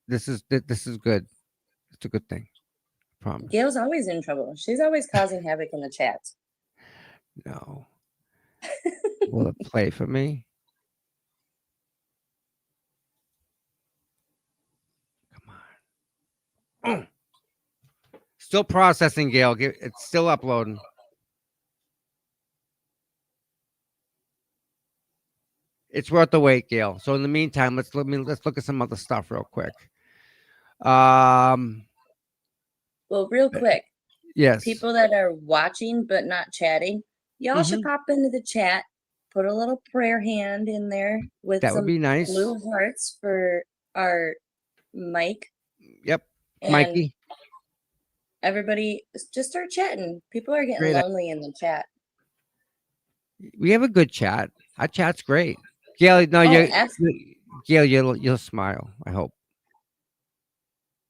This is good. It's a good thing. I promise. Gail's always in trouble. She's always causing havoc in the chat. No. Will it play for me? Come on. Still processing, Gail. It's still uploading. It's worth the wait, Gail. So in the meantime, let's look at some other stuff real quick. Well, real quick, Yes. people that are watching but not chatting, y'all should pop into the chat, put a little prayer hand in there with That would some be nice. blue hearts for our Mike. Yep. And Mikey. everybody just start chatting. People are getting Great. lonely in the chat. We have a good chat. Our chat's great. Gail, no, Gail, you'll smile. I hope.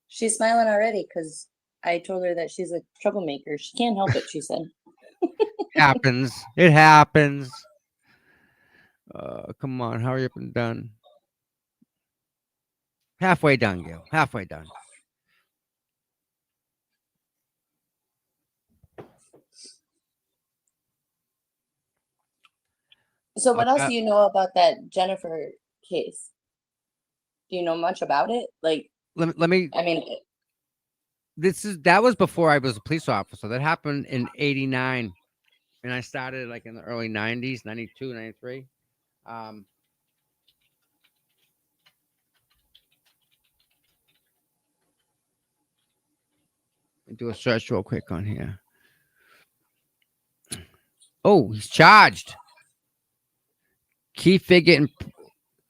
She's smiling already because I told her that she's a troublemaker. She can't help it, she said. Happens. It happens. Come on, hurry up and done. Halfway done, Gail. Halfway done. So what else do you know about that Jennifer case? Do you know much about it? Like, let me. I mean, That was before I was a police officer. That happened in '89, and I started like in the early '90s, '92, '93. Do a search real quick on here. Oh, he's charged. Key figure, and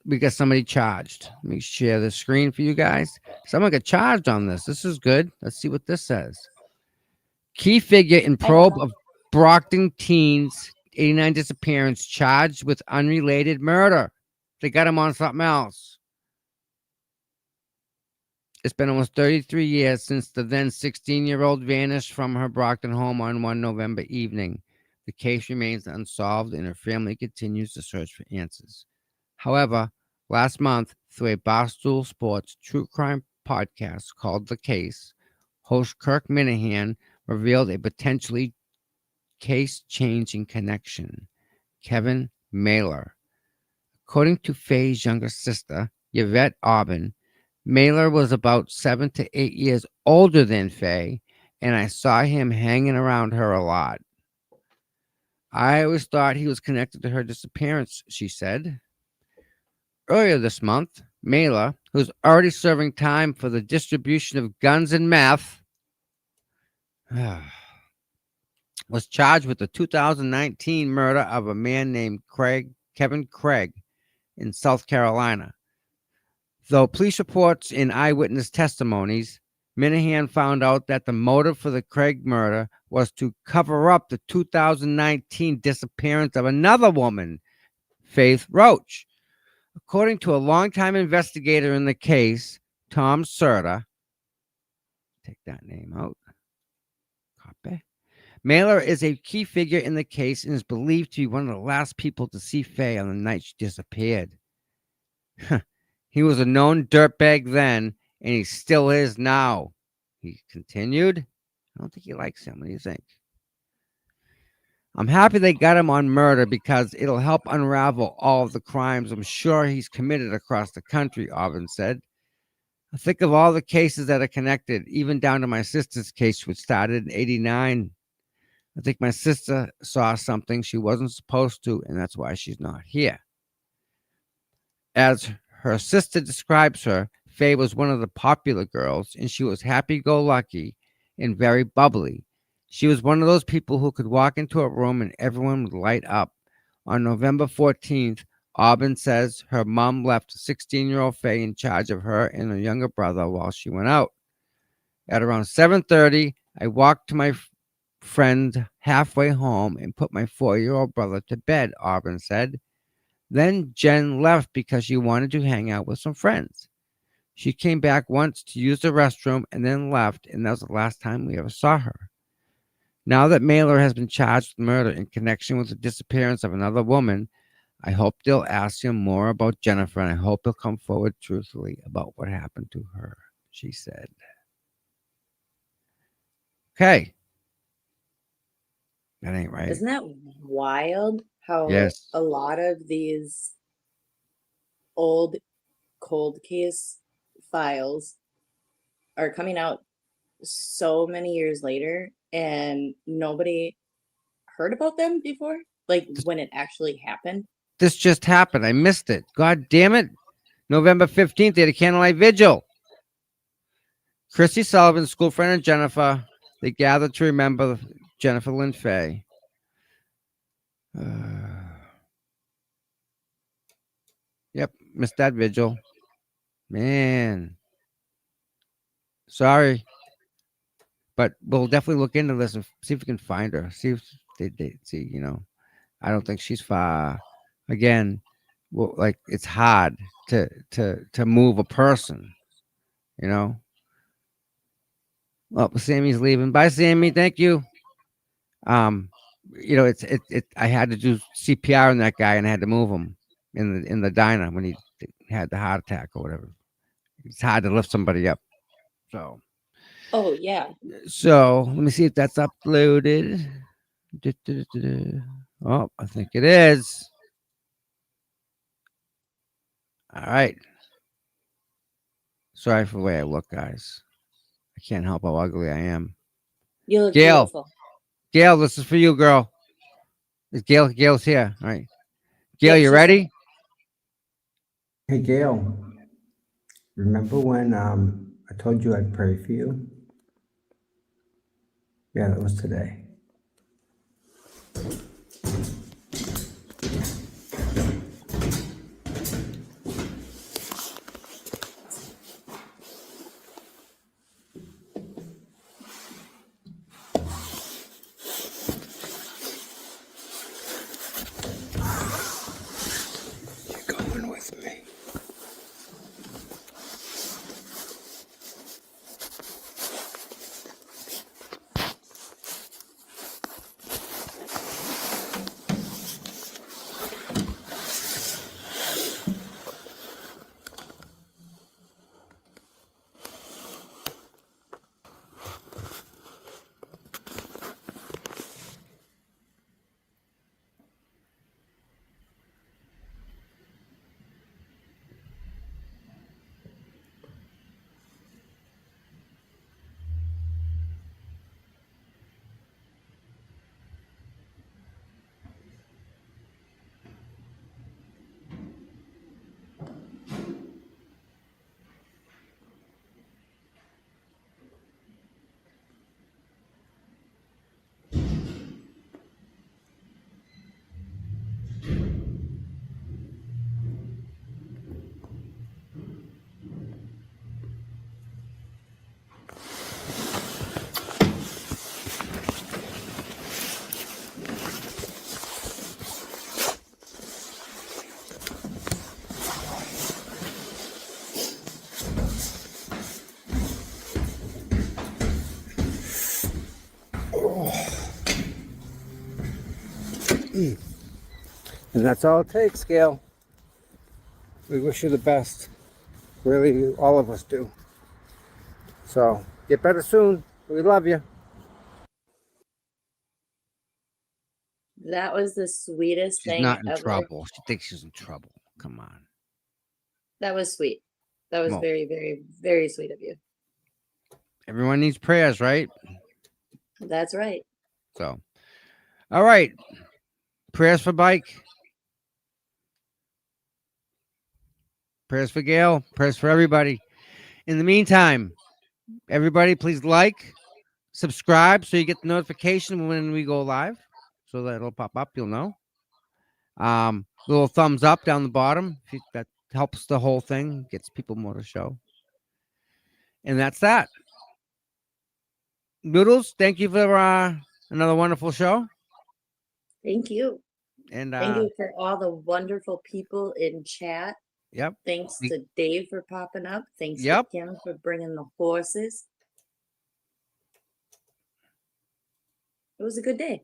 we got somebody charged. Let me share the screen for you guys. Someone got charged on this. This is good. Let's see what this says. Key figure in probe of Brockton teens 89 disappearance charged with unrelated murder. They got him on something else. It's been almost 33 years since the then 16-year-old vanished from her Brockton home on one November evening. The case remains unsolved and her family continues to search for answers. However, last month, through a Barstool Sports true crime podcast called The Case, host Kirk Minahan revealed a potentially case-changing connection. Kevin Mailer. According to Faye's younger sister, Yvette Aubin, Mailer was about 7 to 8 years older than Faye, and I saw him hanging around her a lot. I always thought he was connected to her disappearance, she said. Earlier this month, Mailer, who's already serving time for the distribution of guns and meth, was charged with the 2019 murder of a man named Kevin Craig in South Carolina. Though police reports and eyewitness testimonies, Minahan found out that the motive for the Craig murder was to cover up the 2019 disappearance of another woman, Faith Roach. According to a longtime investigator in the case, Tom Serta, take that name out, copy. Mailer is a key figure in the case and is believed to be one of the last people to see Faye on the night she disappeared. He was a known dirtbag then, and he still is now. He continued. I don't think he likes him. What do you think? I'm happy they got him on murder because it'll help unravel all of the crimes I'm sure he's committed across the country, Auburn said. I think of all the cases that are connected, even down to my sister's case, which started in '89. I think my sister saw something she wasn't supposed to, and that's why she's not here. As her sister describes her, Faye was one of the popular girls, and she was happy-go-lucky and very bubbly. She was one of those people who could walk into a room and everyone would light up. On November 14th, Auburn says her mom left 16-year-old Faye in charge of her and her younger brother while she went out. At around 7:30, I walked to my friend halfway home and put my 4-year-old brother to bed, Auburn said. Then Jen left because she wanted to hang out with some friends. She came back once to use the restroom and then left, and that was the last time we ever saw her. Now that Mailer has been charged with murder in connection with the disappearance of another woman, I hope they'll ask him more about Jennifer, and I hope he'll come forward truthfully about what happened to her, she said. Okay. That ain't right. Isn't that wild how Yes. a lot of these old cold case files are coming out so many years later and nobody heard about them before? Like when it actually happened? This just happened. I missed it. God damn it. November 15th, they had a candlelight vigil. Chrissy Sullivan, school friend of Jennifer, they gathered to remember Jennifer Lynn Faye. Yep, missed that vigil. Man. Sorry. But we'll definitely look into this and see if we can find her. See if they see, you know. I don't think she's far. Again, well, like it's hard to move a person, you know. Well, Sammy's leaving. Bye, Sammy. Thank you. You know, I had to do CPR on that guy and I had to move him in the diner when he had the heart attack or whatever. It's hard to lift somebody up. So. Oh, yeah. So let me see if that's uploaded. Oh, I think it is. All right. Sorry for the way I look, guys. I can't help how ugly I am. You look Gail. beautiful. Gail, this is for you, girl. Gail's here. All right. Gail, you ready? Hey, Gail. Remember when I told you I'd pray for you? Yeah, that was today. You're going with me. And that's all it takes, Gail. We wish you the best. Really, all of us do. So, get better soon. We love you. That was the sweetest She's thing not in ever. trouble. She thinks she's in trouble. Come on. That was sweet. That was Well, very, very, very sweet of you. everyone needs prayers, right? That's right. So, all right. Prayers for Bike. Prayers for Gail. Prayers for everybody. In the meantime, everybody, please like, subscribe so you get the notification when we go live. So that it'll pop up, you'll know. Little thumbs up down the bottom. That helps the whole thing, gets people more to show. And that's that. Noodles, thank you for another wonderful show. Thank you. And Thank you for all the wonderful people in chat. Yep. Thanks We- to Dave for popping up. Thanks Yep. to Kim for bringing the horses. It was a good day.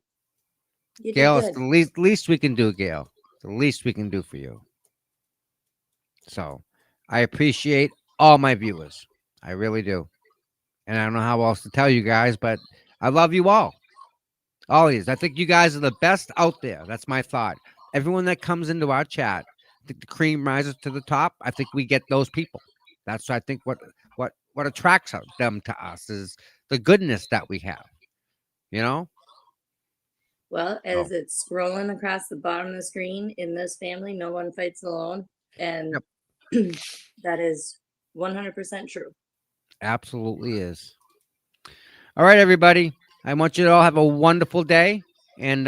You did Gail, it's good. the least we can do, Gail. The least we can do for you. So I appreciate all my viewers. I really do. And I don't know how else to tell you guys, but I love you all. All of you. I think you guys are the best out there. That's my thought. Everyone that comes into our chat, I think the cream rises to the top. I think we get those people. That's I think what attracts them to us is the goodness that we have. You know? Well, as it's scrolling across the bottom of the screen, in this family, no one fights alone. And that is 100% true. Absolutely is. All right, everybody. I want you to all have a wonderful day. And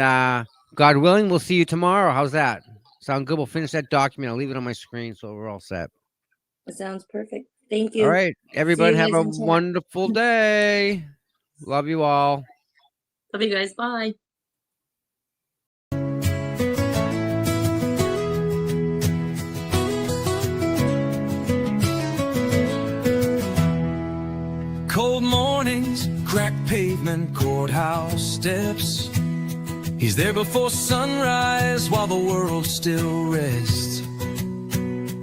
God willing, we'll see you tomorrow. How's that? Sound good? We'll finish that document. I'll leave it on my screen so we're all set. It sounds perfect. Thank you. All right. Everybody have guys a in chat. wonderful day. Love you all. Love you guys. Bye. Cold mornings, cracked pavement, courthouse steps. He's there before sunrise while the world still rests.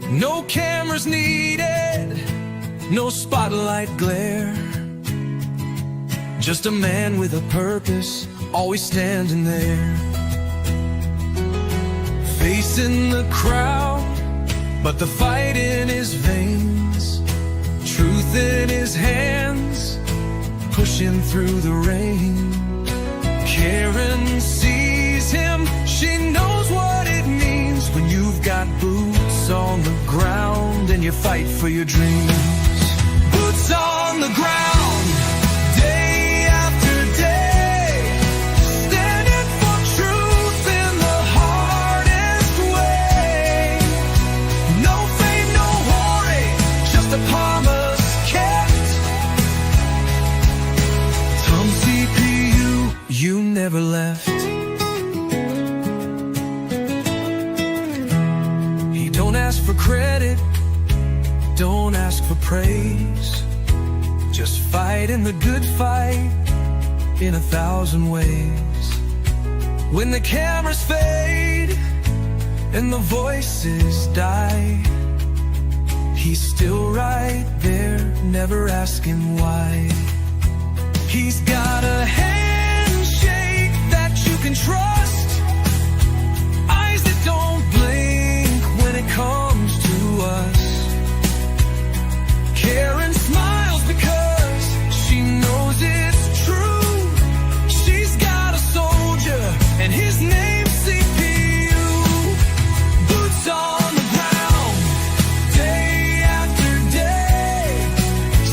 No cameras needed, no spotlight glare. Just a man with a purpose, always standing there. Facing the crowd, but the fight in his veins. Truth in his hands, pushing through the rain. Karen sees him, she knows what it means when you've got boots on the ground and you fight for your dreams. Boots on the ground, day after day, standing for truth in the hardest way. No fame, no glory, just a promise kept. Tom CPU, you never left. He don't ask for credit, don't ask for praise. Just fight in the good fight in 1,000 ways. When the cameras fade and the voices die, he's still right there, never asking why. He's got a handshake that you can trust, eyes that don't blink when it comes to us. Karen smiles because she knows it's true. She's got a soldier and his name's CPU. Boots on the ground, day after day,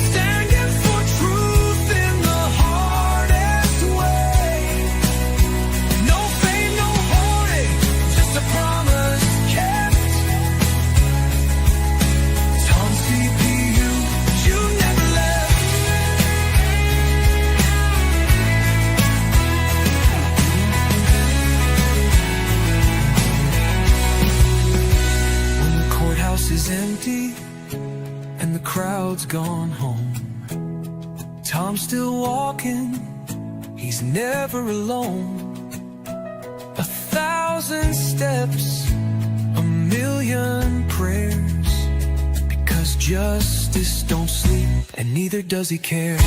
standing for truth in the hardest way. No fame, no glory, just a promise kept. Tom CPU, you never left. When the courthouse is empty and the crowd's gone home, Tom's still walking, he's never alone. 1,000 1,000 steps, a million prayers, because justice don't sleep and neither does he care.